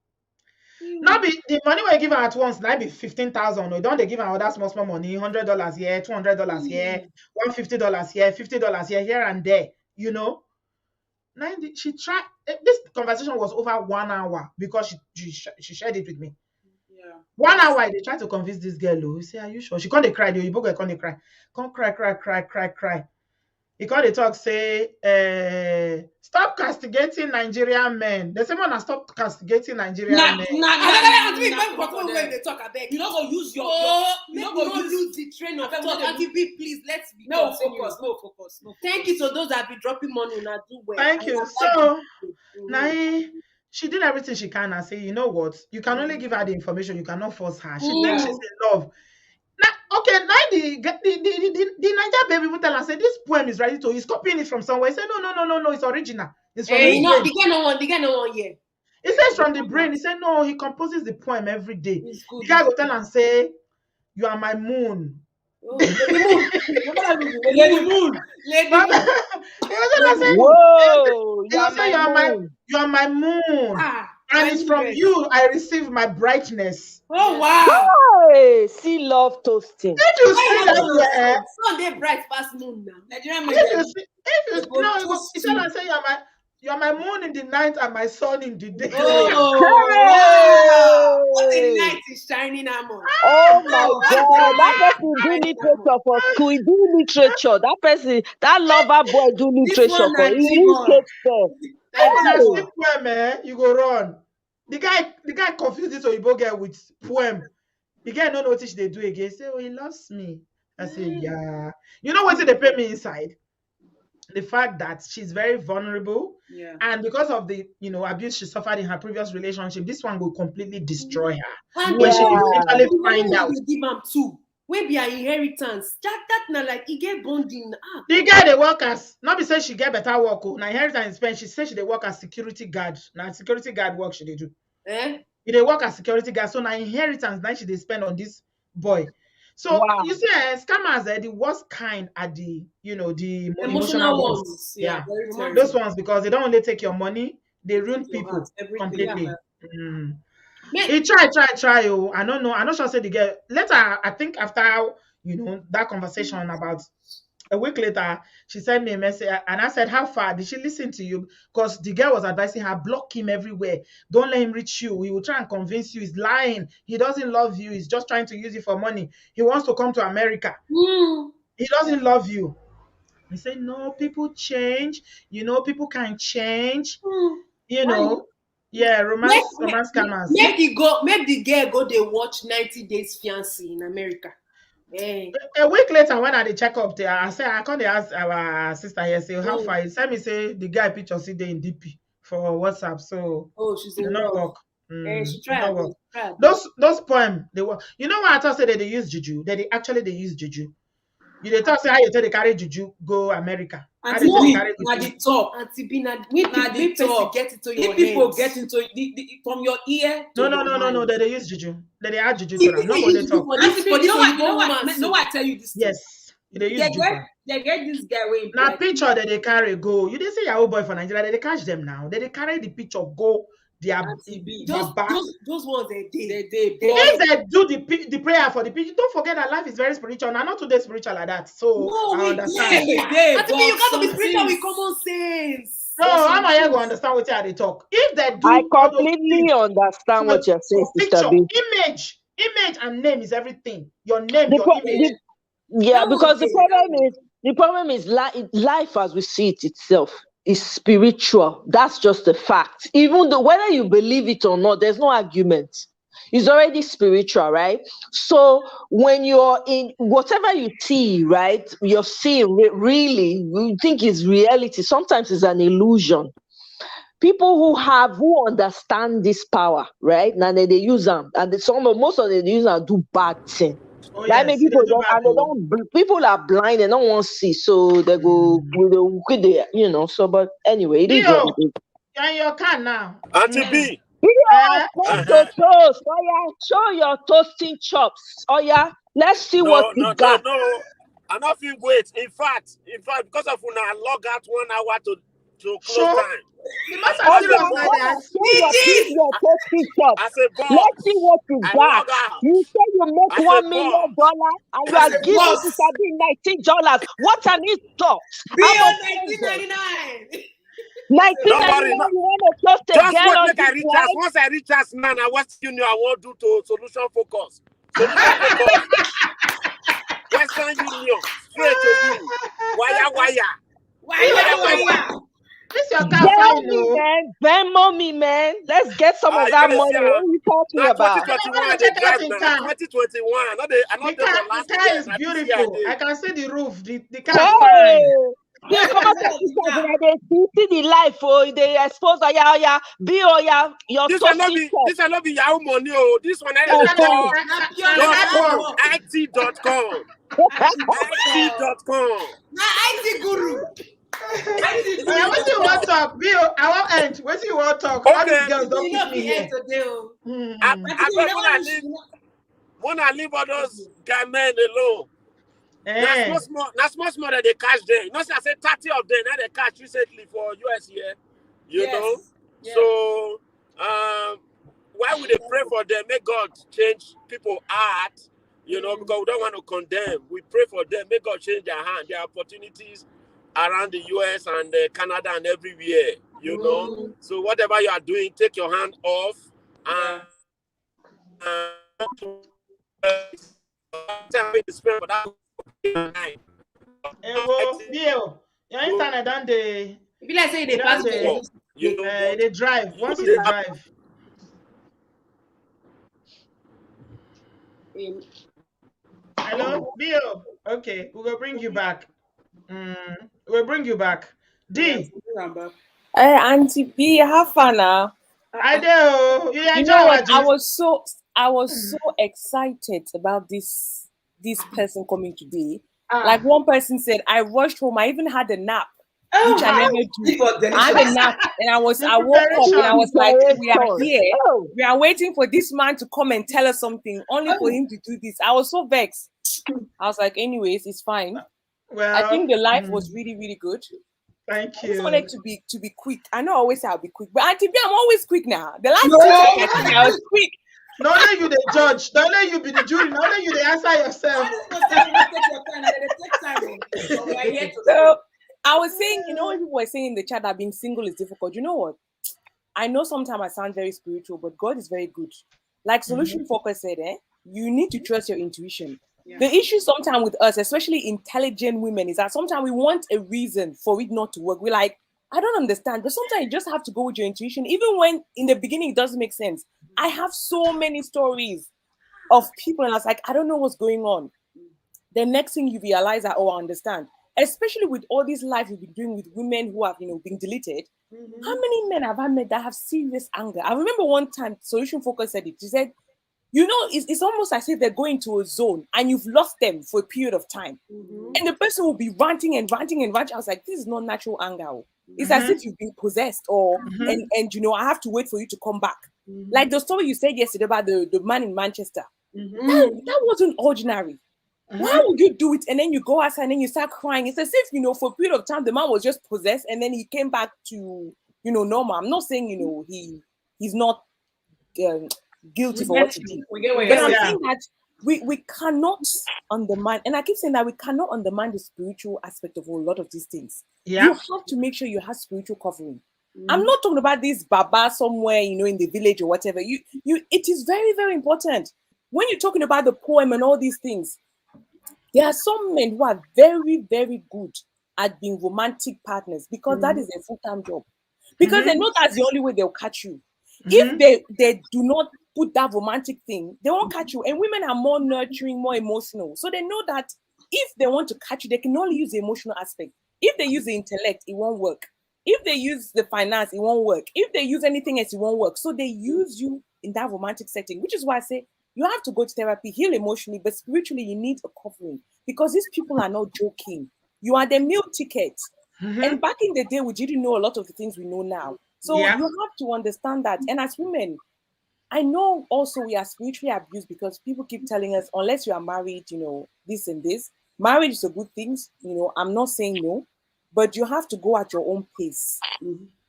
Now be the money we give her at once. Now be 15,000. No, don't they give her other small money? $100 here, $200 here, $150 here, $50 here and there. Now she tried. This conversation was over 1 hour because she shared it with me. 1 hour they tried to convince this girl. Oh, say, are you sure? She can't cry. The Oyibo girl can't cry. Can't cry. He called the talk, say, stop castigating Nigerian men. The same one that stop castigating Nigerian men. You don't go use your you don't go use the train of thought. Please, let's be focus. No. Thank you to those that be dropping money now. Do well. Thank you. So now she did everything she can and say, you know what? You can only give her the information. You cannot force her. She thinks she's in love. Now the Niger baby will tell her, say, this poem is ready to. He's copying it from somewhere. He said, no, it's original. It's from his brain. The guy no one here. He says from the brain. He said, no, he composes the poem every day. The guy will tell her and say, you are my moon. Lady moon. Whoa, you are my moon. And it's from you I receive my brightness. Oh wow! Hey, see love toasting. If you see that, sun dey bright past moon now. Nigerian men. He tell her say you are my moon in the night and my sun in the day. Oh, what the night is shining almond. Oh my God, that person do literature for school. He do literature. That person, that lover boy do literature for. He read Shakespeare. You go run. The guy confused this Oyibo girl with poem. The guy don't notice they do again. Say, oh, he loves me. I say, yeah. You know what they pay me inside? The fact that she's very vulnerable, and because of the abuse she suffered in her previous relationship, this one will completely destroy her. And when she eventually find out, give him too. Where be her inheritance? That now like he get bonding. The guy they work as not be say she get better work. Now inheritance in Spain, she said she they work as security guard. Now security guard work she they do. They work as security guard. So now inheritance now she they spend on this boy. So you see, scammers are the worst kind at the the emotional ones. Yeah, those ones because they don't only take your money, they ruin people completely. He try. Oh, I don't know. I'm not sure. Say the girl later. I think after that conversation about A week later, she sent me a message and I said, how far? Did she listen to you? Because the girl was advising her, block him everywhere. Don't let him reach you. He will try and convince you. He's lying. He doesn't love you. He's just trying to use you for money. He wants to come to America. He doesn't love you. He said, no, people change. You know, people can change. You know. Yeah, romance scammers. Make the girl go they watch 90 Days Fiancé in America. Hey. A week later, when I check up there, I said, I can't ask our sister here, say, how far? He said me say the guy picture see there in DP for WhatsApp. So she's in not love. work. She tried. Those poems, they were, you know what I thought say that they use juju? That they use juju. You they talk say how you tell they carry juju go America. How they tell they carry juju? At the top. Auntie Bina, the top. Get into your people get into from your ear. No. They use juju. They add juju to them. Not only talk. No, I tell you this. Yes. They use juju. They get this guy way. Now picture that they carry go. You didn't say your old boy for Nigeria. They catch them now. They carry the picture go. Those ones they did. If they do the prayer for the people, don't forget that life is very spiritual. Now, not today spiritual like that. So I understand. You got to be spiritual with common sense. No, how am I going to understand what they talk? If they do, I completely understand what you're saying, Sister B. Image and name is everything. Your name, your image. Because the problem is life as we see it itself is spiritual. That's just a fact. Even though whether you believe it or not, there's no argument. It's already spiritual, right? So when you're in whatever you see, right, you're seeing really, you think is reality. Sometimes it's an illusion. People who understand this power, right? Now they use them, and most of them use them do bad things. Like maybe people are blind, they don't want to see, so they go with the, you know. So, but anyway, it is what it is. You're in your car now. Auntie B. Toast. Oh yeah, show your toasting chops. Oh yeah, let's see what you got. No, I not feel wait. In fact, because of when I log out 1 hour to close time. Let's see what you got. You say you make $1 million and you are giving to Sabi $19. What an insult! $19.99. $19.99. You want to toast a girl on this life? Once I reach us now, what you know I want to do to solution focus. Western Union, straight to you. Wire. This your car, Venmo me, man. Let's get some of that money. What are you talking about? 2021. The car is beautiful. I can see the roof. The car is fine. They come out see the life. They expose your this will not be your money. This one IT.com. IT.com. IT guru. What do you want to talk? Bill, I want end. What do you want to talk? All these girls don't keep me here. When I leave all those guy men alone. That's much more that they catch them. Not I said 30 of them that they catch recently for US here. You know? Yes. So why would they pray for them? May God change people's heart, you know, because we don't want to condemn. We pray for them. May God change their hand, their opportunities around the US and Canada and everywhere, you know. So whatever you are doing, take your hand off and Bill, your internet done the. If you like say they pass they drive. Once they drive. Hello, Bill. Okay, we will bring you back. We'll bring you back. D. Auntie B, have fun now. I do. You know what? I was so excited about this person coming today. Like one person said, I rushed home. I even had a nap, which I never do. I had a nap, and I woke up and I was like, we are here. We are waiting for this man to come and tell us something, only for him to do this. I was so vexed. I was like, anyways, it's fine. Well, I think the life was really, really good. Thank you. I just wanted to be quick. I know I always say I'll be quick, but Auntie B, I'm always quick now. The last time I was quick. Not only you the judge, not only you be the jury, not only you the answer yourself. So I was saying, you know, when people were saying in the chat that being single is difficult, you know what? I know sometimes I sound very spiritual, but God is very good. Like Solution Focus said, you need to trust your intuition. Yeah. The issue sometimes with us, especially intelligent women, is that sometimes we want a reason for it not to work. We're like, I don't understand, but sometimes you just have to go with your intuition, even when in the beginning it doesn't make sense. I have so many stories of people, and I was like, I don't know what's going on. The next thing you realize that, oh, I understand. Especially with all these lives we've been doing with women who have, you know, been deleted. How many men have I met that have serious anger? I remember one time Solution Focus said it. She said, you know, it's almost as if they're going to a zone and you've lost them for a period of time. And the person will be ranting and ranting and ranting. I was like, this is not natural anger. It's as if you've been possessed or, and you know, I have to wait for you to come back. Like the story you said yesterday about the man in Manchester. That wasn't ordinary. Why would you do it? And then you go outside and then you start crying. It's as if, you know, for a period of time, the man was just possessed and then he came back to, you know, normal. I'm not saying, you know, he's not guilty for what he did. But I'm saying that we cannot undermine, and I keep saying that we cannot undermine the spiritual aspect of a lot of these things. You have to make sure you have spiritual covering. I'm not talking about this Baba somewhere, you know, in the village or whatever. It is very, very important. When you're talking about the poem and all these things, there are some men who are very, very good at being romantic partners because that is a full-time job. Because they know that's the only way they'll catch you. If they do not put that romantic thing, they won't catch you. And women are more nurturing, more emotional. So they know that if they want to catch you, they can only use the emotional aspect. If they use the intellect, it won't work. If they use the finance, it won't work. If they use anything else, it won't work. So they use you in that romantic setting, which is why I say you have to go to therapy, heal emotionally, but spiritually, you need a covering because these people are not joking. You are the meal ticket. And back in the day, we didn't know a lot of the things we know now. So you have to understand that. And as women, I know also we are spiritually abused because people keep telling us, unless you are married, you know, this and this. Marriage is a good thing. You know, I'm not saying no, but you have to go at your own pace.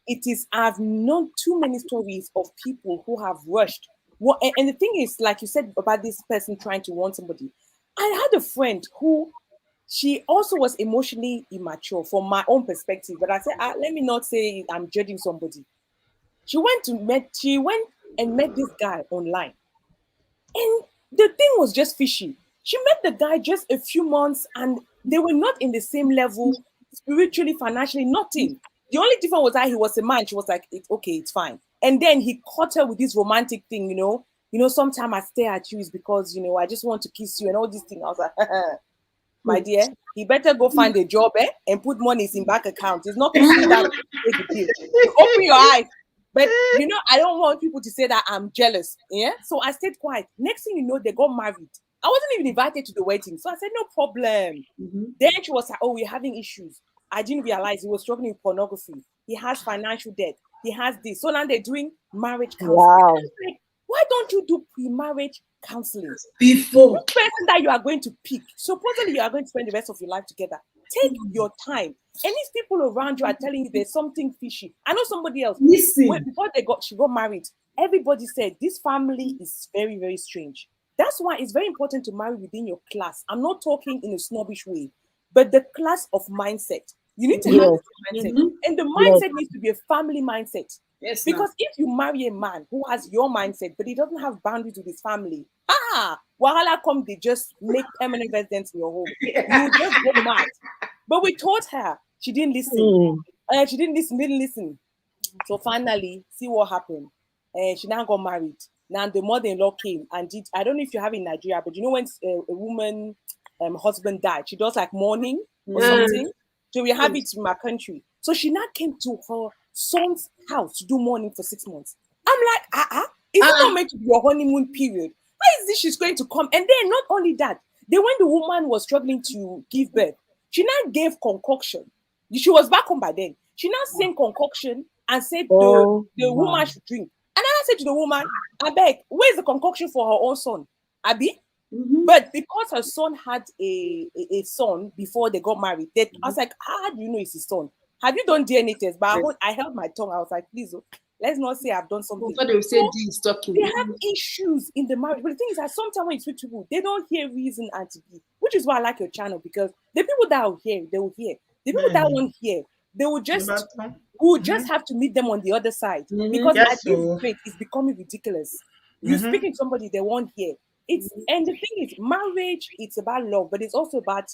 It is, I've known too many stories of people who have rushed. Well, and the thing is, like you said about this person trying to want somebody, I had a friend who, she also was emotionally immature from my own perspective. But I said, let me not say I'm judging somebody. She went and met this guy online. And the thing was just fishy. She met the guy just a few months and they were not in the same level, spiritually, financially, nothing. The only difference was that he was a man. She was like, okay, it's fine. And then he caught her with this romantic thing, you know, sometimes I stare at you is because, you know, I just want to kiss you and all these things. I was like, my dear, he better go find a job and put money in bank account. It's not to see that big deal. You open your eyes. But, you know, I don't want people to say that I'm jealous. Yeah. So I stayed quiet. Next thing you know, they got married. I wasn't even invited to the wedding. So I said, no problem. Then she was like, oh, we're having issues. I didn't realize he was struggling with pornography. He has financial debt. He has this. So now they're doing marriage counseling. Wow. Like, why don't you do pre-marriage counseling? Before the person that you are going to pick, supposedly you are going to spend the rest of your life together. Take your time. And these people around you are telling you there's something fishy. I know somebody else. Listen. Before she got married, everybody said this family is very, very strange. That's why it's very important to marry within your class. I'm not talking in a snobbish way, but the class of mindset. You need to have this mindset. And the mindset needs to be a family mindset. Yes, because if you marry a man who has your mindset, but he doesn't have boundaries with his family, wahala come, they just make permanent residence in your home. You just go mad. But we taught her. She didn't listen. She didn't listen. So finally, see what happened. She now got married. Now the mother-in-law came and did, I don't know if you have in Nigeria, but you know when a woman husband died, she does like mourning or something. So we have it in my country. So she now came to her son's house to do mourning for 6 months. I'm like, is it not meant to be your honeymoon period? Why is this she's going to come? And then not only that, then when the woman was struggling to give birth, she now gave concoction. She was back home by then. She now sang concoction and said the woman should drink. And I said to the woman, I beg, where's the concoction for her own son? Abi? But because her son had a son before they got married, I was like, how do you know it's his son? Have you done DNA test? But I held my tongue. I was like, please, Let's not say I've done something. They say this talking. They have issues in the marriage. But the thing is that sometimes when you speak to people, they don't hear reason and to be, which is why I like your channel, because the people that will hear, they will hear. The people that won't hear, they will just have to meet them on the other side. Because at this rate, it's becoming ridiculous. You speaking to somebody, they won't hear. And the thing is, marriage, it's about love, but it's also about,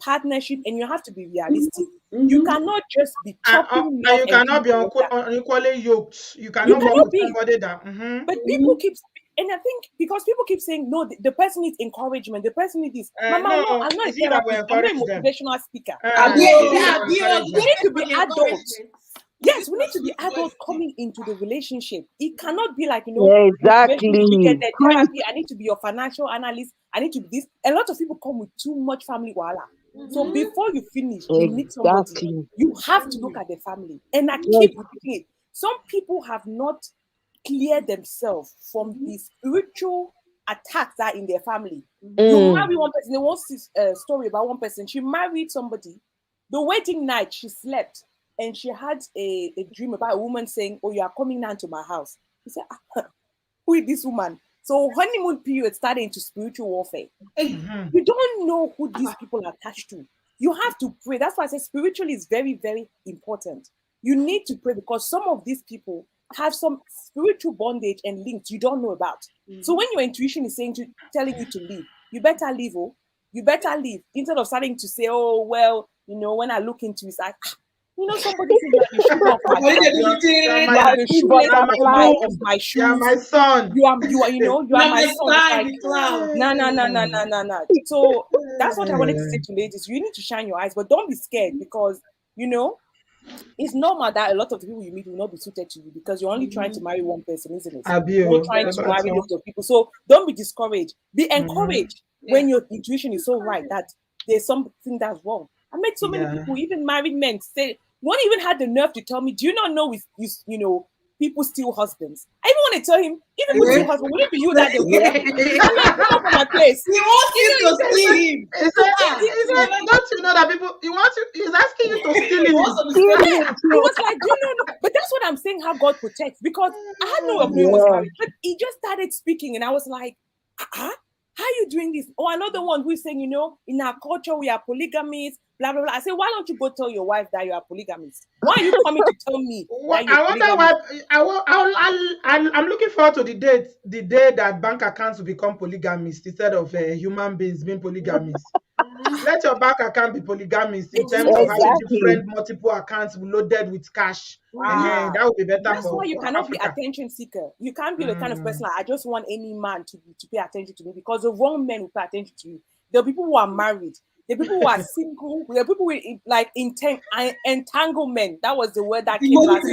partnership, and you have to be realistic. You cannot just be chopping love. You cannot be unequally yoked. You cannot work with somebody that. But people keep, and I think because people keep saying, no, the person needs encouragement, the person needs this. Mama, no, I'm not a therapist, I'm not a motivational speaker. We need to be adults. Yes, we need to be adults coming into the relationship. It cannot be like, exactly. Therapy. I need to be your financial analyst. I need to be this. A lot of people come with too much family wala. So before you finish, you meet somebody. You have to look at the family. And I keep repeating it. Some people have not cleared themselves from the spiritual attacks that are in their family. You marry one person. There was a story about one person. She married somebody. The wedding night, she slept. And she had a dream about a woman saying, oh, you are coming down to my house. He said, who is this woman? So honeymoon period started into spiritual warfare. You don't know who these people are attached to. You have to pray. That's why I say spiritually is very, very important. You need to pray because some of these people have some spiritual bondage and links you don't know about. So when your intuition is telling you to leave, you better leave. Oh, you better leave. Instead of starting to say, oh, well, when I look into it, it's like, somebody said like the shoe off my shoes. You are my son. You are my son. No. So that's what I wanted to say to ladies. You need to shine your eyes, but don't be scared because it's normal that a lot of the people you meet will not be suited to you because you're only trying to marry one person, isn't it? You're not trying to marry lots of people. So don't be discouraged. Be encouraged when your intuition is so right that there's something that's wrong. I met so many people, even married men, say one even had the nerve to tell me, do you not know people steal husbands? I even want to tell him, even with your husband, would it be you that they will? Come from my place. He wants you to steal him. Don't you know that people, he's asking you to steal him. He was like, no. But that's what I'm saying, how God protects. Because I had no idea he was married. But he just started speaking and I was like, how are you doing this? Or another one who's saying, in our culture, we are polygamists. Blah blah blah. I said, why don't you go tell your wife that you are polygamist? Why are you coming to tell me? I wonder why. I'm looking forward to the day that bank accounts will become polygamist instead of human beings being polygamist. Let your bank account be polygamist in terms of having different multiple accounts loaded with cash. That would be better. That's why you cannot Africa. be attention seeker. You can't be the kind of person like I just want any man to pay attention to me because the wrong men will pay attention to you. There are people who are married. The people who are single, the people with like entanglement. That was the word that came last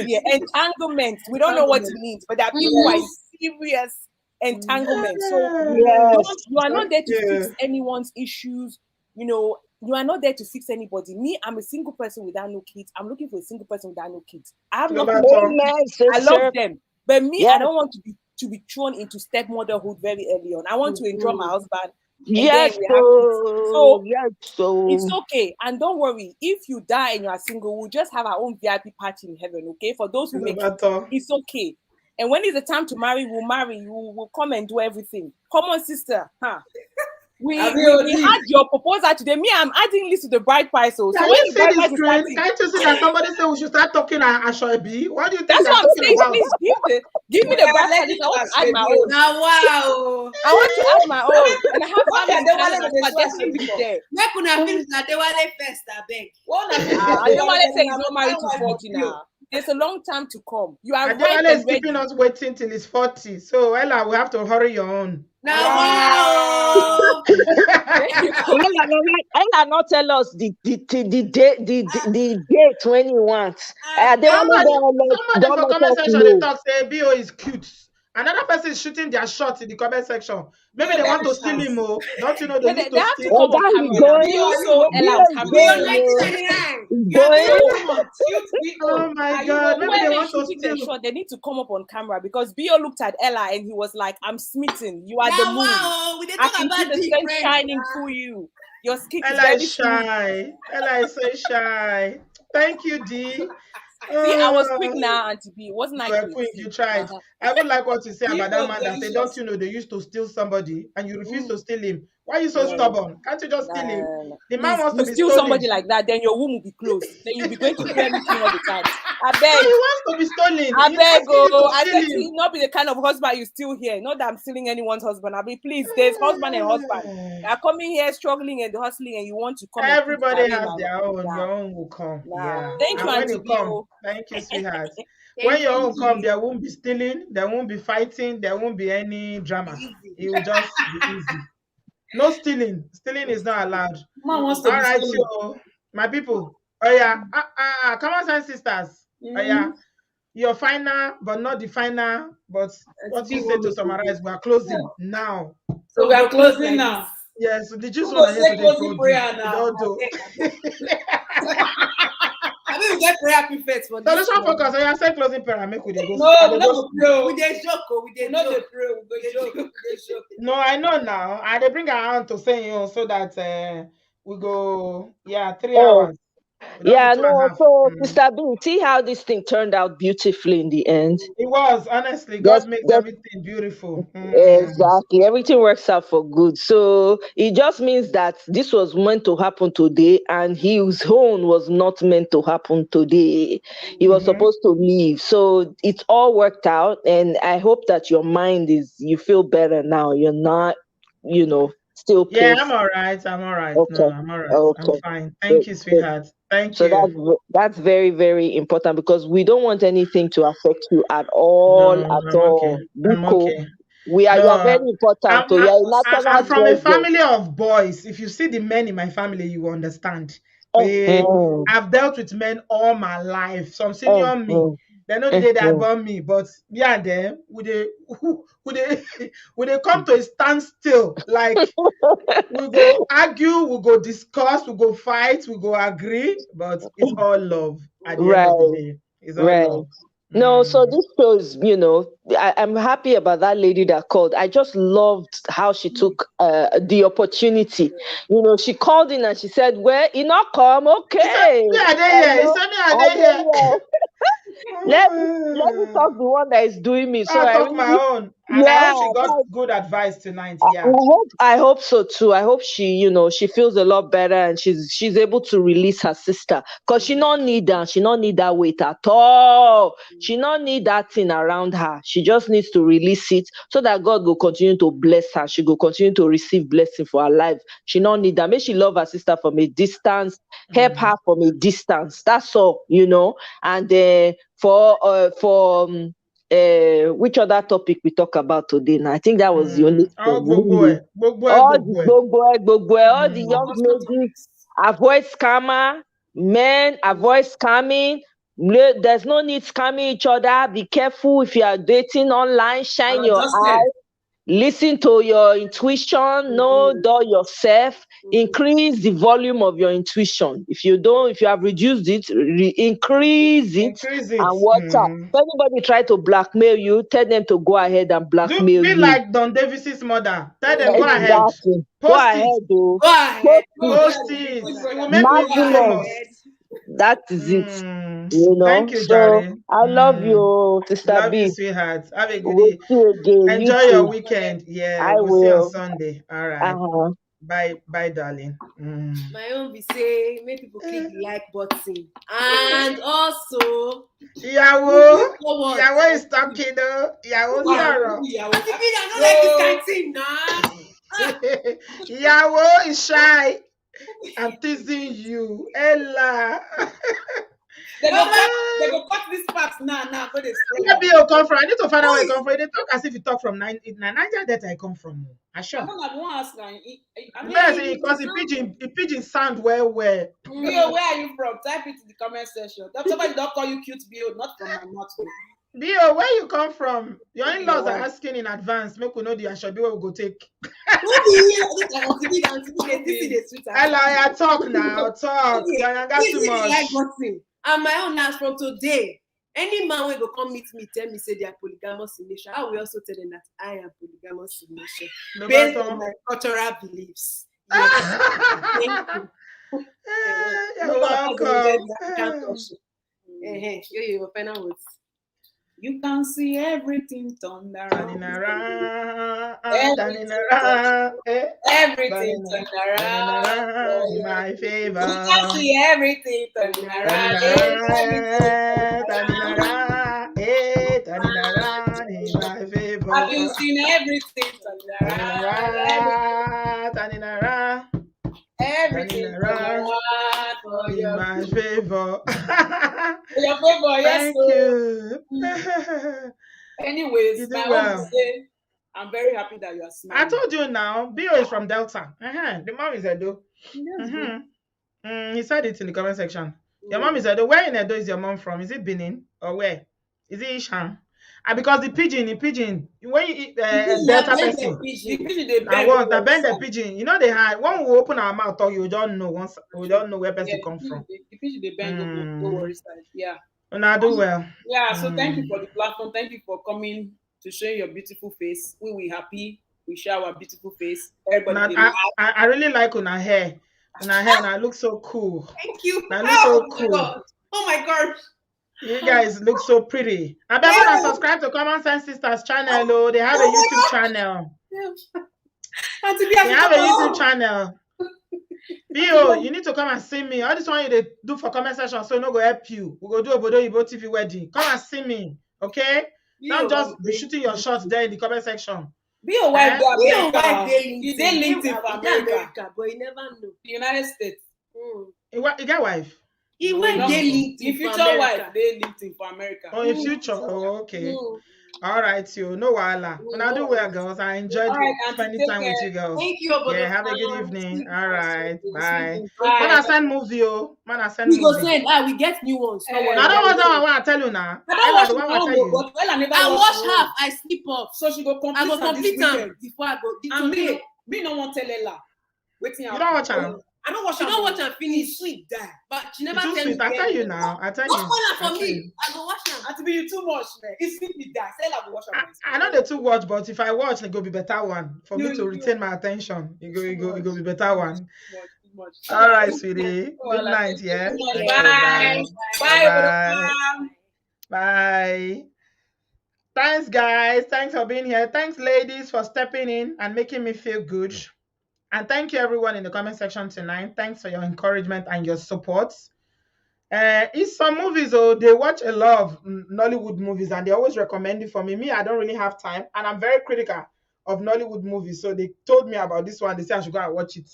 year. Entanglement. We don't know what it means, but there are people who are in serious entanglement. So you are not there to fix anyone's issues. You are not there to fix anybody. Me, I'm a single person without no kids. I'm looking for a single person without no kids. I have no kids. I love them, but me, I don't want to be thrown into stepmotherhood very early on. I want to enjoy my husband. So it's okay, and don't worry if you die and you are single. We'll just have our own VIP party in heaven, okay? For those who make it's okay. And when it's the time to marry, we'll marry. We'll come and do everything. Come on, sister, We had your proposal today. Me, I'm adding this to the bride price. So when the bride price is starting, can't you see that somebody said we should start talking Ashoebi? What do you think? That's what I'm saying. Please give me the bride price. I want to add my own. Now, wow. I want to add my own. And I have definitely be there. Where could I finish that they were first? I beg. Adewale saying he's not married to 40 now. There's a long time to come. You are right. Is keeping us waiting till he's 40. So Ella, we have to hurry your own. Wow. Ella not tell us the date when you want. Somebody for comment section they talk say BO is cute. Another person is shooting their shots in the comment section. Maybe they want to steal him. Don't you know they need to steal him? Oh my God. Maybe they want to steal him. They need to come up on camera because BO looked at Ella and he was like, I'm smitten. You are the moon. I can see the sun shining through you. Your skin is very shy. Ella is so shy. Thank you, D. See, I was quick now, Auntie B. Wasn't I You were quick? quick, you tried. I would like what you say about that man that said, don't you know they used to steal somebody and you refuse to steal him? Why are you so stubborn? Can't you just steal him? The man Please, wants to you be steal stolen. somebody like that, then your womb will be closed. Then you'll be going to prayer meeting all the time. I No, beg. he wants to be stolen. I He's beg. asking you to Oh, I steal said, him. see, not be the kind of husband you steal here. Not that I'm stealing anyone's husband. I mean, please, there's husband and husband. You're coming here struggling and hustling, and you want to come Everybody and has their own. Your own will come. Yeah. Thank you, And when Auntie you come, Bio. thank you, sweetheart. When your own come, there won't be stealing, there won't be fighting, there won't be any drama. It will just be easy. No stealing. Stealing is not allowed. Man wants to All be right, stolen. so my people. Oh yeah. Come on, son, sisters. Oh yeah. You're final, but not the final. But what you say to summarize, we are closing now. So we are closing now. Yeah, so the just Who one go here say today closing told prayer you. now? Don't do. I mean, we get prayer prefect for this. Solution focus. So you say closing prayer. Make we dey go. No, I we dey go don't sleep. pray. We dey joke. We dey not dey pray. We dey joke. We dey joke. No, I know now. I dey bring her on to say you so that we go 3 hours. We don't Yeah, do 2.5. no. So, Sister B, see how this thing turned out beautifully in the end. It was honestly That's God makes that's everything beautiful. exactly everything works out for good. So it just means that this was meant to happen today, and his own was not meant to happen today. He was supposed to leave. So it's all worked out, and I hope that your mind you feel better now. You're not, still Yeah, pissed. I'm all right. I'm all right. No, Okay. I'm all right. I'm Okay. fine. Good, Thank you, good. sweetheart. Thank So you. that's very, very important because we don't want anything to affect you at all, No, at I'm okay. all. I'm Biko, okay. you are No, very important. I'm, So you I, are a I'm national from a treasure. family of boys. If you see the men in my family, you will understand. Mhm, I've dealt with men all my life. Some senior me. mhm, They know the day that mhm. born me, but me and them, would they would they come to a standstill? Like we go argue, we go discuss, we go fight, we go agree, but it's all love at the end of the Right, day. It's all right. love. No, so this shows, I'm happy about that lady that called. I just loved how she took the opportunity. She called in and she said, well, you not come, okay. Me are they I here? know, It's me are I they here? know. Let me talk the one that is doing me. So I I talk my really, own, and I yeah, hope she got good advice tonight. I Yeah. hope so too. I hope she feels a lot better and she's able to release her sister because she not need that. She not need that weight at all. She not need that thing around her. She just needs to release it so that God will continue to bless her. She will continue to receive blessing for her life. She not need that. Make she love her sister from a distance. Help her from a distance. That's all. And which other topic we talk about today? Now I think that was the only Oh, thing. Really. All the young ladies avoid scammer, men avoid scamming. There's no need scamming each other. Be careful if you are dating online. Shine your eyes. Listen to your intuition. Know yourself. Increase the volume of your intuition. If you have reduced it, increase it. Increase it. And watch out. If anybody try to blackmail you, tell them to go ahead and blackmail Be you. like Don Davis's mother. Tell them, go ahead. Exactly. Post Go it. ahead, though. Go ahead. Post it. It will make me famous. That is it. Thank you, So Jare. I love you, Sister Love B. you, sweetheart. Have a good We'll day. see you again. Enjoy You your too. weekend. Yeah, I we'll see you on will. Sunday. All right. Bye, darling. My own be say make people click the like button and also Yahweh is talking though. Yahweh sorrow. I don't like this kind of thing now. Yahweh is shy. I'm teasing you, Ella. They go cut this part now. Go this. Where do you come from? I need to find out where you come from. They talk as if you talk from Nigeria that I come from. I sure. I don't ask now. Yes, because the pigeon sound well. Bio, where are you from? Type it in the comment section. Somebody don't call you cute Bio, not from my mouth. Bio, where you come from? Your in-laws are asking in advance. Make we know the Ashobi where we go take. I talk now. Talk. You got too much. And my own last from today. Any man will go come meet me, tell me say they are polygamous in nature. I will also tell them that I am polygamous in nature, based on my cultural beliefs. Yes. Thank you. You're welcome. Your final words. You can see everything turned around. Everything turned around. In my favor. You can see everything turning around. In my favor. Have you seen everything turning around? Everything turning around for in your my favor. For your favor, yes. Thank you. Anyways, You do my well. own to say, I'm very happy that you are smiling. I told you now, Bio is from Delta. The mom is Edo. He said it in the comment section. Your mom is Edo. Where in Edo is your mom from? Is it Benin or where? Is it Ishan? And because the pigeon, when you eat Delta person, the bend the pigeon, you know they had when we open our mouth, talk, you don't know we don't know where person come from. The pigeon they bend go worry side. Yeah. And I do well. Yeah, so thank you for the platform. Thank you for coming to show your beautiful face. We happy. We share our beautiful face. Everybody. I really like Una hair. Una look so cool. Thank you. I look so cool. Oh my god. You guys look so pretty. I bet when I subscribe to Common Sense Sisters channel, oh, they have a YouTube channel. They have a YouTube channel. Bio, you need to come and see me. All this one you do for comment section, so no go help you. We go do Obodo TV wedding. Come and see me, okay? Don't just be shooting your shots there in the comment section. Be a wife there. You did LinkedIn for America, but you never know. The United States. You get wife? He went LinkedIn. In future wife, they LinkedIn for America. Oh, in future. Oh, okay. All right, you no wala. When I do well, girls, I enjoyed spending time with you girls. Thank you. Yeah, have a good evening. All right, bye. Man, I send movie, oh. Man, I send movie. We go send. We get new ones. I don't want that one. I tell you now. I don't watch I watch half. I sleep off. So she go complete. I go complete them before I go. And me no want tell Ella. Waiting. You don't watch them. I don't watch. She don't watch and finish. Sweet die, but she never tell me. I tell you now. I tell you. Don't spoil for me. I go watch them. And to be you too much, man. It's sweet me die. Say I go watch them. I know the two watch, but if I watch, it go be better one for me to retain my attention. It go be better one. All right, sweetie. Good night. Yeah. Bye. Bye. Bye. Thanks, guys. Thanks for being here. Thanks, ladies, for stepping in and making me feel good. And thank you, everyone in the comment section tonight. Thanks for your encouragement and your support. It's some movies, they watch a lot of Nollywood movies and they always recommend it for me. Me, I don't really have time. And I'm very critical of Nollywood movies. So they told me about this one. They said I should go and watch it.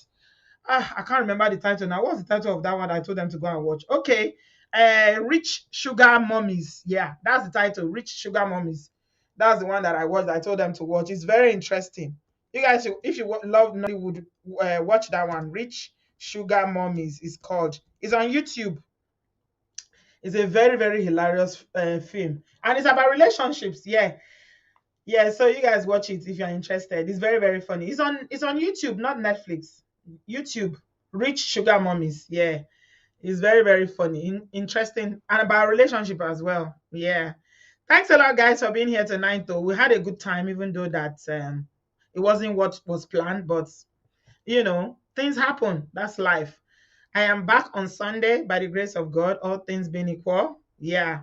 I can't remember the title now. What's the title of that one I told them to go and watch? Okay. Rich Sugar Mummies. Yeah, that's the title. Rich Sugar Mummies. That's the one that I watched. I told them to watch. It's very interesting. You guys, if you love Nollywood, watch that one. Rich Sugar Mummies is called. It's on YouTube. It's a very, very hilarious film. And it's about relationships. Yeah. So you guys watch it if you're interested. It's very, very funny. It's on YouTube, not Netflix. YouTube. Rich Sugar Mummies. Yeah. It's very, very funny. Interesting. And about relationship as well. Yeah. Thanks a lot, guys, for being here tonight, though. We had a good time, even though that it wasn't what was planned, but things happen. That's life. I am back on Sunday by the grace of God, all things being equal. Yeah.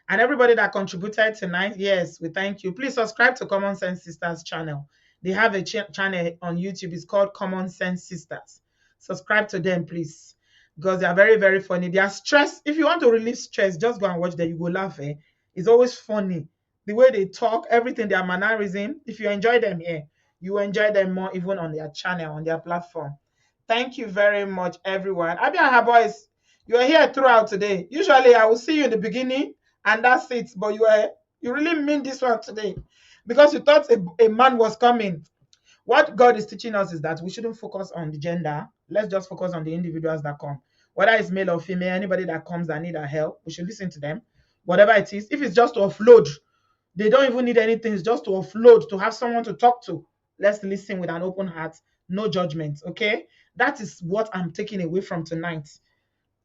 And everybody that contributed tonight, yes, we thank you. Please subscribe to Common Sense Sisters channel. They have a channel on YouTube. It's called Common Sense Sisters. Subscribe to them, please, because they are very, very funny. They are stress. If you want to relieve stress, just go and watch them. You go laugh. It's always funny. The way they talk, everything, their mannerism. If you enjoy them here, you will enjoy them more even on their channel, on their platform. Thank you very much, everyone. Abi and her boys, you are here throughout today. Usually, I will see you in the beginning, and that's it. But you really mean this one today because you thought a man was coming. What God is teaching us is that we shouldn't focus on the gender. Let's just focus on the individuals that come. Whether it's male or female, anybody that comes that need our help, we should listen to them. Whatever it is, if it's just to offload, they don't even need anything. It's just to offload, to have someone to talk to. Let's listen with an open heart, no judgment, okay? That is what I'm taking away from tonight.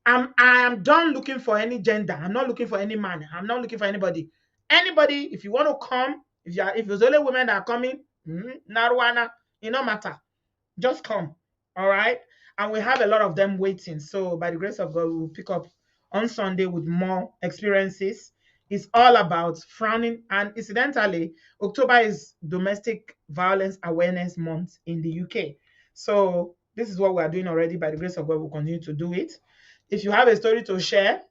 I am done looking for any gender. I'm not looking for any man. I'm not looking for anybody. Anybody, if you want to come, if there's only women that are coming, Narwana, it no matter. Just come, all right? And we have a lot of them waiting. So by the grace of God, we will pick up on Sunday with more experiences. It's all about frowning. And incidentally, October is Domestic Violence Awareness Month in the UK. So this is what we are doing already. By the grace of God, we'll continue to do it. If you have a story to share,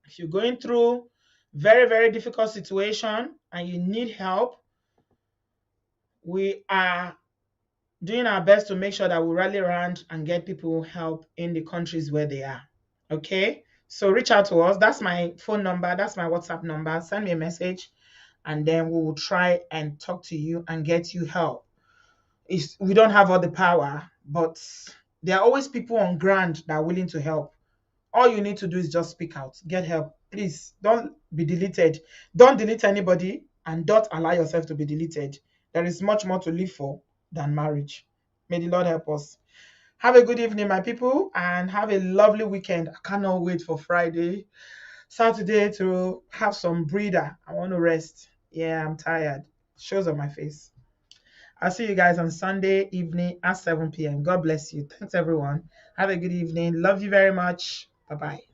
if you're going through very, very difficult situation and you need help, we are doing our best to make sure that we rally around and get people help in the countries where they are. Okay? So reach out to us. That's my phone number. That's my WhatsApp number. Send me a message and then we will try and talk to you and get you help. We don't have all the power, but there are always people on ground that are willing to help. All you need to do is just speak out, get help. Please don't be deleted. Don't delete anybody and don't allow yourself to be deleted. There is much more to live for than marriage. May the Lord help us. Have a good evening, my people, and have a lovely weekend. I cannot wait for Friday, Saturday to have some breather. I want to rest. Yeah, I'm tired. Shows on my face. I'll see you guys on Sunday evening at 7 p.m. God bless you. Thanks, everyone. Have a good evening. Love you very much. Bye-bye.